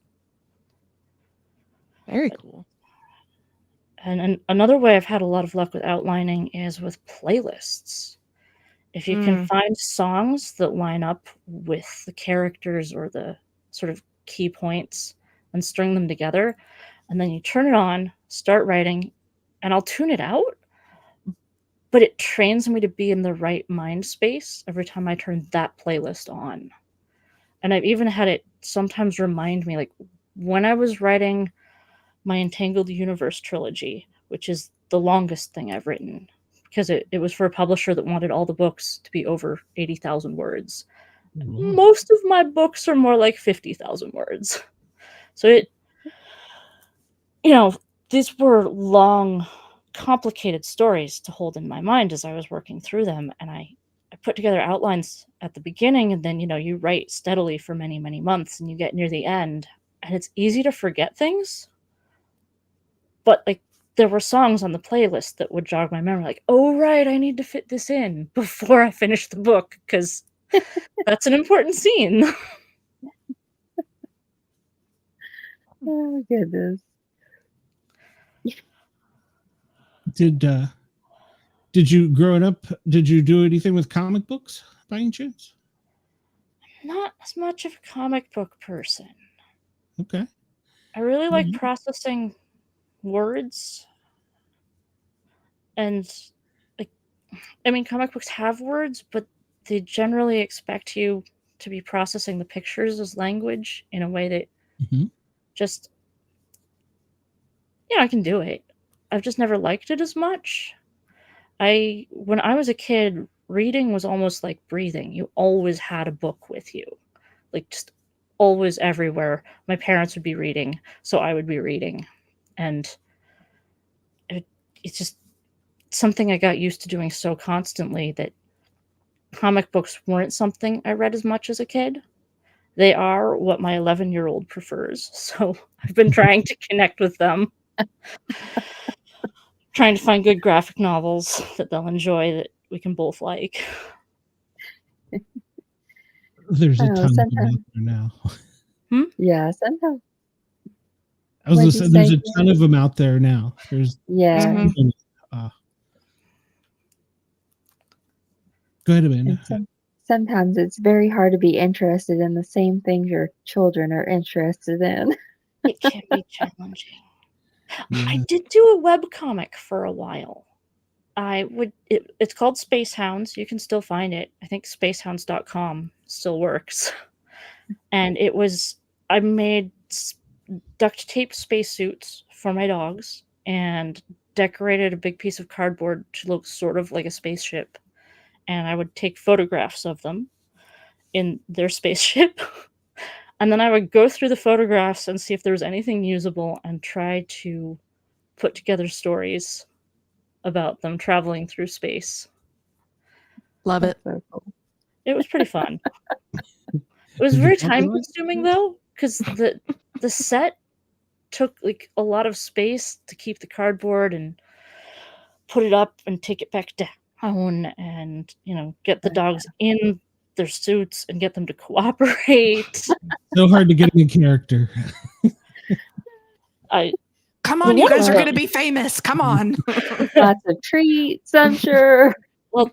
Very cool. And another way I've had a lot of luck with outlining is with playlists. If you can find songs that line up with the characters or the sort of key points and string them together, and then you turn it on, start writing, and I'll tune it out, but it trains me to be in the right mind space every time I turn that playlist on. And I've even had it sometimes remind me, when I was writing my Entangled Universe trilogy, which is the longest thing I've written, because it was for a publisher that wanted all the books to be over 80,000 words. Wow. Most of my books are more like 50,000 words. So these were long, complicated stories to hold in my mind as I was working through them. And I put together outlines at the beginning, and then, you write steadily for many, many months, and you get near the end, and it's easy to forget things. But like, there were songs on the playlist that would jog my memory, like, oh, right, I need to fit this in before I finish the book, because that's an important scene. Oh, goodness. Did you growing up, did you do anything with comic books by any chance? Not as much of a comic book person. Okay. I really like processing words. And comic books have words, but they generally expect you to be processing the pictures as language in a way that just, I can do it. I've just never liked it as much. When I was a kid, reading was almost like breathing. You always had a book with you, like just always everywhere. My parents would be reading, so I would be reading. And it's just something I got used to doing so constantly that comic books weren't something I read as much as a kid. They are what my 11-year-old prefers. So I've been trying to connect with them. Trying to find good graphic novels that they'll enjoy, that we can both like. There's a ton of them out there now. Yeah, sometimes. I was going to say, there's a ton of them out there now. Yeah. Go ahead, Amanda. Sometimes it's very hard to be interested in the same things your children are interested in. It can be challenging. Yeah. I did do a webcomic for a while. It's called Space Hounds. You can still find it. I think spacehounds.com still works. And I made duct tape spacesuits for my dogs and decorated a big piece of cardboard to look sort of like a spaceship. And I would take photographs of them in their spaceship. And then I would go through the photographs and see if there was anything usable and try to put together stories about them traveling through space. Love it. So cool. It was pretty fun. It was very time consuming though, because the set took like a lot of space to keep the cardboard and put it up and take it back down and get the dogs in their suits and get them to cooperate. So hard to get in character. Come on, you guys are going to be famous. Come on. Lots of treats, I'm sure. Well,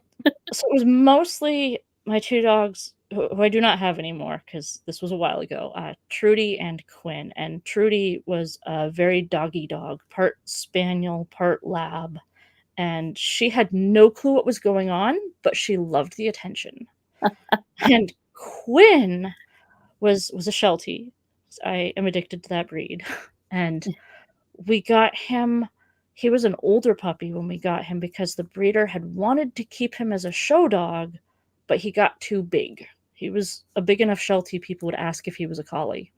so it was mostly my two dogs, who I do not have anymore because this was a while ago, Trudy and Quinn. And Trudy was a very doggy dog, part spaniel, part lab. And she had no clue what was going on, but she loved the attention. And Quinn was a Sheltie. I am addicted to that breed. And we got him, he was an older puppy when we got him because the breeder had wanted to keep him as a show dog, but he got too big. He was a big enough Sheltie, people would ask if he was a collie.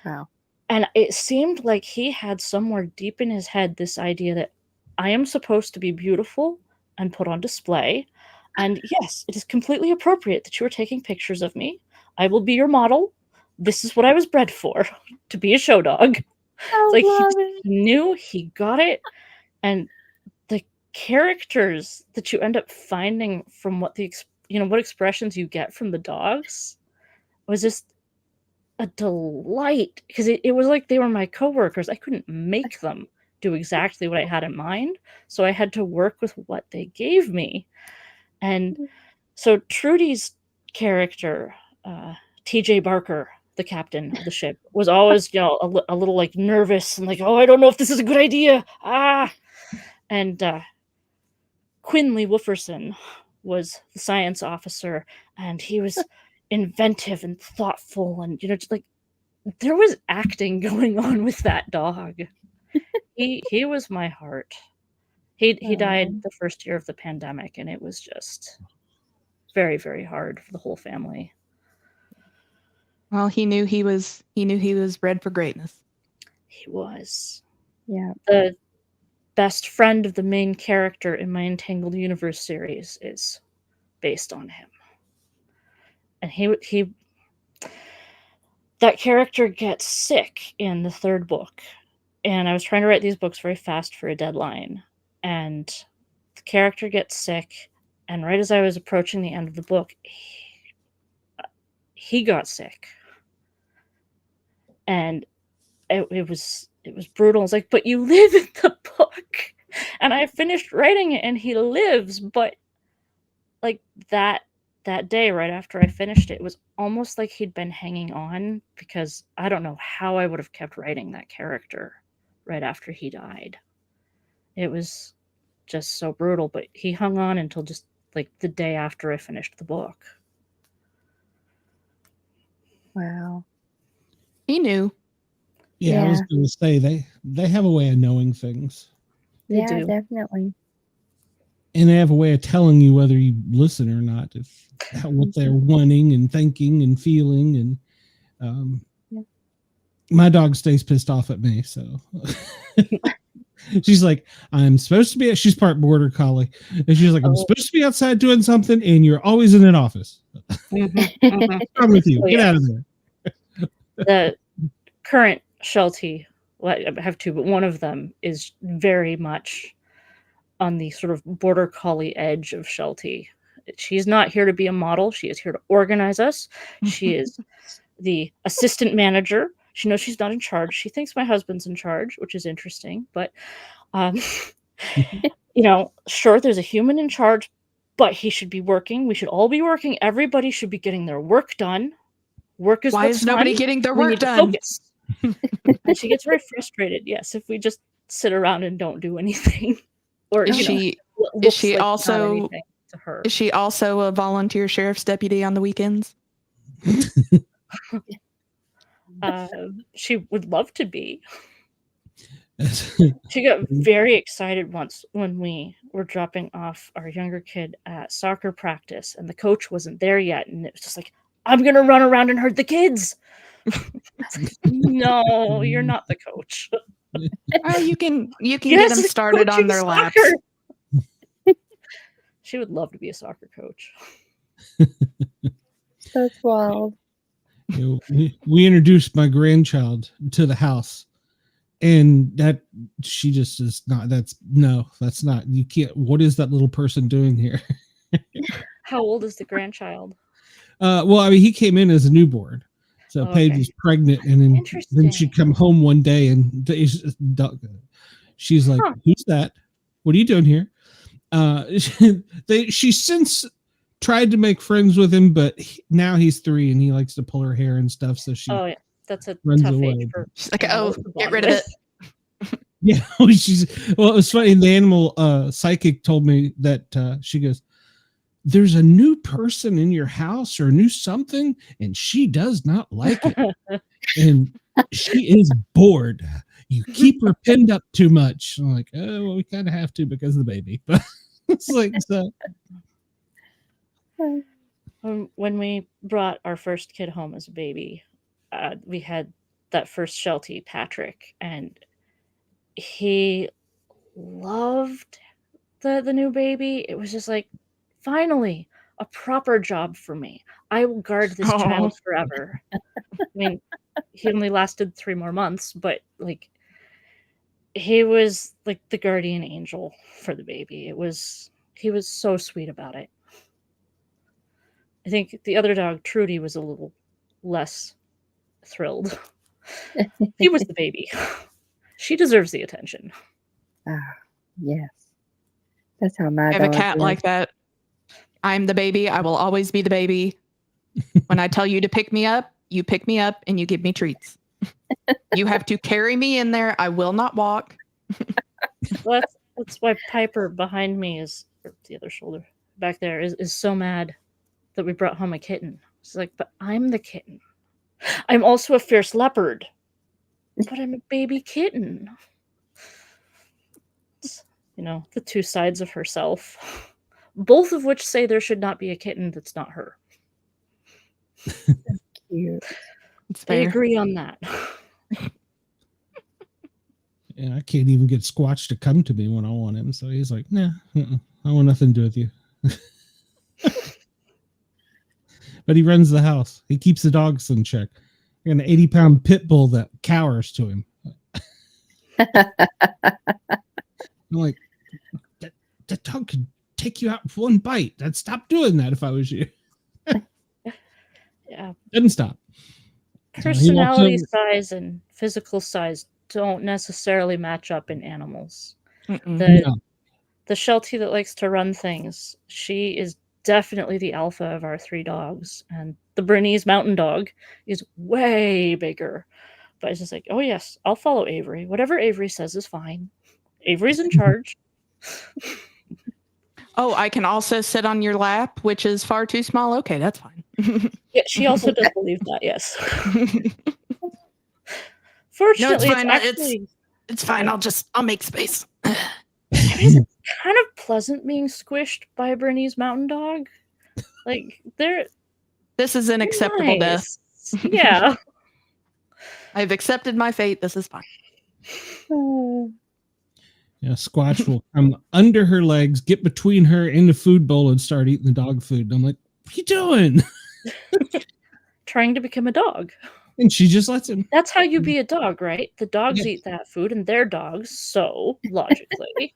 Wow. And it seemed like he had somewhere deep in his head this idea that I am supposed to be beautiful and put on display. And yes, it is completely appropriate that you are taking pictures of me. I will be your model. This is what I was bred for, to be a show dog. He knew, he got it. And the characters that you end up finding from what what expressions you get from the dogs was just a delight, because it was like they were my coworkers. I couldn't make them do exactly what I had in mind, so I had to work with what they gave me. And so Trudy's character, TJ Barker, the captain of the ship, was always a little like nervous and like, oh, I don't know if this is a good idea. And Quinley Wooferson was the science officer, and he was inventive and thoughtful, and just like there was acting going on with that dog. He was my heart. He died the first year of the pandemic, and it was just very, very hard for the whole family. Well, he knew he was bred for greatness. He was. Yeah. The best friend of the main character in my Entangled Universe series is based on him. And he that character gets sick in the third book. And I was trying to write these books very fast for a deadline. And the character gets sick, and right as I was approaching the end of the book, he got sick. And it was brutal. It's like, but you live in the book. And I finished writing it, and he lives. But like that day, right after I finished it, it was almost like he'd been hanging on, because I don't know how I would have kept writing that character right after he died. It was just so brutal, but he hung on until just like the day after I finished the book. Wow. He knew. Yeah, I was Yeah. going to say they have a way of knowing things, They Yeah, do. definitely. and they have a way of telling you whether you listen or not, if what they're wanting and thinking and feeling. And Yeah. my dog stays pissed off at me, so she's like, I'm supposed to be. She's part border collie, and she's like, I'm supposed to be outside doing something, and you're always in an office. What's wrong with you? Oh, Get yeah. out of there. The current Sheltie, well, I have two, but one of them is very much on the sort of border collie edge of Sheltie. She's not here to be a model. She is here to organize us. She is the assistant manager. She knows she's not in charge. She thinks my husband's in charge, which is interesting. But, sure, there's a human in charge, but he should be working. We should all be working. Everybody should be getting their work done. Work is Why what's is nobody fun. getting their We work need to done? focus. And she gets very frustrated, yes, if we just sit around and don't do anything. Or Is she also to her? is she also a volunteer sheriff's deputy on the weekends? She would love to be. She got very excited once when we were dropping off our younger kid at soccer practice, and the coach wasn't there yet, and it was just like, I'm gonna run around and herd the kids. No, you're not the coach. Oh, you can get them started on their laps. She would love to be a soccer coach. That's wild. We introduced my grandchild to the house, and that she just is not. That's not. You can't. What is that little person doing here? How old is the grandchild? Well, I mean, he came in as a newborn, so Paige was pregnant, and then she'd come home one day, and she's like, "Who's that? What are you doing here?" She since tried to make friends with him, but now he's 3 and he likes to pull her hair and stuff. So she that's a runs tough away. age for. She's like, oh, get rid of it. Yeah, well, it's funny. The animal psychic told me that she goes, "There's a new person in your house or new something, and she does not like it, and she is bored. You keep her pinned up too much." I'm like, "Oh, well, we kind of have to because of the baby." But it's like so. When we brought our first kid home as a baby, we had that first Sheltie, Patrick, and he loved the new baby. It was just like, finally, a proper job for me. I will guard this child forever. I mean, he only lasted 3 more months, but like, he was like the guardian angel for the baby. He was so sweet about it. I think the other dog, Trudy, was a little less thrilled. He was the baby. She deserves the attention. Yes. That's how my I have a dog cat is. like that. I'm the baby. I will always be the baby. When I tell you to pick me up, you pick me up and you give me treats. You have to carry me in there. I will not walk. Well, that's why Piper behind me or the other shoulder back there is so mad that we brought home a kitten. She's like, but I'm the kitten. I'm also a fierce leopard, but I'm a baby kitten. the two sides of herself, both of which say there should not be a kitten that's not her. Cute. It's They fair. agree on that. And I can't even get Squatch to come to me when I want him. So he's like, nah, I want nothing to do with you. But he runs the house. He keeps the dogs in check. I got an 80-pound pit bull that cowers to him. I'm like, that dog could take you out with one bite. I'd stop doing that if I was you. Yeah. Didn't stop. Personality size and physical size don't necessarily match up in animals. The Sheltie that likes to run things, she is definitely the alpha of our 3 dogs. And the Bernese mountain dog is way bigger. But it's just like, oh yes, I'll follow Avery. Whatever Avery says is fine. Avery's in charge. Oh, I can also sit on your lap, which is far too small. Okay, that's fine. Yeah, she also does believe that, yes. Fortunately, fine. It's fine. I'll make space. it's kind of pleasant being squished by a Bernese mountain dog. Like, This is an acceptable nice. death. Yeah. I've accepted my fate. This is fine. Yeah, Squatch will come under her legs, get between her and the food bowl, and start eating the dog food. And I'm like, what are you doing? Trying to become a dog. And she just lets him. That's how you be a dog, right? The dogs eat that food and they're dogs, so logically.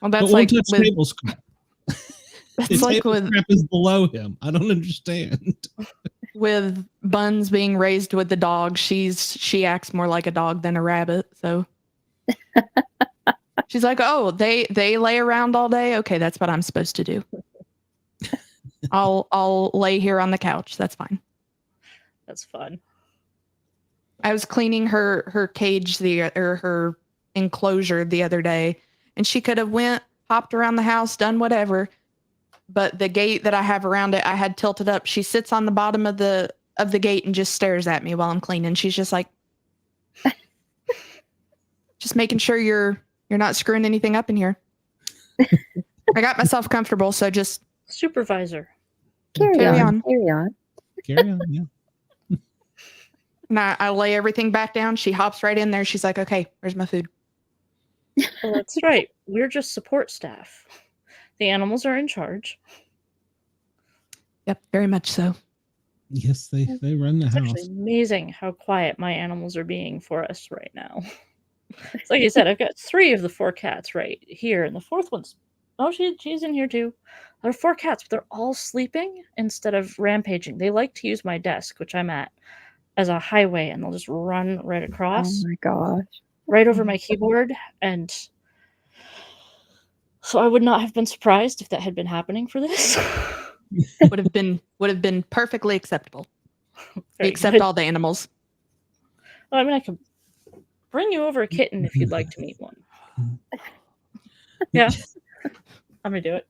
Well, that's like with, table scrap. that's like with scrap is below him. I don't understand. With Buns being raised with the dog, she acts more like a dog than a rabbit. So she's like, oh, they lay around all day. Okay, that's what I'm supposed to do. I'll lay here on the couch. That's fine. That's fun. I was cleaning her cage or her enclosure the other day, and she could have hopped around the house, done whatever. But the gate that I have around it, I had tilted up. She sits on the bottom of the gate and just stares at me while I'm cleaning. She's just like, just making sure you're not screwing anything up in here. I got myself comfortable, so just supervisor. Carry on. Carry on, yeah. And I lay everything back down. She hops right in there. She's like, okay, where's my food? Well, that's right. We're just support staff. The animals are in charge. Yep, very much so. Yes, they run the It's house. actually amazing how quiet my animals are being for us right now. It's like I said, I've got 3 of the 4 cats right here, and the 4th one's she's in here too. There are 4 cats, but they're all sleeping instead of rampaging. They like to use my desk, which I'm at, as a highway, and they'll just run right across. Oh my gosh. Right over my keyboard. And so I would not have been surprised if that had been happening for this. would have been perfectly acceptable. Except all the animals. Well, I mean, I could bring you over a kitten if you'd like to meet one. Yeah. I'm gonna do it.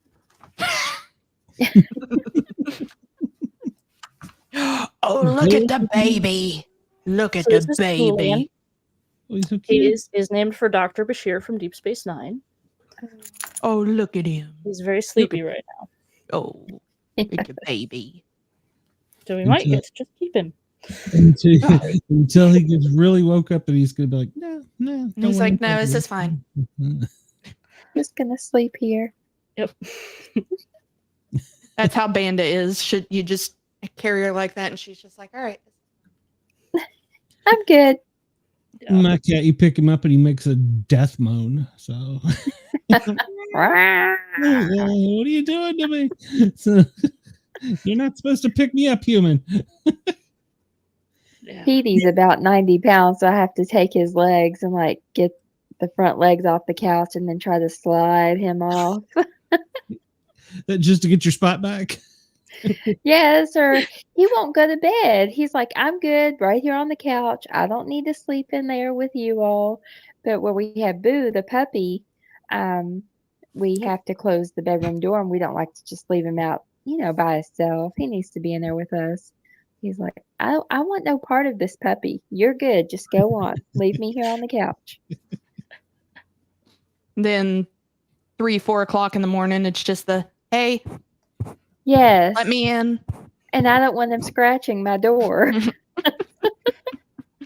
Oh, look at the baby. Look at the baby. Oh, he's so He cute. is named for Dr. Bashir from Deep Space Nine. Oh, look at him. He's very sleepy right now. Oh, look at the baby. So we might get to just keep him. Until he gets really woke up and he's gonna be like, no. And he's like, no, this is fine. Just gonna sleep here. Yep. That's how Banda is. Should you just carry her like that, and she's just like, all right. I'm good. Yeah. My cat, you pick him up and he makes a death moan. So what are you doing to me? So, you're not supposed to pick me up, human. Yeah. Petey's about 90 pounds, so I have to take his legs and like get the front legs off the couch and then try to slide him off. That just to get your spot back. Yes, or he won't go to bed. He's like, I'm good right here on the couch. I don't need to sleep in there with you all. But where we have Boo, the puppy, we have to close the bedroom door, and we don't like to just leave him out, by himself. He needs to be in there with us. He's like, I want no part of this puppy. You're good. Just go on. Leave me here on the couch. Then 3-4 o'clock in the morning. It's just the, hey, Yes. let me in. And I don't want them scratching my door. I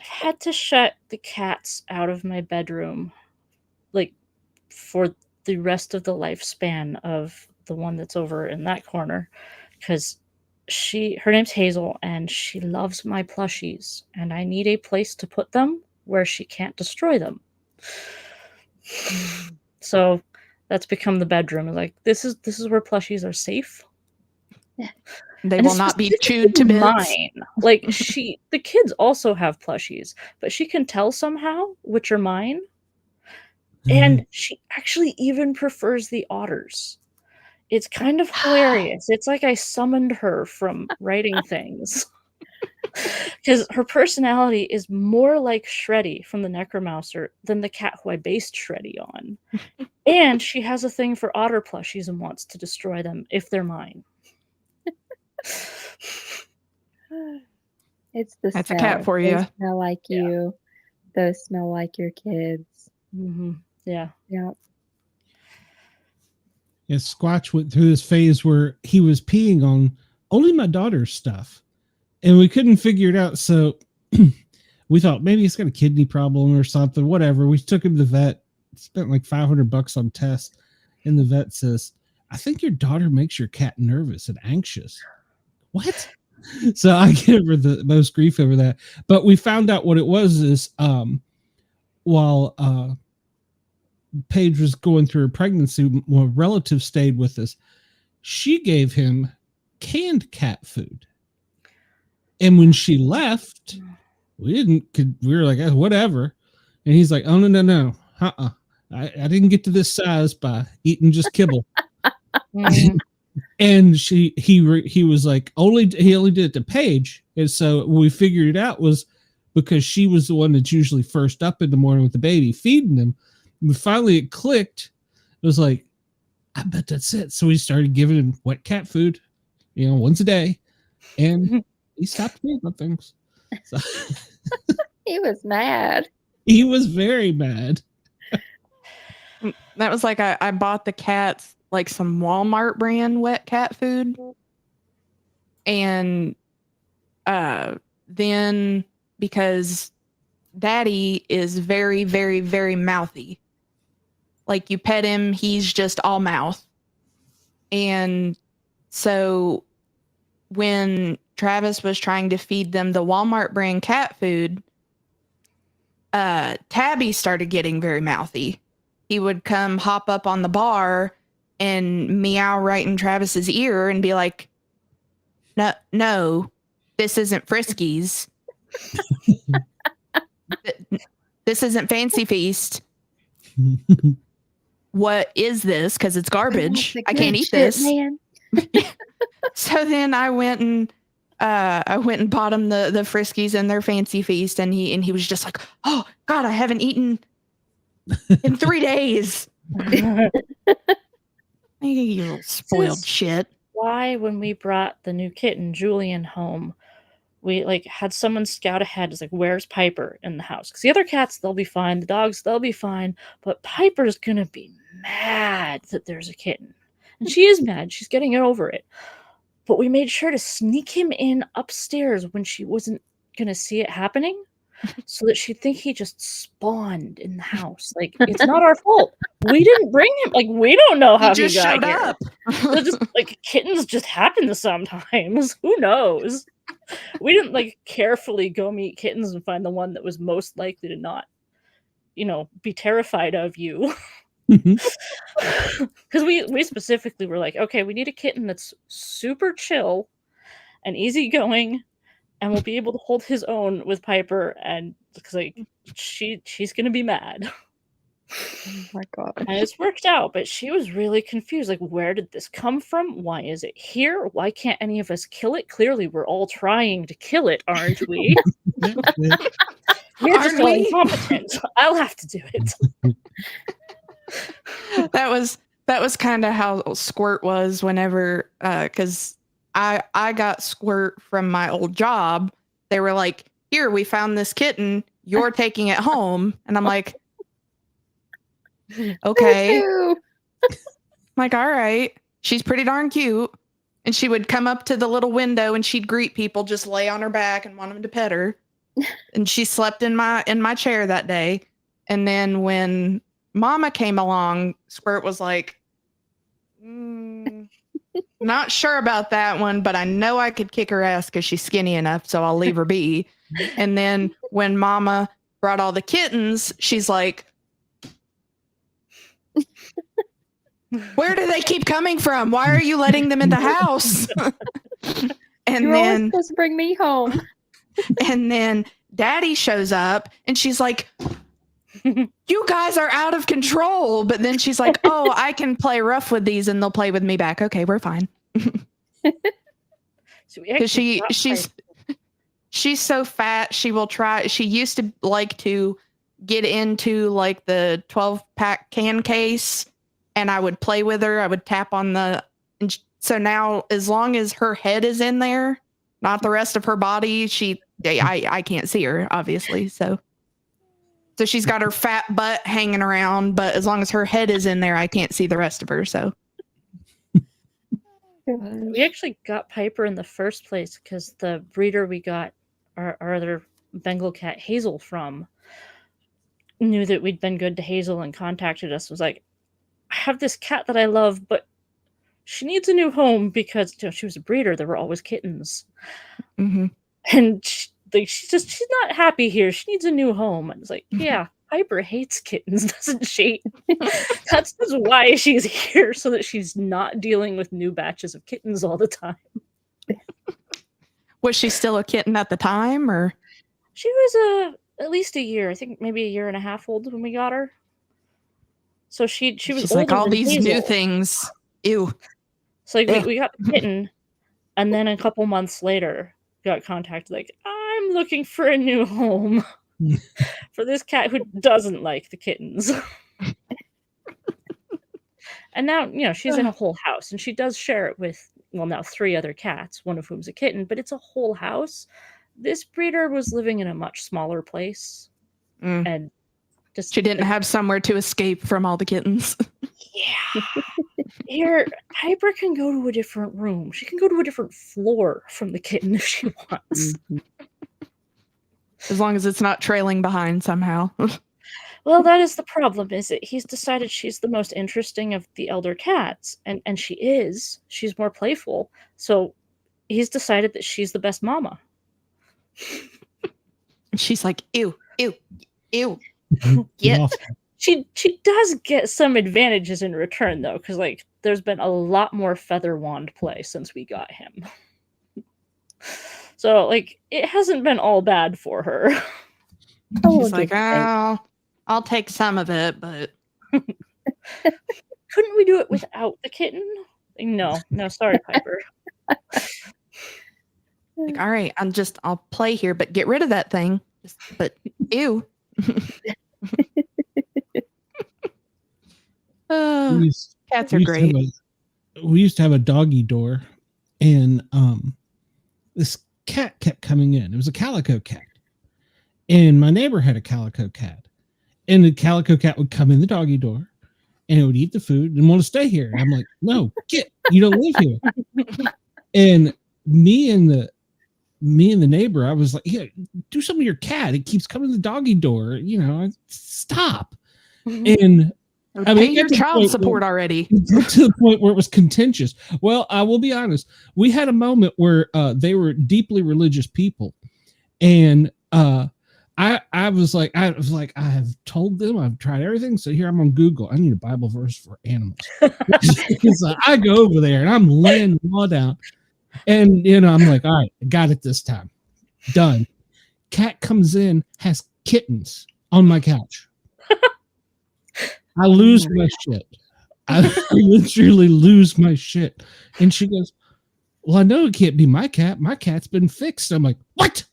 had to shut the cats out of my bedroom, like, for the rest of the lifespan of the one that's over in that corner, because her name's Hazel, and she loves my plushies, and I need a place to put them where she can't destroy them. So that's become the bedroom. Like, this is where plushies are safe. They And will it's not be specifically chewed to bits. mine. Like, the kids also have plushies, but she can tell somehow which are mine. And she actually even prefers the otters. It's kind of hilarious. It's like I summoned her from writing things. Because her personality is more like Shreddy from the Necromancer than the cat who I based Shreddy on. And she has a thing for otter plushies and wants to destroy them if they're mine. It's the That's a smell. cat for you. They smell like you. Those smell like your kids. Mm-hmm. Yeah. Yeah. Yeah, Squatch went through this phase where he was peeing on only my daughter's stuff, and we couldn't figure it out. So we thought maybe he's got a kidney problem or something. Whatever. We took him to the vet. Spent like $500 on tests, and the vet says, "I think your daughter makes your cat nervous and anxious." What? So I give her the most grief over that. But we found out what it was is while Paige was going through her pregnancy, when a relative stayed with us, she gave him canned cat food. And when she left, we were like, whatever. And he's like, oh, no. I didn't get to this size by eating just kibble. And he was like, he only did it to Paige. And so what we figured it out was because she was the one that's usually first up in the morning with the baby, feeding him. And finally it clicked. It was like, I bet that's it. So we started giving him wet cat food, once a day. And he stopped feeding on things. So He was mad. He was very mad. That was like I bought the cats like some Walmart brand wet cat food. And then because Daddy is very, very, very mouthy. Like you pet him, he's just all mouth. And so when Travis was trying to feed them the Walmart brand cat food, Tabby started getting very mouthy. He would come hop up on the bar and meow right in Travis's ear and be like, no, this isn't Friskies. This isn't Fancy Feast. What is this? Because it's garbage. I can't eat this. Man. So then I went and bought him the Friskies and their Fancy Feast, and he was just like, oh God, I haven't eaten in 3 days. You little spoiled shit. Why, when we brought the new kitten Julian home, we had someone scout ahead. It's like, where's Piper in the house? Because the other cats, they'll be fine. The dogs, they'll be fine. But Piper's gonna be mad that there's a kitten, and she is mad. She's getting over it. But we made sure to sneak him in upstairs when she wasn't gonna see it happening, so that she'd think he just spawned in the house. Like, it's not our fault. We didn't bring him. Like, we don't know how he got here. Up. So just kittens just happen sometimes. Who knows? We didn't carefully go meet kittens and find the one that was most likely to not, be terrified of you. Because we specifically were like, okay, we need a kitten that's super chill and easygoing, and will be able to hold his own with Piper, and because she's gonna be mad. Oh my God. And it's worked out, but she was really confused. Like, where did this come from? Why is it here? Why can't any of us kill it? Clearly, we're all trying to kill it, aren't we? We're just all incompetent. I'll have to do it. That was kind of how Squirt was whenever, because I got Squirt from my old job. They were like, here, we found this kitten. You're taking it home. And I'm like, okay. Like, all right, she's pretty darn cute. And she would come up to the little window and she'd greet people, just lay on her back and want them to pet her. And she slept in my chair that day. And then when Mama came along, Squirt was like, not sure about that one, but I know I could kick her ass because she's skinny enough, so I'll leave her be. And then when Mama brought all the kittens, she's like, where do they keep coming from? Why are you letting them in the house? And You're always then supposed to bring me home. and then Daddy shows up and she's like, you guys are out of control. But then she's like, oh, I can play rough with these and they'll play with me back. Okay, we're fine. So we actually got She's so fat. She used to like to get into like the 12-pack can case, and I would play with her. I would tap on so now as long as her head is in there, not the rest of her body, I can't see her, obviously. So she's got her fat butt hanging around, but as long as her head is in there, I can't see the rest of her. So we actually got Piper in the first place because the breeder we got our other Bengal cat Hazel from knew that we'd been good to Hazel and contacted us. Was like, I have this cat that I love, but she needs a new home because she was a breeder. There were always kittens, and she's not happy here. She needs a new home. And it's like, yeah, Piper hates kittens, doesn't she? That's why she's here, so that she's not dealing with new batches of kittens all the time. was she still a kitten at the time, or? She was at least a year. I think maybe a year and a half old when we got her. So she was She's like, all these Hazel. new things. Ew. So like, we got the kitten, and then a couple months later, got contacted like, I'm looking for a new home for this cat who doesn't like the kittens. And now, she's in a whole house, and she does share it with, now 3 other cats, one of whom's a kitten, but it's a whole house. This breeder was living in a much smaller place, and she didn't have somewhere to escape from all the kittens. Yeah. Here, Piper can go to a different room. She can go to a different floor from the kitten if she wants. As long as it's not trailing behind somehow. Well, that is the problem, is that he's decided she's the most interesting of the elder cats, and she is. She's more playful. So he's decided that she's the best mama. She's like, ew, ew, ew. Yeah. She does get some advantages in return, though, because there's been a lot more feather wand play since we got him. So it hasn't been all bad for her. She's like, oh, I'll take some of it, but couldn't we do it without the kitten? No, sorry, Piper. All right, I'll play here, but get rid of that thing. But ew. Cats are great. We used to have a doggy door, and this cat kept coming in. It was a calico cat, and my neighbor had a calico cat, and the calico cat would come in the doggy door, and it would eat the food and want to stay here. And I'm like, no, you don't live here. And me and the neighbor, I was like, yeah, do something to your cat. It keeps coming to the doggy door. Stop. And pay your child support already. To the point where it was contentious. Well, I will be honest. We had a moment where they were deeply religious people, and I was like, I have told them, I've tried everything. So here I'm on Google. I need a Bible verse for animals. So I go over there and I'm laying the law down, and I'm like, all right, I got it this time. Done. Cat comes in, has kittens on my couch. I lose my shit. I literally lose my shit. And she goes, well, I know it can't be my cat. My cat's been fixed. I'm like, what?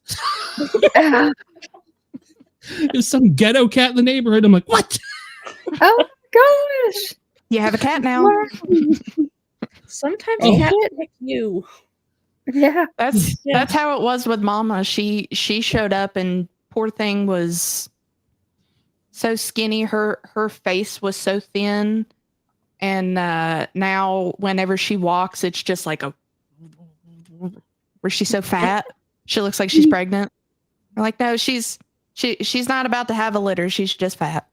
There's some ghetto cat in the neighborhood. I'm like, what? Oh, gosh. You have a cat now. Sometimes a cat pick you. Yeah. That's how it was with Mama. She showed up, and poor thing was so skinny. Her face was so thin. And now whenever she walks, it's just like a where she's so fat, she looks like she's pregnant. We're like, no, she's not about to have a litter. She's just fat.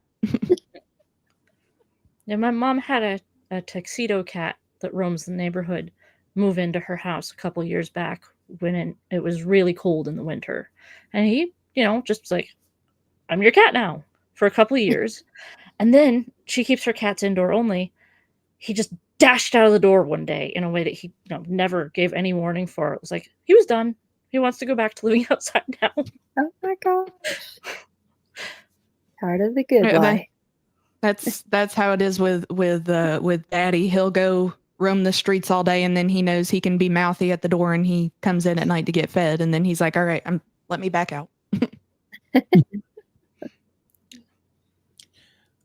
Yeah, my mom had a tuxedo cat that roams the neighborhood move into her house a couple years back when it was really cold in the winter. And he, just was like, I'm your cat now for a couple of years. And then she keeps her cats indoor only. He just dashed out of the door one day in a way that he never gave any warning for. It was like, he was done. He wants to go back to living outside now. Oh my gosh. Part of the good life. That's how it is with Daddy. He'll go roam the streets all day, and then he knows he can be mouthy at the door, and he comes in at night to get fed, and then he's like, all right, let me back out.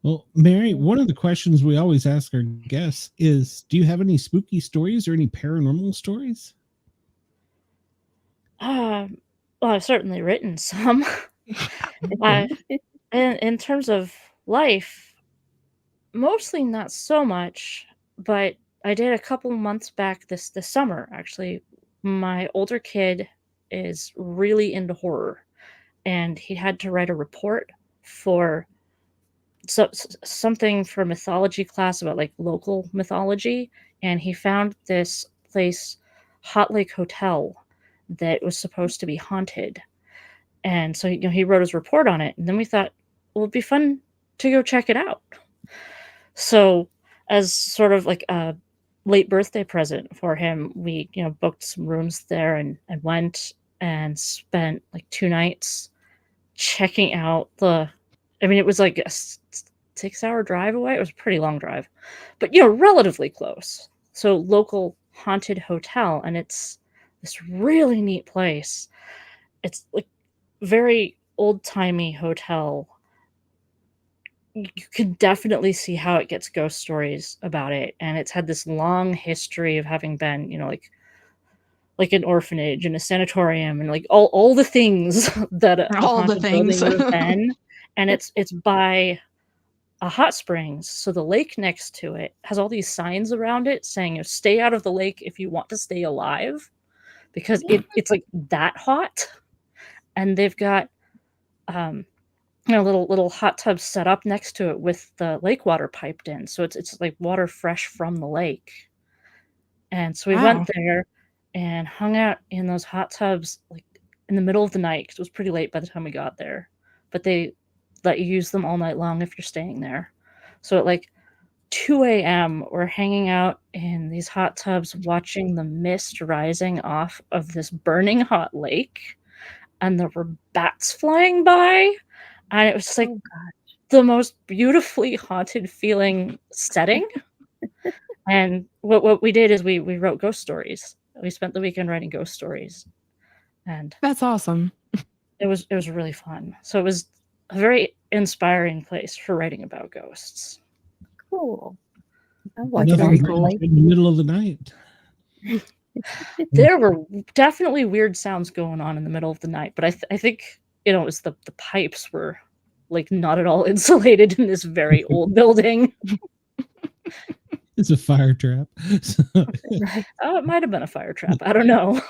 Well, Mary, one of the questions we always ask our guests is, do you have any spooky stories or any paranormal stories? Well, I've certainly written some. In terms of life, mostly not so much, but I did a couple months back this summer, actually. My older kid is really into horror, and he had to write a report for something for mythology class about like local mythology, and he found this place, Hot Lake Hotel, that was supposed to be haunted. And so he wrote his report on it, and then we thought, well, it'd be fun to go check it out. So as sort of like a late birthday present for him, we booked some rooms there and went and spent like 2 nights checking out it was like a 6-hour drive away. It was a pretty long drive, but relatively close. So local haunted hotel, and it's this really neat place. It's like very old-timey hotel. You can definitely see how it gets ghost stories about it, and it's had this long history of having been like an orphanage and a sanatorium and like all the things that all the things would have been. And it's by a hot springs, so the lake next to it has all these signs around it saying, stay out of the lake if you want to stay alive, because it's like that hot. And they've got little hot tubs set up next to it with the lake water piped in, so it's like water fresh from the lake. And so we went there and hung out in those hot tubs like in the middle of the night, because it was pretty late by the time we got there, but they let you use them all night long if you're staying there. So at like 2 a.m. we're hanging out in these hot tubs watching the mist rising off of this burning hot lake, and there were bats flying by, and it was just like the most beautifully haunted feeling setting. And what we did is we wrote ghost stories. We spent the weekend writing ghost stories, and that's awesome. It was really fun. So it was a very inspiring place for writing about ghosts. Cool. Very cool. In the middle of the night. There were definitely weird sounds going on in the middle of the night, but I think it was the pipes were like not at all insulated in this very old building. It's a fire trap. Oh, it might have been a fire trap. I don't know.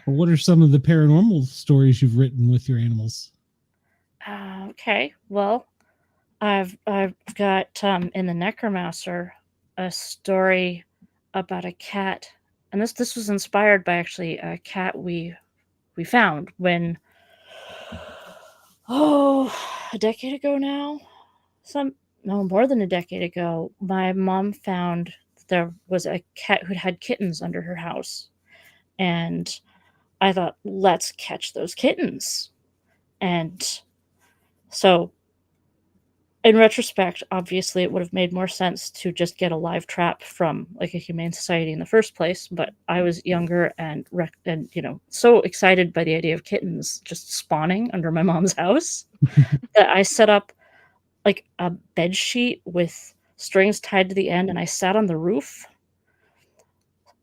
What are some of the paranormal stories you've written with your animals? Okay, well, I've got in the Necromancer a story about a cat, and this was inspired by actually a cat we found when a decade ago now, more than a decade ago. My mom found there was a cat who'd had kittens under her house, and I thought, let's catch those kittens. And so in retrospect, obviously it would have made more sense to just get a live trap from like a humane society in the first place, but I was younger and so excited by the idea of kittens just spawning under my mom's house that I set up like a bed sheet with strings tied to the end, and I sat on the roof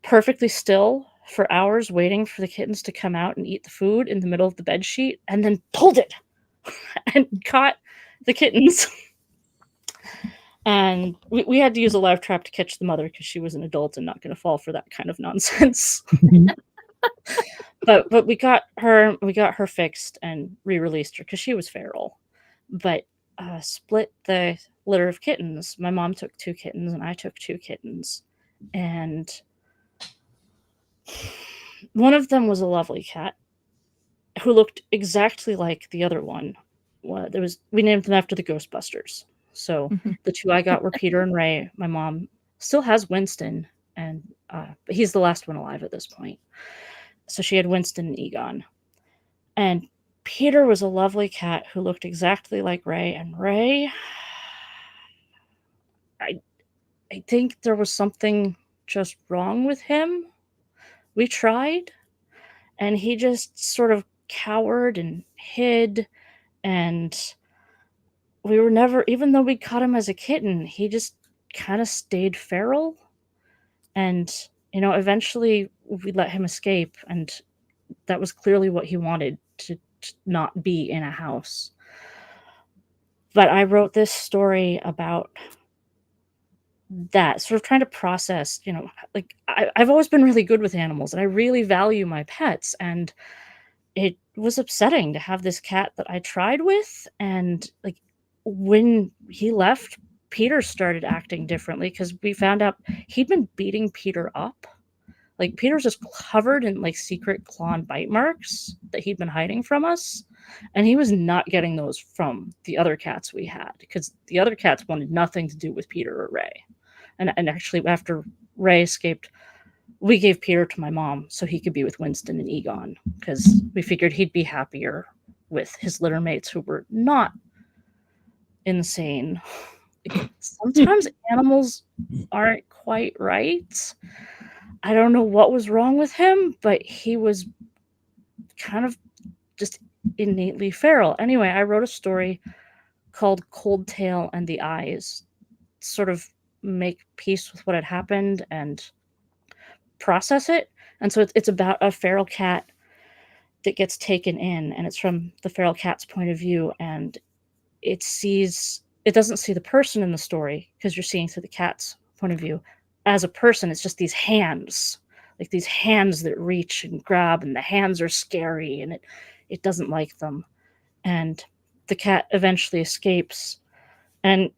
perfectly still for hours waiting for the kittens to come out and eat the food in the middle of the bed sheet, and then pulled it and caught the kittens. And we had to use a live trap to catch the mother because she was an adult and not going to fall for that kind of nonsense. but we got her fixed and re-released her because she was feral. But split the litter of kittens. My mom took 2 kittens and I took 2 kittens. And one of them was a lovely cat who looked exactly like the other one. We named them after the Ghostbusters. So the 2 I got were Peter and Ray. My mom still has Winston, and but he's the last one alive at this point. So she had Winston and Egon. And Peter was a lovely cat who looked exactly like Ray. And Ray, I think there was something just wrong with him. We tried, and he just sort of cowered and hid, and we were never, even though we caught him as a kitten, he just kind of stayed feral. And, eventually we let him escape, and that was clearly what he wanted, to not be in a house. But I wrote this story about that, sort of trying to process, like I've always been really good with animals and I really value my pets, and it was upsetting to have this cat that I tried with, and like when he left, Peter started acting differently because we found out he'd been beating Peter up. Like Peter's just covered in like secret claw and bite marks that he'd been hiding from us. And he was not getting those from the other cats we had because the other cats wanted nothing to do with Peter or Ray. And actually, after Ray escaped, we gave Peter to my mom so he could be with Winston and Egon because we figured he'd be happier with his litter mates who were not insane. Sometimes animals aren't quite right. I don't know what was wrong with him, but he was kind of just innately feral. Anyway, I wrote a story called Cold Tail and the Eyes, sort of make peace with what had happened and process it. And so it's about a feral cat that gets taken in, and it's from the feral cat's point of view, and it doesn't see the person in the story because you're seeing through the cat's point of view. As a person, it's just these hands, like these hands that reach and grab, and the hands are scary, and it doesn't like them. And the cat eventually escapes, and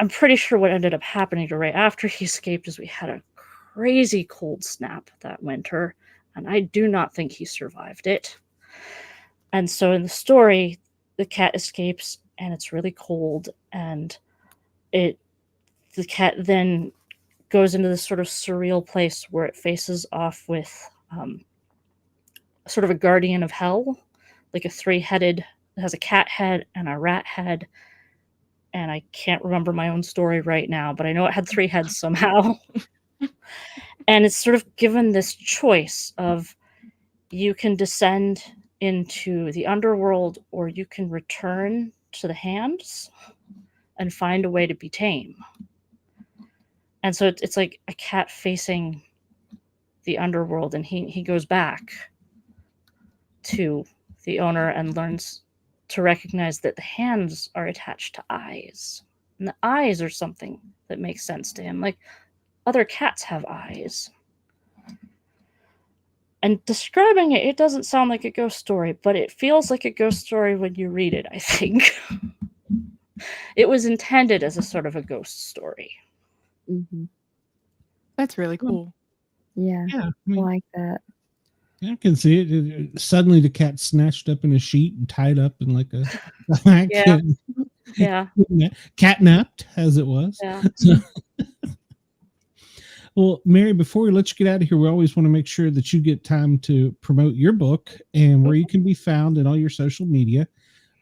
I'm pretty sure what ended up happening to Ray after he escaped is we had a crazy cold snap that winter, and I do not think he survived it. And so in the story, the cat escapes, and it's really cold, and the cat then goes into this sort of surreal place where it faces off with sort of a guardian of hell, like a 3-headed, it has a cat head and a rat head. And I can't remember my own story right now, but I know it had 3 heads somehow. And it's sort of given this choice of you can descend into the underworld or you can return to the hands and find a way to be tame. And so it's like a cat facing the underworld, and he goes back to the owner and learns to recognize that the hands are attached to eyes. And the eyes are something that makes sense to him. Like other cats have eyes. And describing it doesn't sound like a ghost story, but it feels like a ghost story when you read it, I think. It was intended as a sort of a ghost story. Mm-hmm. That's really cool. Yeah, I like that. I can see it. Suddenly the cat snatched up in a sheet and tied up in like a Yeah. catnapped as it was. Yeah. So, well, Mary, before we let you get out of here, we always want to make sure that you get time to promote your book and where you can be found in all your social media.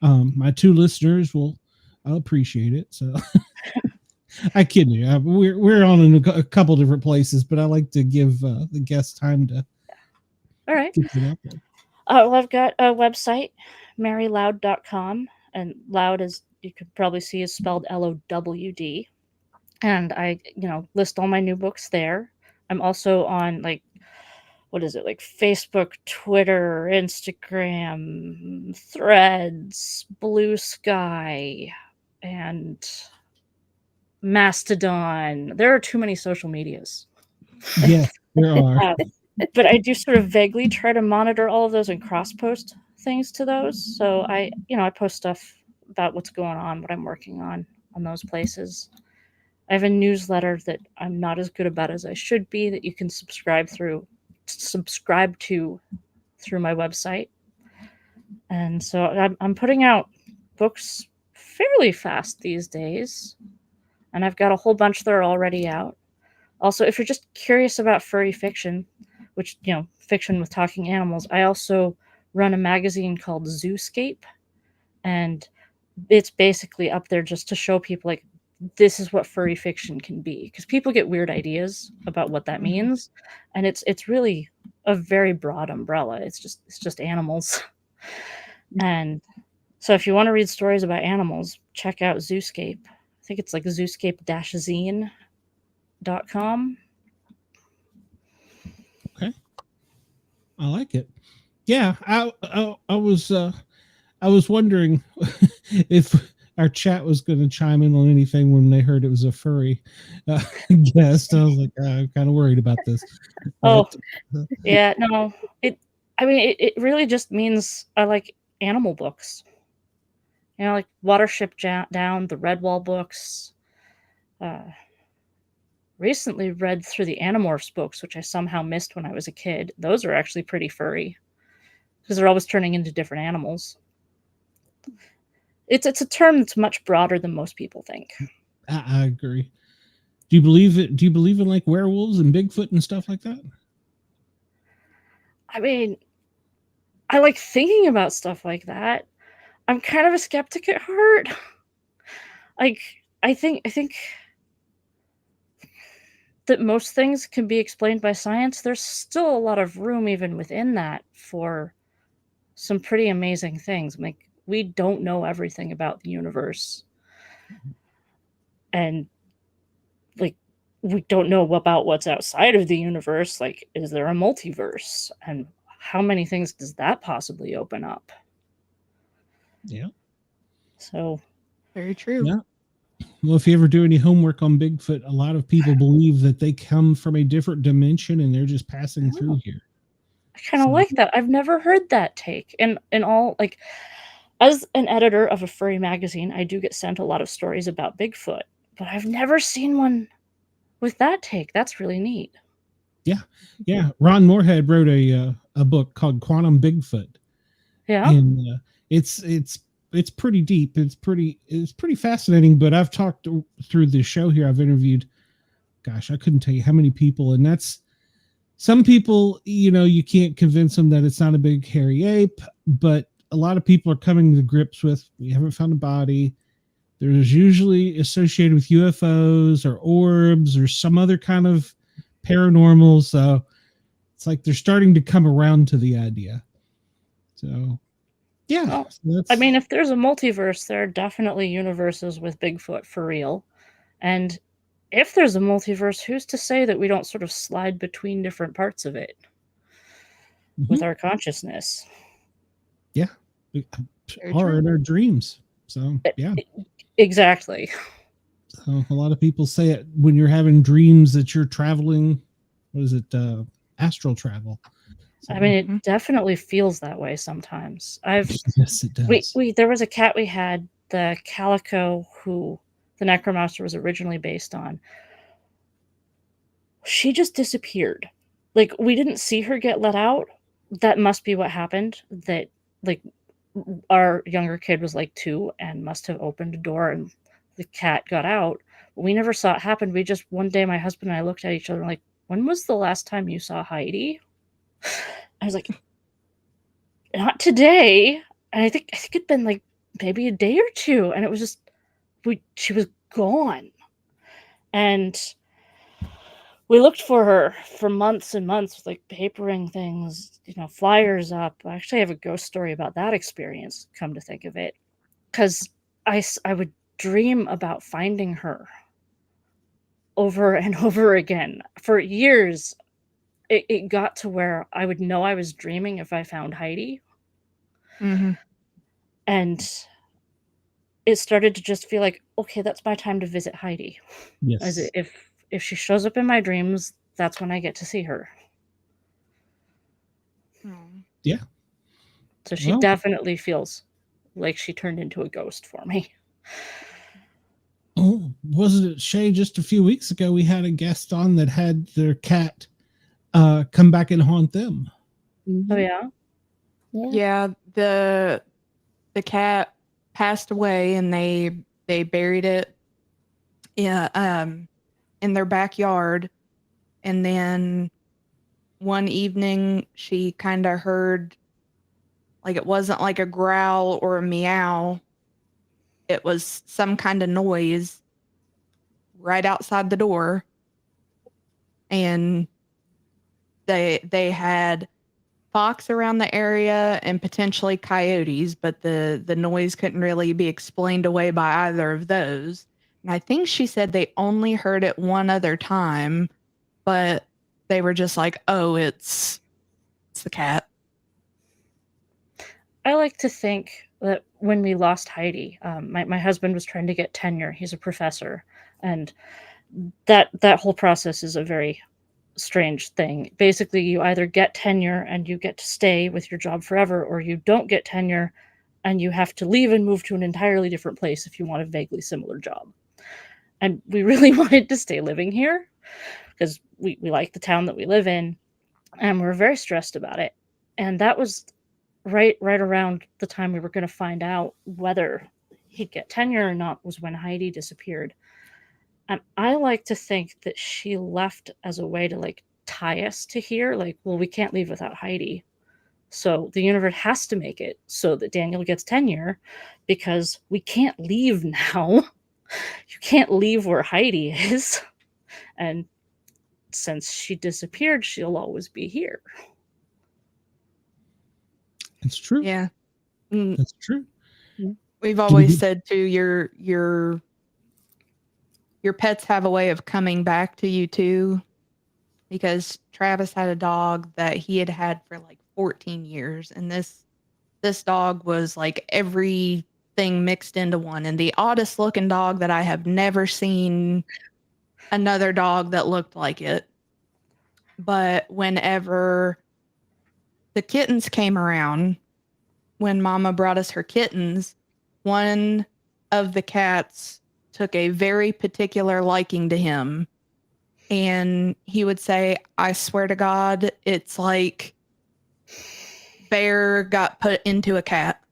My 2 listeners I'll appreciate it. So I kid you. We're on in a couple different places, but I like to give the guests time to. All right. Well, I've got a website, maryloud.com, and loud, as you could probably see, is spelled LOWD. And I, list all my new books there. I'm also on Facebook, Twitter, Instagram, Threads, Blue Sky, and Mastodon. There are too many social medias. Yes, there are. But I do sort of vaguely try to monitor all of those and cross-post things to those. So I post stuff about what's going on, what I'm working on those places. I have a newsletter that I'm not as good about as I should be that you can subscribe to through my website. And so I'm putting out books fairly fast these days. And I've got a whole bunch that are already out. Also, if you're just curious about furry fiction, which, fiction with talking animals, I also run a magazine called Zooscape. And it's basically up there just to show people, like, this is what furry fiction can be. Because people get weird ideas about what that means. And it's really a very broad umbrella. It's just animals. And so if you want to read stories about animals, check out Zooscape. I think it's like zooscape-zine.com. Okay, I like it. Yeah, I was wondering if our chat was going to chime in on anything when they heard it was a furry guest. I was like, I'm kind of worried about this. Yeah, no, it really just means I like animal books. Like Watership Down, the Redwall books. Recently read through the Animorphs books, which I somehow missed when I was a kid. Those are actually pretty furry because they're always turning into different animals. It's a term that's much broader than most people think. I agree. Do you believe it? Do you believe in like werewolves and Bigfoot and stuff like that? I mean, I like thinking about stuff like that. I'm kind of a skeptic at heart. Like, I think that most things can be explained by science. There's still a lot of room even within that for some pretty amazing things. Like, we don't know everything about the universe. And like, we don't know about what's outside of the universe. Like, is there a multiverse? And how many things does that possibly open up? Yeah. So very true. Yeah. Well, if you ever do any homework on Bigfoot, a lot of people believe that they come from a different dimension and they're just passing through here. I kind of like that. I've never heard that take. And all, like, as an editor of a furry magazine, I do get sent a lot of stories about Bigfoot, but I've never seen one with that take. That's really neat. Yeah. Yeah. Ron Moorhead wrote a book called Quantum Bigfoot. Yeah. And it's pretty deep. It's pretty fascinating, but I've talked through the show here. I've interviewed, gosh, I couldn't tell you how many people. And that's some people, you can't convince them that it's not a big hairy ape, but a lot of people are coming to grips with, we haven't found a body. There's usually associated with UFOs or orbs or some other kind of paranormal. So it's like they're starting to come around to the idea. So yeah. Well, I mean, if there's a multiverse, there are definitely universes with Bigfoot for real. And if there's a multiverse, who's to say that we don't sort of slide between different parts of it with our consciousness? Yeah. Or in our dreams. So, yeah. Exactly. So a lot of people say it when you're having dreams that you're traveling. What is it? Astral travel. So, I mean, it definitely feels that way sometimes. Yes, it does. There was a cat we had, the Calico, who the Necromancer was originally based on. She just disappeared. Like, we didn't see her get let out. That must be what happened. That, like, our younger kid was like 2 and must have opened a door and the cat got out. We never saw it happen. We just, one day, my husband and I looked at each other like, when was the last time you saw Heidi? I was like, not today. And I think it'd been like maybe a day or 2. And it was just, she was gone. And we looked for her for months and months with like papering things, flyers up. I actually have a ghost story about that experience, come to think of it. Because I would dream about finding her over and over again. For years, it got to where I would know I was dreaming if I found Heidi. Mm-hmm. And it started to just feel like, okay, that's my time to visit Heidi. As Yes. if she shows up in my dreams, that's when I get to see her. Yeah. So she Well, definitely feels like she turned into a ghost for me. oh, wasn't it Shay? Just a few weeks ago, we had a guest on that had their cat come back and haunt them. Mhm. Oh yeah. Yeah, the cat passed away, and they buried it in their backyard. And then one evening she kind of heard, like, it wasn't like a growl or a meow. It was some kind of noise right outside the door. And they had fox around the area and potentially coyotes, but the noise couldn't really be explained away by either of those. And I think she said they only heard it one other time, but they were just like, "Oh, it's the cat." I like to think that when we lost Heidi, my husband was trying to get tenure. He's a professor, and that whole process is a very strange thing. Basically, you either get tenure and you get to stay with your job forever, or you don't get tenure and you have to leave and move to an entirely different place if you want a vaguely similar job. And we really wanted to stay living here because we like the town that we live in, and we're very stressed about it. And that was right around the time we were going to find out whether he'd get tenure or not, was when Heidi disappeared. And I like to think that she left as a way to like tie us to here. Like, well, we can't leave without Heidi. So the universe has to make it so that Daniel gets tenure, because we can't leave now. You can't leave where Heidi is. And since she disappeared, she'll always be here. It's true. Yeah. That's true. We've always said too, your pets have a way of coming back to you too, because Travis had a dog that he had for like 14 years, and this dog was like everything mixed into one, and the oddest looking dog that I have never seen another dog that looked like it. But whenever the kittens came around, when Mama brought us her kittens, one of the cats took a very particular liking to him. And he would say, "I swear to God, it's like Bear got put into a cat."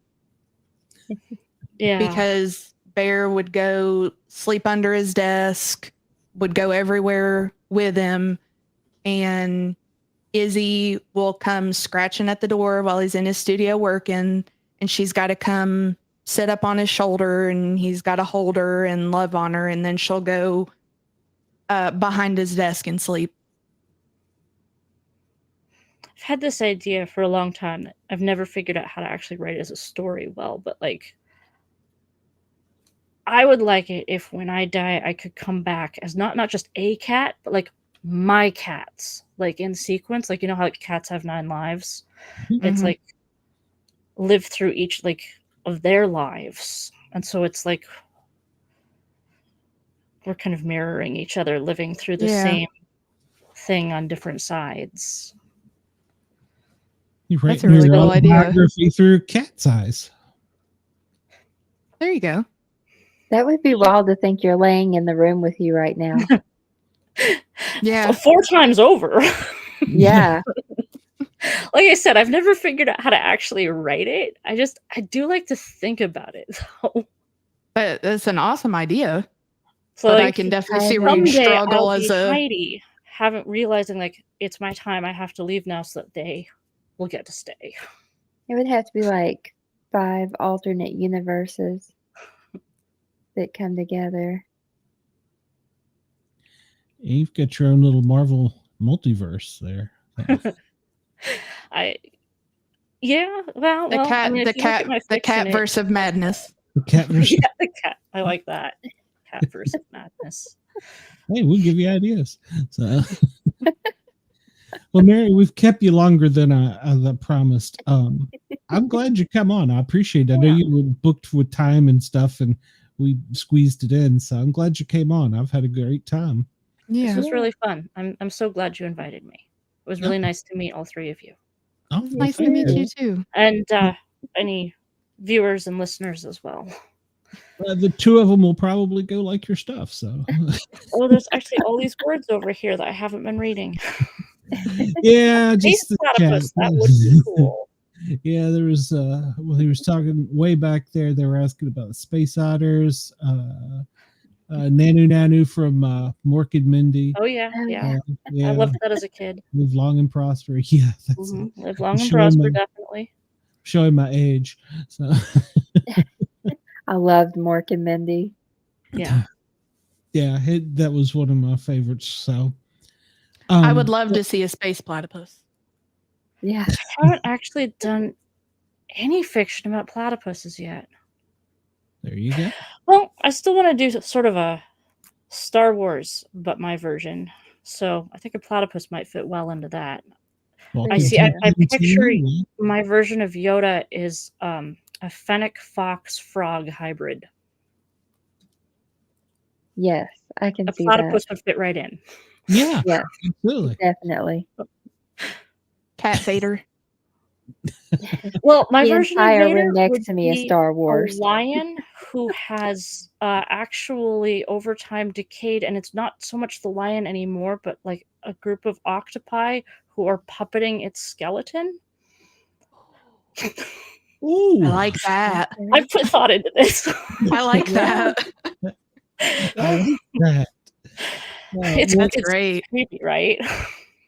Yeah. Because Bear would go sleep under his desk, would go everywhere with him, and Izzy will come scratching at the door while he's in his studio working, and she's got to come sit up on his shoulder, and he's got to hold her and love on her, and then she'll go behind his desk and sleep. I've had this idea for a long time that I've never figured out how to actually write as a story well, but like, I would like it if when I die, I could come back as not just a cat, but like my cats, like in sequence. Like, you know how like cats have 9 lives? It's like live through each like of their lives. And so it's like we're kind of mirroring each other, living through the same thing on different sides. You write That's a really cool idea. biography through cat's eyes. There you go. That would be wild to think you're laying in the room with you right now. Yeah. 4 times over. Yeah. Like I said, I've never figured out how to actually write it. I do like to think about it, though. But it's an awesome idea. So but like, I can definitely see where you someday struggle I'll as be a Heidi, haven't realizing like it's my time. I have to leave now so that they will get to stay. It would have to be like 5 alternate universes that come together. You've got your own little Marvel multiverse there. the cat, I mean, the cat verse of madness. The cat verse. Yeah, the cat. I like that. Cat verse of madness. Hey, we'll give you ideas. So, well, Mary, we've kept you longer than I promised. I'm glad you come on. I appreciate it. I know Yeah. you were booked with time and stuff, and we squeezed it in. So I'm glad you came on. I've had a great time. This Yeah. was really fun. I'm so glad you invited me. It was really nice to meet all three of you. Oh, It's well, nice to thank meet you too. And any viewers and listeners as well. The two of them will probably go like your stuff. So Oh, there's actually all these words over here that I haven't been reading. yeah, Space just the chat. platypus, that would be cool. Yeah, there was well, he was talking way back there. They were asking about the space otters, Nanu from Mork and Mindy. Oh yeah, yeah. Yeah, I loved that as a kid. live long and prosper. Yeah, that's it. Live long and Showing prosper, my- definitely. Showing my age. So I loved Mork and Mindy. Yeah. yeah, that was one of my favorites. So I would love to see a space platypus. Yeah. I haven't actually done any fiction about platypuses yet. There you go. Well, I still want to do sort of a Star Wars, but my version. So I think a platypus might fit well into that. Well, I see. I picture continue. my version of Yoda is a fennec fox frog hybrid. Yes, I can A see platypus would fit right in. Yeah, Yeah. absolutely. that. Definitely. Cat Vader. Well, my The version of entire Vader room next would to me is be Star Wars. a lion who has actually over time decayed, and it's not so much the lion anymore, but like a group of octopi who are puppeting its skeleton. Ooh, I like that. I put thought into this. I like Yeah. that. I like that. It's That's great. creepy, right?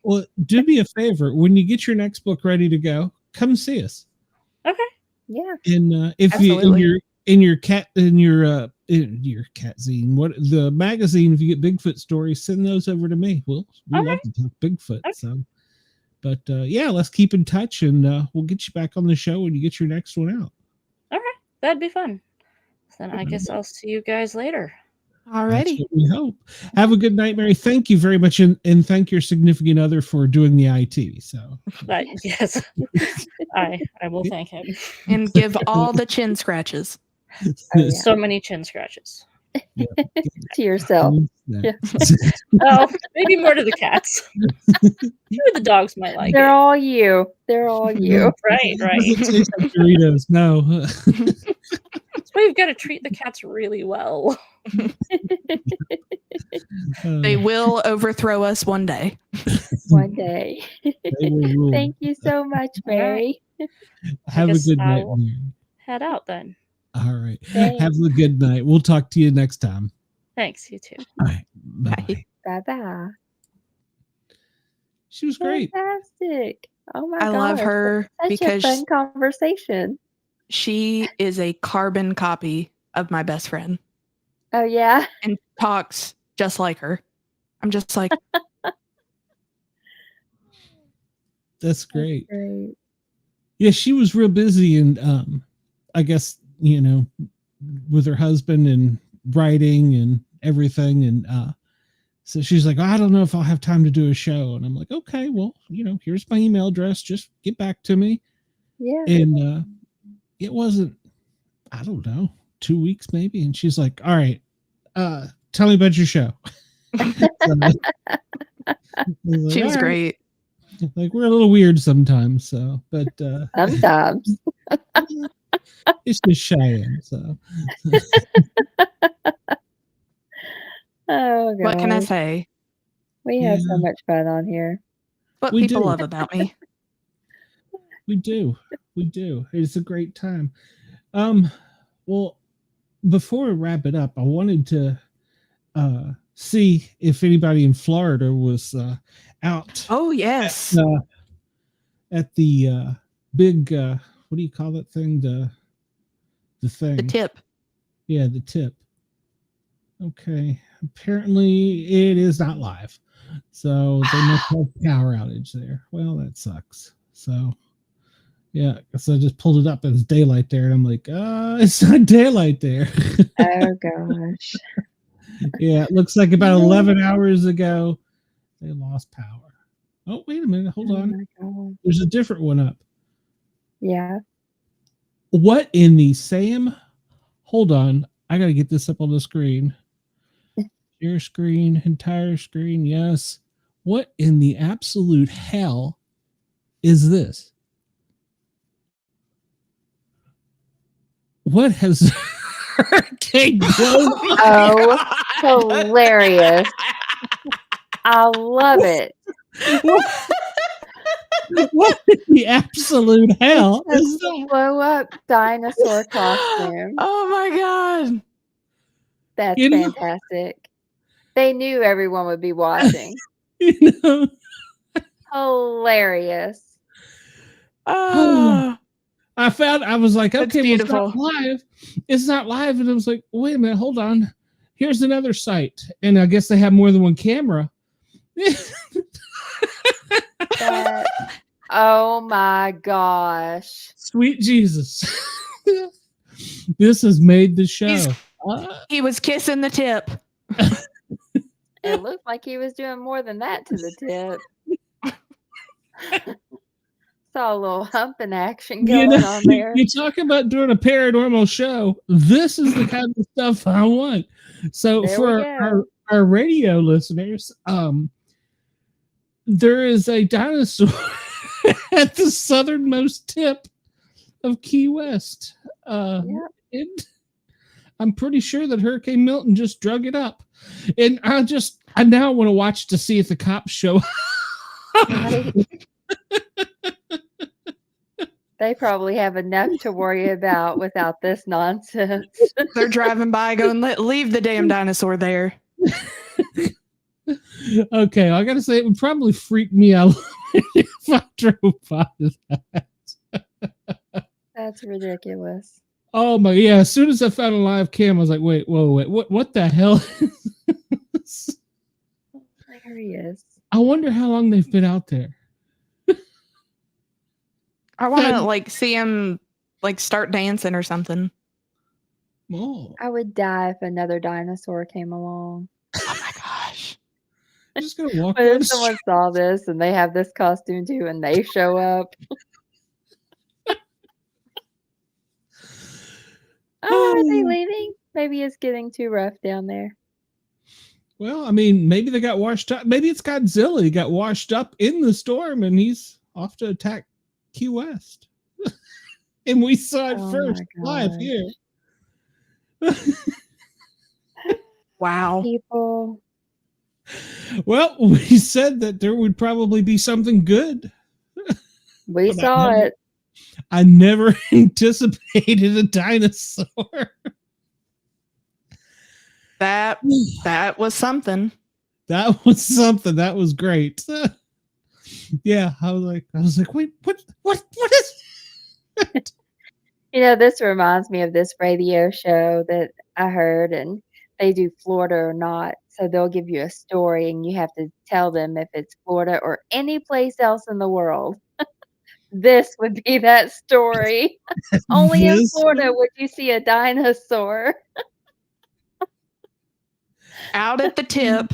Well, do me a favor. When you get your next book ready to go, come see us. Okay. Yeah. And if Absolutely. you in your cat zine, what the magazine, if you get Bigfoot stories, send those over to me. We love to talk Bigfoot. Okay. So, but yeah, let's keep in touch, and we'll get you back on the show when you get your next one out. All right. That'd be fun. Then I guess I'll see you guys later. Already. That's what we hope. Have a good night, Mary. Thank you very much, and thank your significant other for doing the IT. So, But yes, I will thank him. And give all the chin scratches. Oh, yeah. So many chin scratches. To yourself. Yeah. Oh, maybe more to the cats. Maybe the dogs might like They're it. all you. They're all you. Right. Taste like Doritos. No. That's why you've got to treat the cats really well. They will overthrow us one day. One day. They will rule. Thank you so much, Mary. Have a guess good I night, will- Mary. Head out then. All right. Thanks. Have a good night. We'll talk to you next time. Thanks, you too. All right. Bye. Bye-bye. She was great. Fantastic. Oh my I love gosh, her Such because a fun conversation. she is a carbon copy of my best friend Oh yeah. and talks just like her. I'm just like, That's great. Great. Yeah, she was real busy, and I guess, with her husband and writing and everything, and so she's like, I don't know if I'll have time to do a show, and I'm like, okay, well, here's my email address, just get back to me. Yeah. And it wasn't, I don't know, 2 weeks maybe, and she's like, all right, tell me about your show. she was great. Like, we're a little weird sometimes, so, but Sometimes. it's just Cheyenne, so. Oh god. What can I say? We have Yeah. so much fun on here. What We people do. love about me. We do. It's a great time. Well, before we wrap it up, I wanted to see if anybody in Florida was out Oh, yes. at the big what do you call that thing? The thing. The tip. Yeah, the tip. Okay. Apparently it is not live. So they must have power outage there. Well, that sucks. So yeah, so I just pulled it up and it's daylight there, and I'm like, it's not daylight there. Oh gosh. Yeah, it looks like about 11 hours ago they lost power. Oh, wait a minute, hold Oh on. my god. There's a different one up. Yeah. What in the Sam? Hold on. I got to get this up on the screen. Share screen, entire screen. Yes. What in the absolute hell is this? What has Hurricane blown? Oh, hilarious. I love it. What in the absolute hell It's is a that? blow up dinosaur costume. Oh my god. That's You know- fantastic. They knew everyone would be watching. You know, Hilarious. Oh, I was like, That's okay, well, it's beautiful. not live. It's not live. And I was like, wait a minute, hold on. Here's another site. And I guess they have more than one camera. That, oh my gosh. Sweet Jesus. This has made the show. he was kissing the tip. It looked like he was doing more than that to the tip. Saw a little humping action going on there. You talk about doing a paranormal show. This is the kind of stuff I want. So There for we go. our radio listeners, there is a dinosaur at the southernmost tip of Key West. Yep. And I'm pretty sure that Hurricane Milton just drug it up. And I now want to watch to see if the cops show up. They probably have enough to worry about without this nonsense. They're driving by going, leave the damn dinosaur there. Okay, I gotta say it would probably freak me out if I drove by that. That's ridiculous. Oh my, yeah! As soon as I found a live cam, I was like, "Wait, what the hell?" Hilarious. I wonder how long they've been out there. I want to see him start dancing or something. Oh, I would die if another dinosaur came along. Oh my gosh. I'm just gonna walk. But down if the someone street. saw this and they have this costume too and they show up. Oh, are they leaving? Maybe it's getting too rough down there. Well, I mean, maybe they got washed up. Maybe it's Godzilla. He got washed up in the storm, and he's off to attack Key West. And we saw it Oh first my live gosh. here. Wow. People. Well, we said that there would probably be something good. We But saw it. I never anticipated a dinosaur. That was something. That was something. That was great. Yeah, I was like, wait, what is? You know, this reminds me of this radio show that I heard, and they do Florida or not. So they'll give you a story, and you have to tell them if it's Florida or any place else in the world. This would be that story. Only in This? Florida would you see a dinosaur. Out at the tip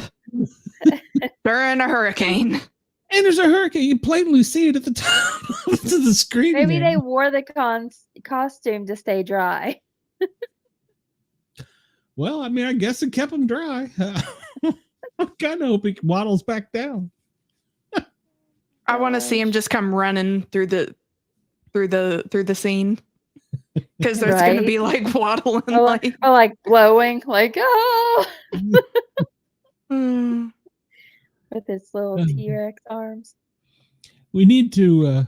during a hurricane. And there's a hurricane. You plainly see it at the top of the screen. Maybe there. they wore the costume to stay dry. Well, I mean, I guess it kept them dry. I kind of hope he waddles back down. I want to see him just come running through the scene. Because there's going to Right? be waddling. Or like blowing, like, oh, Mm. with its little T-Rex arms. We need to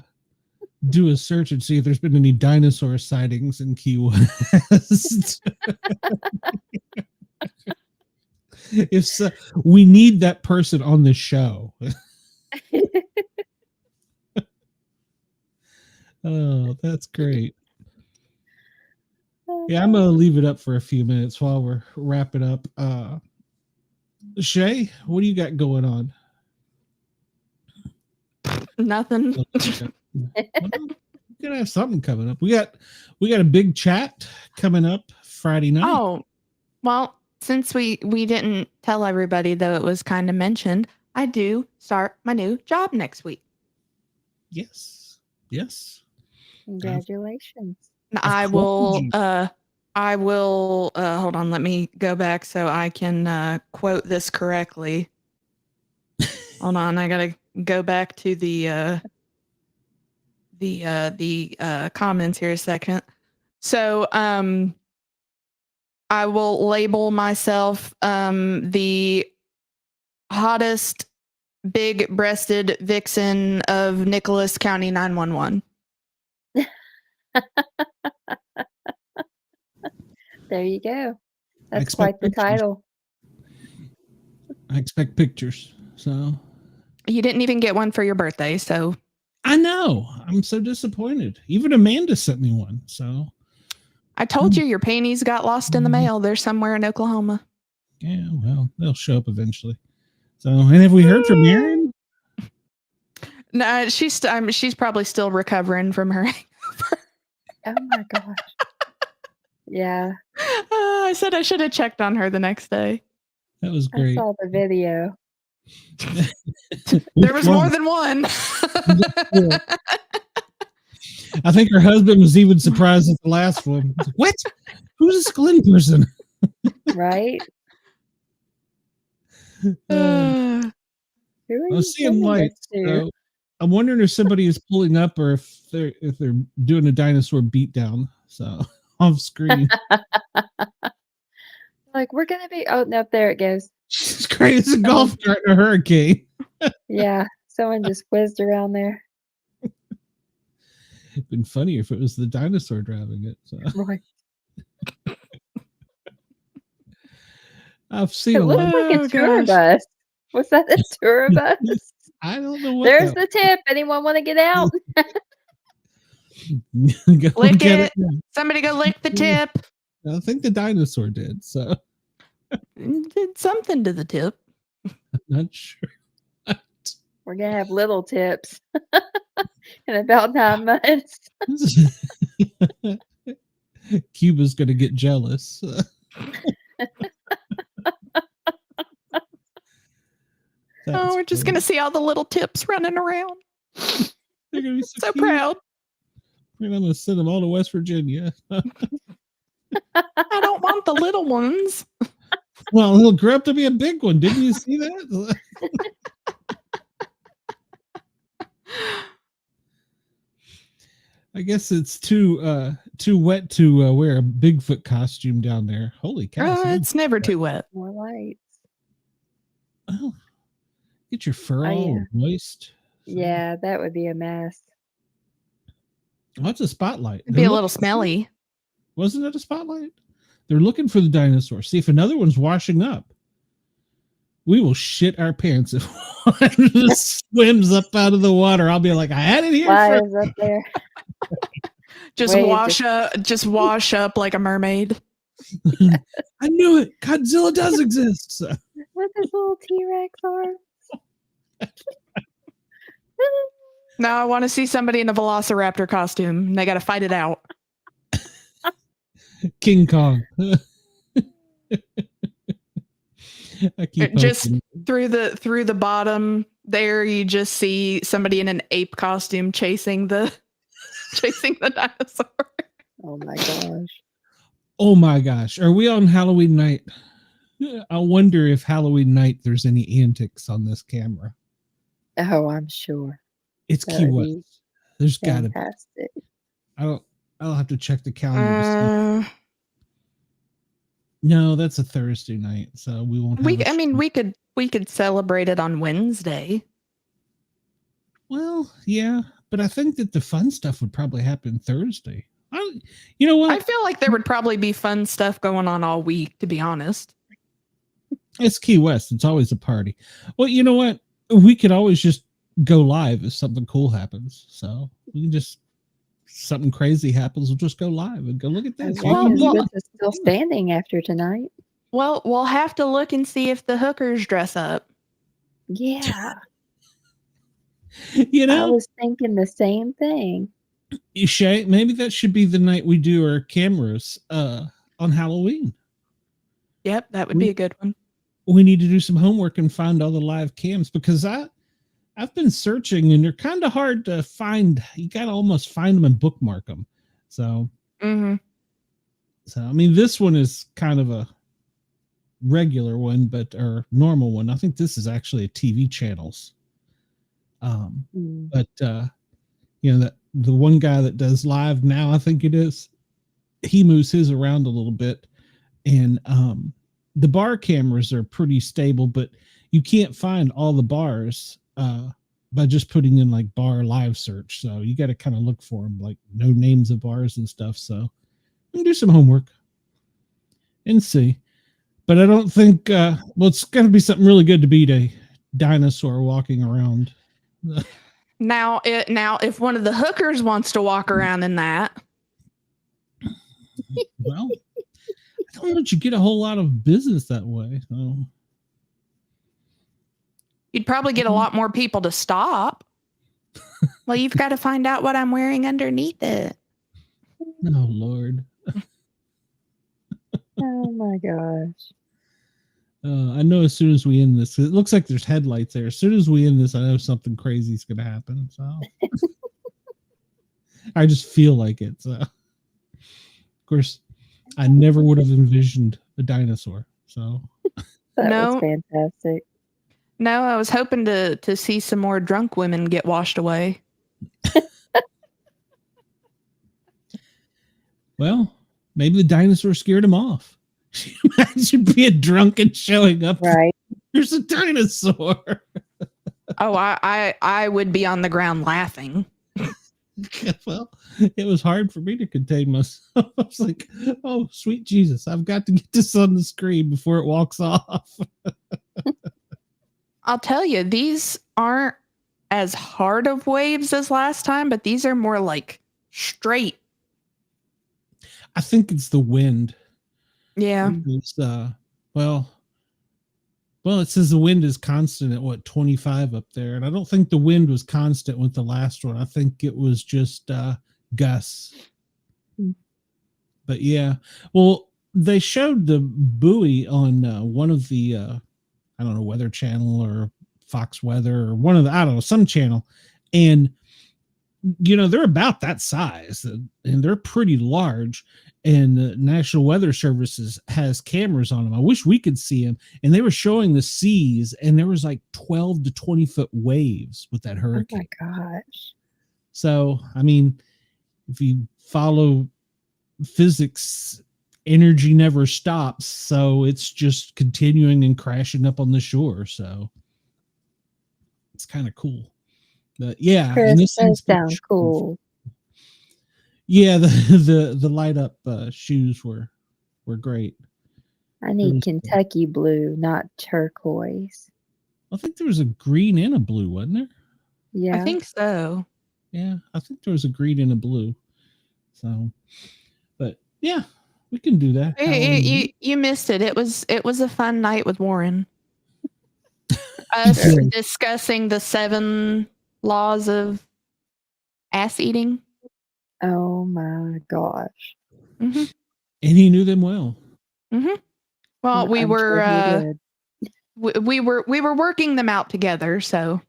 do a search and see if there's been any dinosaur sightings in Key West. If so, we need that person on the show. Oh, that's great. Yeah, I'm gonna leave it up for a few minutes while we're wrapping up. Shay, what do you got going on? Nothing. We're gonna have something coming up. We got a big chat coming up Friday night. Oh, well, since we didn't tell everybody, though it was kind of mentioned, I do start my new job next week. Yes. Congratulations. I will hold on, let me go back so I can quote this correctly. Hold on, I gotta go back to the comments here a second. So I will label myself the hottest big-breasted vixen of Nicholas County 911. There you go. That's expect quite the pictures. title. I expect pictures. So You didn't even get one for your birthday, so I know. I'm so disappointed. Even Amanda sent me one. So I told you your panties got lost in the mail. They're somewhere in Oklahoma. yeah, well, they'll show up eventually. So, and have we heard from Miriam? No, she's probably still recovering from her. Oh my gosh. Yeah, I said I should have checked on her the next day. That was I great. saw the video. There was more than one. I think her husband was even surprised at the last one. He's like, what? Who's this Glenn person? Right? Uh, Who are I you was seeing sending lights. this to? So I'm wondering if somebody is pulling up or if they're doing a dinosaur beatdown. So off screen. Like, we're gonna be. Oh no, there it goes. It's great as a golf cart in a hurricane. Yeah, someone just whizzed around there. It'd been funnier if it was the dinosaur driving it. So Right. I've seen It a looks lot. like a Oh, tour gosh. bus. Was that a tour bus? I don't know what. There's the tip. Anyone want to get out? Go Lick get it. Somebody go lick the tip. I think the dinosaur did. So Did something to the tip. I'm not sure. We're gonna have little tips in about 9 months. Cuba's gonna get jealous. Oh, we're just gonna see all the little tips running around. They're gonna be So cute. proud. And I'm gonna send them all to West Virginia. I don't want the little ones. Well, he'll grow up to be a big one. Didn't you see that? I guess it's too wet to wear a Bigfoot costume down there. Holy cow! It's never too wet. More lights. Oh, get your fur Oh, all yeah. moist. Yeah, that would be a mess. What's a spotlight? It'd be They're a little looking- smelly. Wasn't it a spotlight? They're looking for the dinosaur. See if another one's washing up. We will shit our pants if one just swims up out of the water. I'll be like, I had it here Why first. is up there? Just Wait, wash up like a mermaid. I knew it. Godzilla does exist. So, With his little T-Rex arm. Now I want to see somebody in a velociraptor costume. And they got to fight it out. King Kong. I keep Just hoping. through the bottom there, you just see somebody in an ape costume chasing the dinosaur. Oh my gosh. Oh my gosh. Are we on Halloween night? I wonder if Halloween night there's any antics on this camera. Oh, I'm sure. It's That Key would West. be There's gotta be. fantastic. I'll have to check the calendar to see. No, that's a Thursday night, so we won't have a show. We could celebrate it on Wednesday. Well, yeah, but I think that the fun stuff would probably happen Thursday. You know what? I feel like there would probably be fun stuff going on all week, to be honest. It's Key West. It's always a party. Well, you know what? We could always just go live if something cool happens. So we can just, something crazy happens, we'll just go live and go, look at this. Well, Elizabeth is still standing after tonight. Well, we'll have to look and see if the hookers dress up. Yeah. You I know, was thinking the same thing. Shay, maybe that should be the night we do our cameras on Halloween. Yep, that would be a good one. We need to do some homework and find all the live cams because I've been searching and they're kind of hard to find. You got to almost find them and bookmark them. So Mm-hmm. So, I mean, this one is kind of a regular one, or normal one. I think this is actually a TV channels. But that the one guy that does live now, I think it is, he moves his around a little bit, and the bar cameras are pretty stable, but you can't find all the bars by just putting in like bar live search. So you got to kind of look for them, like no names of bars and stuff. So you can do some homework and see. But I don't think, it's got to be something really good to beat a dinosaur walking around. Now, if one of the hookers wants to walk around in that, well, I don't know that you get a whole lot of business that way. So. You'd probably get a lot more people to stop. Well, you've got to find out what I'm wearing underneath it. Oh, Lord. Oh, my gosh. I know as soon as we end this, it looks like there's headlights there. As soon as we end this, I know something crazy is going to happen. So I just feel like it. So, of course, I never would have envisioned a dinosaur. So That No. was fantastic. No, I was hoping to see some more drunk women get washed away. Well, maybe the dinosaur scared him off. Imagine being drunk and showing up. Right. There's a dinosaur. Oh, I would be on the ground laughing. Well, it was hard for me to contain myself. I was like, oh, sweet Jesus, I've got to get this on the screen before it walks off. I'll tell you, these aren't as hard of waves as last time, but these are more like straight. I think it's the wind. Yeah. It's, well, it says the wind is constant at 25 up there. And I don't think the wind was constant with the last one. I think it was just gusts. But yeah, well, they showed the buoy on one of the, I don't know, Weather Channel or Fox Weather or one of the, I don't know, some channel. And, they're about that size and they're pretty large. And the National Weather Services has cameras on them. I wish we could see them. And they were showing the seas, and there was like 12 to 20 foot waves with that hurricane. Oh my gosh. So, I mean, if you follow physics, energy never stops. So it's just continuing and crashing up on the shore. So it's kind of cool. But yeah, Chris, and this that sounds cool. Yeah, the light up shoes were great. I need Kentucky blue, not turquoise. I think there was a green and a blue, wasn't there? Yeah, I think so. Yeah, I think there was a green and a blue. So, but yeah, we can do that. You missed it. It was a fun night with Warren. Us discussing the 7 laws of ass eating. Oh my gosh. Mm-hmm. And he knew them well. Mm-hmm. Well, we I'm were sure we were working them out together. So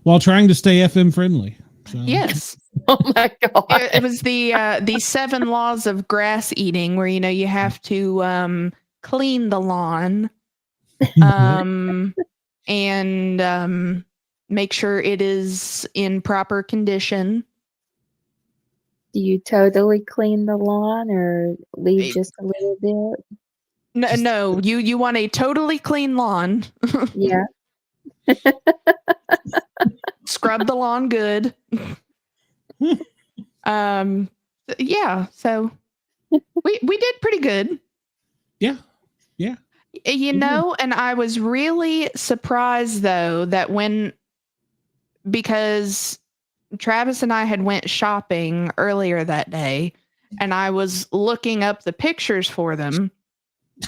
while trying to stay FM friendly. So. Yes. Oh my god. It was the 7 laws of grass eating, where you have to clean the lawn, and make sure it is in proper condition. Do you totally clean the lawn or leave just a little bit? No, you want a totally clean lawn. Yeah. Scrub the lawn good. Yeah, so we did pretty good. Yeah. And I was really surprised though that because Travis and I had went shopping earlier that day, and I was looking up the pictures for them,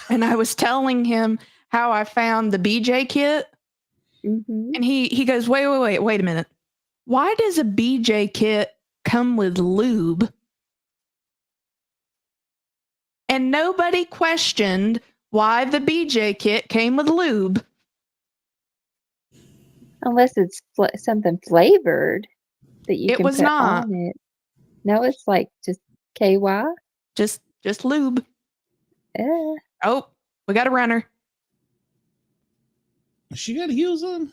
and I was telling him how I found the BJ kit. Mm-hmm. And he goes, wait a minute. Why does a BJ kit come with lube? And nobody questioned why the BJ kit came with lube. Unless it's something flavored that you It can was put not. on it. No, it's like just KY. Just lube. Eh. Oh, we got a runner. She got heels on.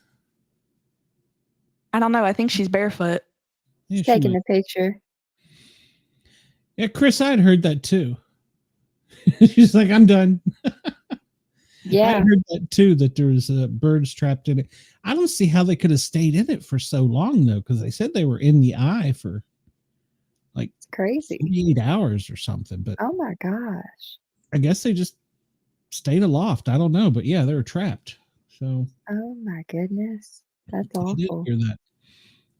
I don't know. I think she's barefoot. Yeah, she Taking might. a picture. Yeah, Chris, I'd heard that too. She's like, I'm done. I Yeah. heard that too, that there was birds trapped in it. I don't see how they could have stayed in it for so long, though, because they said they were in the eye for like It's crazy. 48 hours or something. But Oh my gosh. I guess they just stayed aloft. I don't know. But yeah, they were trapped. So Oh my goodness. That's I did awful. hear that.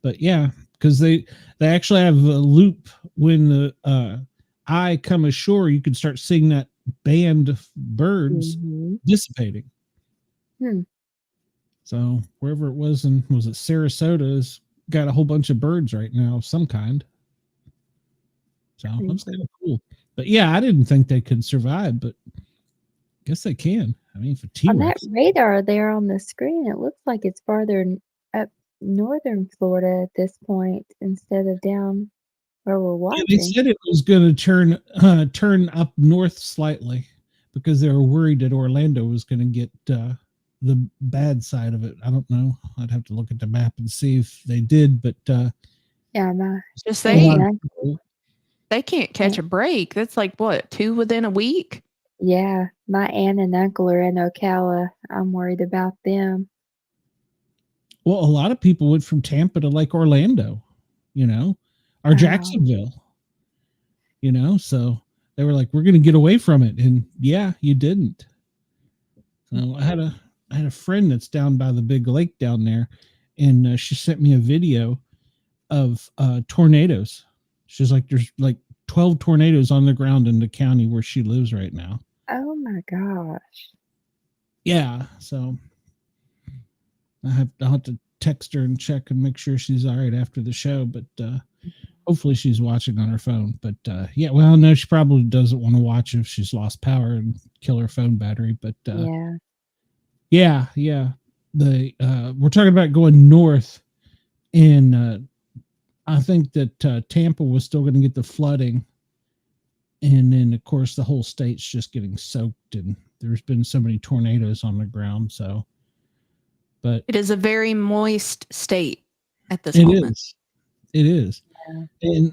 But yeah, because they actually have a loop when the eye come ashore, you can start seeing that band of birds Mhm. dissipating. Hmm. So wherever it was it Sarasota has got a whole bunch of birds right now of some kind. So that's kind of cool. But yeah, I didn't think they could survive, but I guess they can. I mean, for On that T-Rex. radar there on the screen, it looks like it's farther up northern Florida at this point instead of down where we're Yeah, they watching. said it was going to turn up north slightly because they were worried that Orlando was going to get the bad side of it. I don't know. I'd have to look at the map and see if they did, but Yeah, my Just a lot saying. of people- They can't catch a break. That's like what, 2 within a week? yeah, my aunt and uncle are in Ocala. I'm worried about them. well, a lot of people went from Tampa to like Orlando, or Wow. Jacksonville, so they were like, we're going to get away from it. And yeah, you didn't. So I had a friend that's down by the big lake down there, and she sent me a video of tornadoes. She's like, there's like 12 tornadoes on the ground in the county where she lives right now. Oh my gosh. Yeah, so I'll have to text her and check and make sure she's all right after the show, but hopefully she's watching on her phone. But yeah, well, no, she probably doesn't want to watch if she's lost power and kill her phone battery. But Yeah. yeah, we're talking about going north, and I think that Tampa was still going to get the flooding, and then of course the whole state's just getting soaked, and there's been so many tornadoes on the ground. So, but It is a very moist state at this it moment. is, Yeah.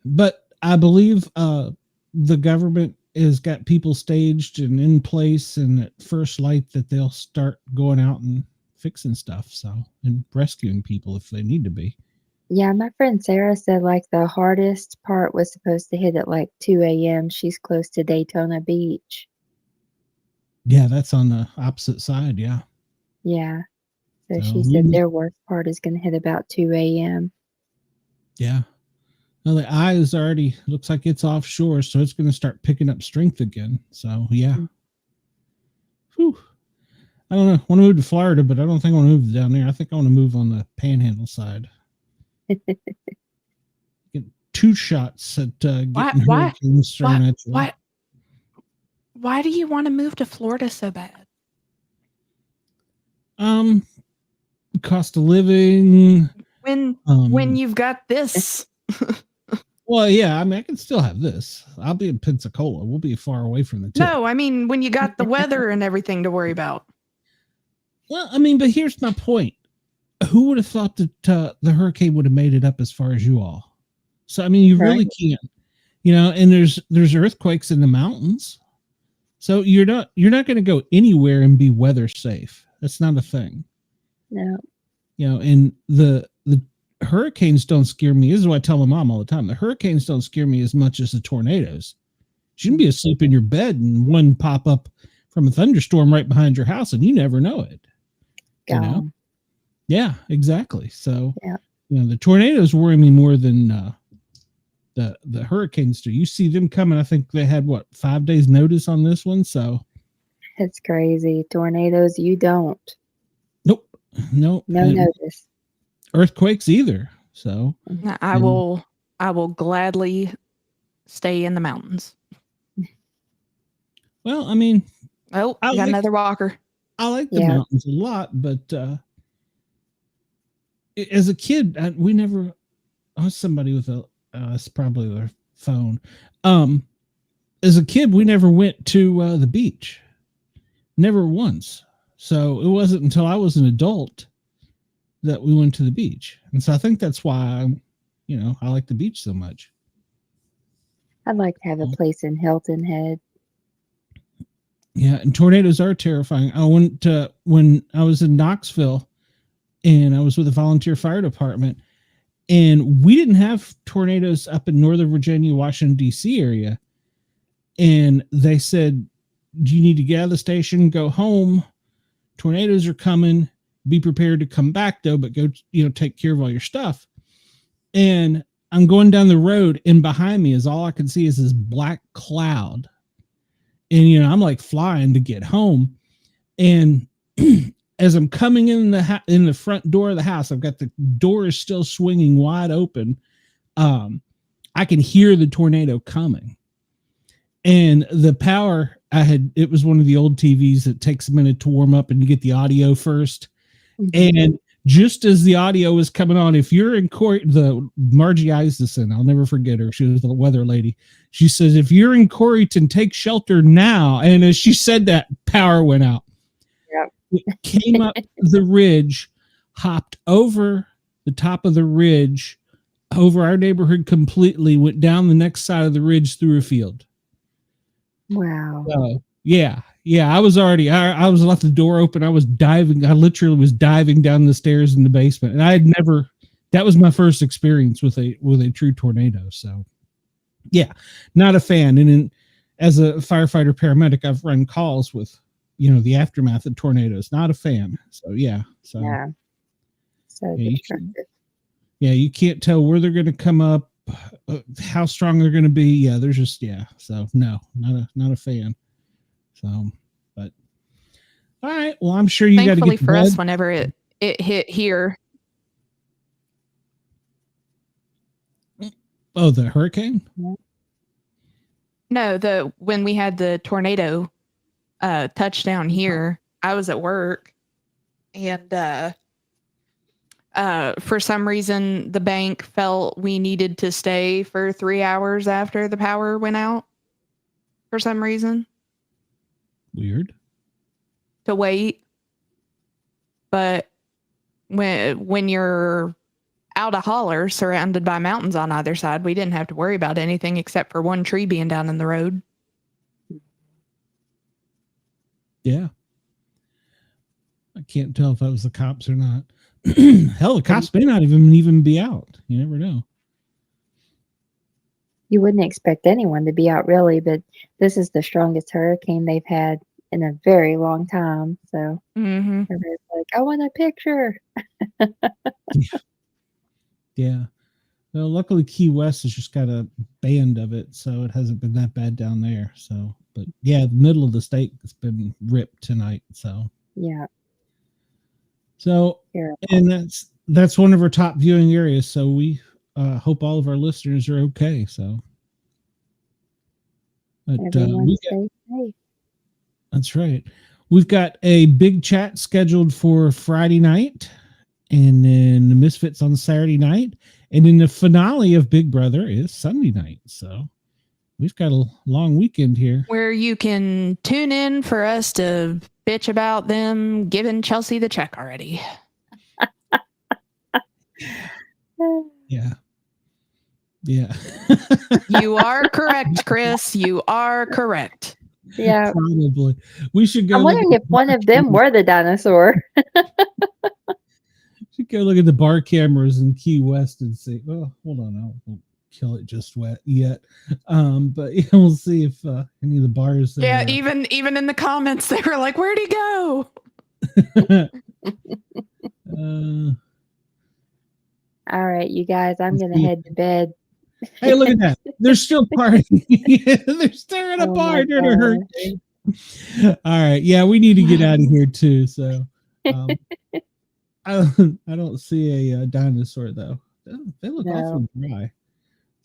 but I believe the government has got people staged and in place, and at first light that they'll start going out and fixing stuff, and rescuing people if they need to be. Yeah, my friend Sarah said like the hardest part was supposed to hit at like 2 a.m. She's close to Daytona Beach. Yeah, that's on the opposite side. Yeah. Yeah. So So she said their worst part is going to hit about 2 a.m. Yeah. Well, the eye is already looks like it's offshore, so it's going to start picking up strength again. So yeah. Whew. I don't know. I want to move to Florida, but I don't think I want to move down there. I think I want to move on the Panhandle side. Get 2 shots at getting hurricanes thrown at you. Why do you want to move to Florida so bad? Cost of living. When you've got this. Well, yeah, I mean, I can still have this. I'll be in Pensacola. We'll be far away from the tip. No, I mean, when you got the weather and everything to worry about. Well, I mean, but here's my point. Who would have thought that the hurricane would have made it up as far as you all? So, I mean, you really can't, and there's earthquakes in the mountains. So you're not going to go anywhere and be weather safe. That's not a thing. No. And the hurricanes don't scare me. This is what I tell my mom all the time. The hurricanes don't scare me as much as the tornadoes. You can be asleep in your bed and one pop up from a thunderstorm right behind your house and you never know it. Gone. Yeah, exactly. So, Yeah. The tornadoes worry me more than the hurricanes do. You see them coming. I think they had 5 days notice on this one. So It's crazy. Tornadoes, you don't. nope. No notice. Earthquakes either. So I will gladly stay in the mountains. Well, I mean, Oh, I got another walker. I like the mountains a lot, but as a kid, I was somebody with It's probably their phone. As a kid, we never went to the beach. Never once. So it wasn't until I was an adult that we went to the beach. And so I think that's why I like the beach so much. I'd like to have a place in Hilton Head. Yeah, and tornadoes are terrifying. I went when I was in Knoxville, and I was with the volunteer fire department, and we didn't have tornadoes up in Northern Virginia, Washington, D.C. area. And they said, do you need to get out of the station, go home? Tornadoes are coming. Be prepared to come back, though, but go, take care of all your stuff. And I'm going down the road, and behind me is all I can see is this black cloud. And, I'm like flying to get home. And as I'm coming in the front door of the house, I've got the doors still swinging wide open. I can hear the tornado coming. And the power it was one of the old TVs that takes a minute to warm up and you get the audio first. Mm-hmm. And just as the audio was coming on, if you're in the Margie Isaacson, I'll never forget her. She was the weather lady. She says, if you're in Coreyton, take shelter now. And as she said that, power went out. Yep. It came up the ridge, hopped over the top of the ridge, over our neighborhood completely, went down the next side of the ridge through a field. Wow. So, yeah. I was already, I was left the door open. I was diving. I literally was diving down the stairs in the basement. And I had never, that was my first experience with a true tornado. So yeah, not a fan. And as a firefighter paramedic, I've run calls with, the aftermath of tornadoes. Not a fan. So yeah. So yeah. So destructive. You can't tell where they're going to come up, how strong they're going to be. Yeah. There's just, So no, not a fan. So, but all right. Well, I'm sure you got to get for us whenever it hit here. Oh, the hurricane? No, when we had the tornado touchdown here, I was at work, and for some reason the bank felt we needed to stay for 3 hours after the power went out. For some reason. Weird. To wait. But when you're out of holler surrounded by mountains on either side, we didn't have to worry about anything except for one tree being down in the road. Yeah. I can't tell if that was the cops or not. Hell, the cops may not even be out. You never know. You wouldn't expect anyone to be out really, but this is the strongest hurricane they've had in a very long time. So everybody's like, I want a picture. Yeah. Well, luckily Key West has just got a band of it, so it hasn't been that bad down there. So, but yeah, the middle of the state has been ripped tonight. So yeah. So, and that's one of our top viewing areas. So we hope all of our listeners are okay. So, but that's right. We've got a big chat scheduled for Friday night, and then the Misfits on Saturday night, and then the finale of Big Brother is Sunday night. So we've got a long weekend here, where you can tune in for us to bitch about them giving Chelsea the check already. Yeah. You are correct, Chris. You are correct. Yeah. Probably. We should go. I'm wondering if one of them were the dinosaur. Should go look at the bar cameras in Key West and see. Oh, hold on. I won't kill it just yet. But yeah, we'll see if any of the bars. Yeah, even in the comments, they were like, "Where'd he go?" All right, you guys, I'm gonna head to bed. Hey, look at that! They're still partying. They're still in a bar during a hurricane. All right, yeah, we need to get out of here too. So, I don't see a dinosaur though. They look awfully dry.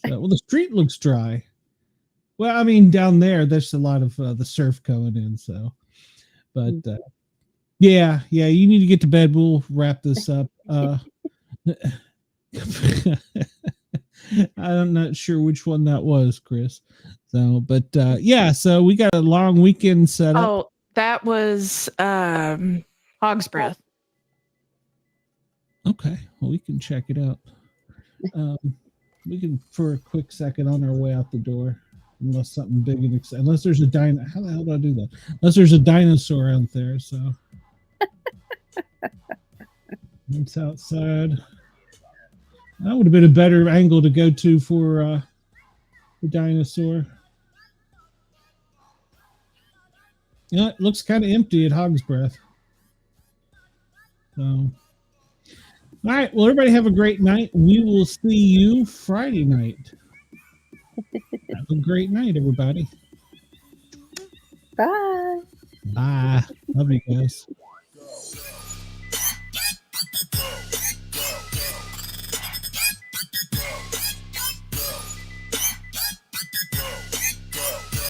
So, well, the street looks dry. Well, I mean, down there's a lot of the surf going in. So, but yeah, you need to get to bed. We'll wrap this up. I'm not sure which one that was, Chris. So, but yeah, so we got a long weekend set up. Oh, that was Hog's Breath. Okay, well, we can check it out. We can for a quick second on our way out the door, unless something big and unless there's a how the hell do I do that? Unless there's a dinosaur out there, so it's outside. That would have been a better angle to go to for the dinosaur. You know, it looks kind of empty at Hog's Breath. So, all right. Well, everybody have a great night. We will see you Friday night. Have a great night, everybody. Bye. Bye. Love you guys.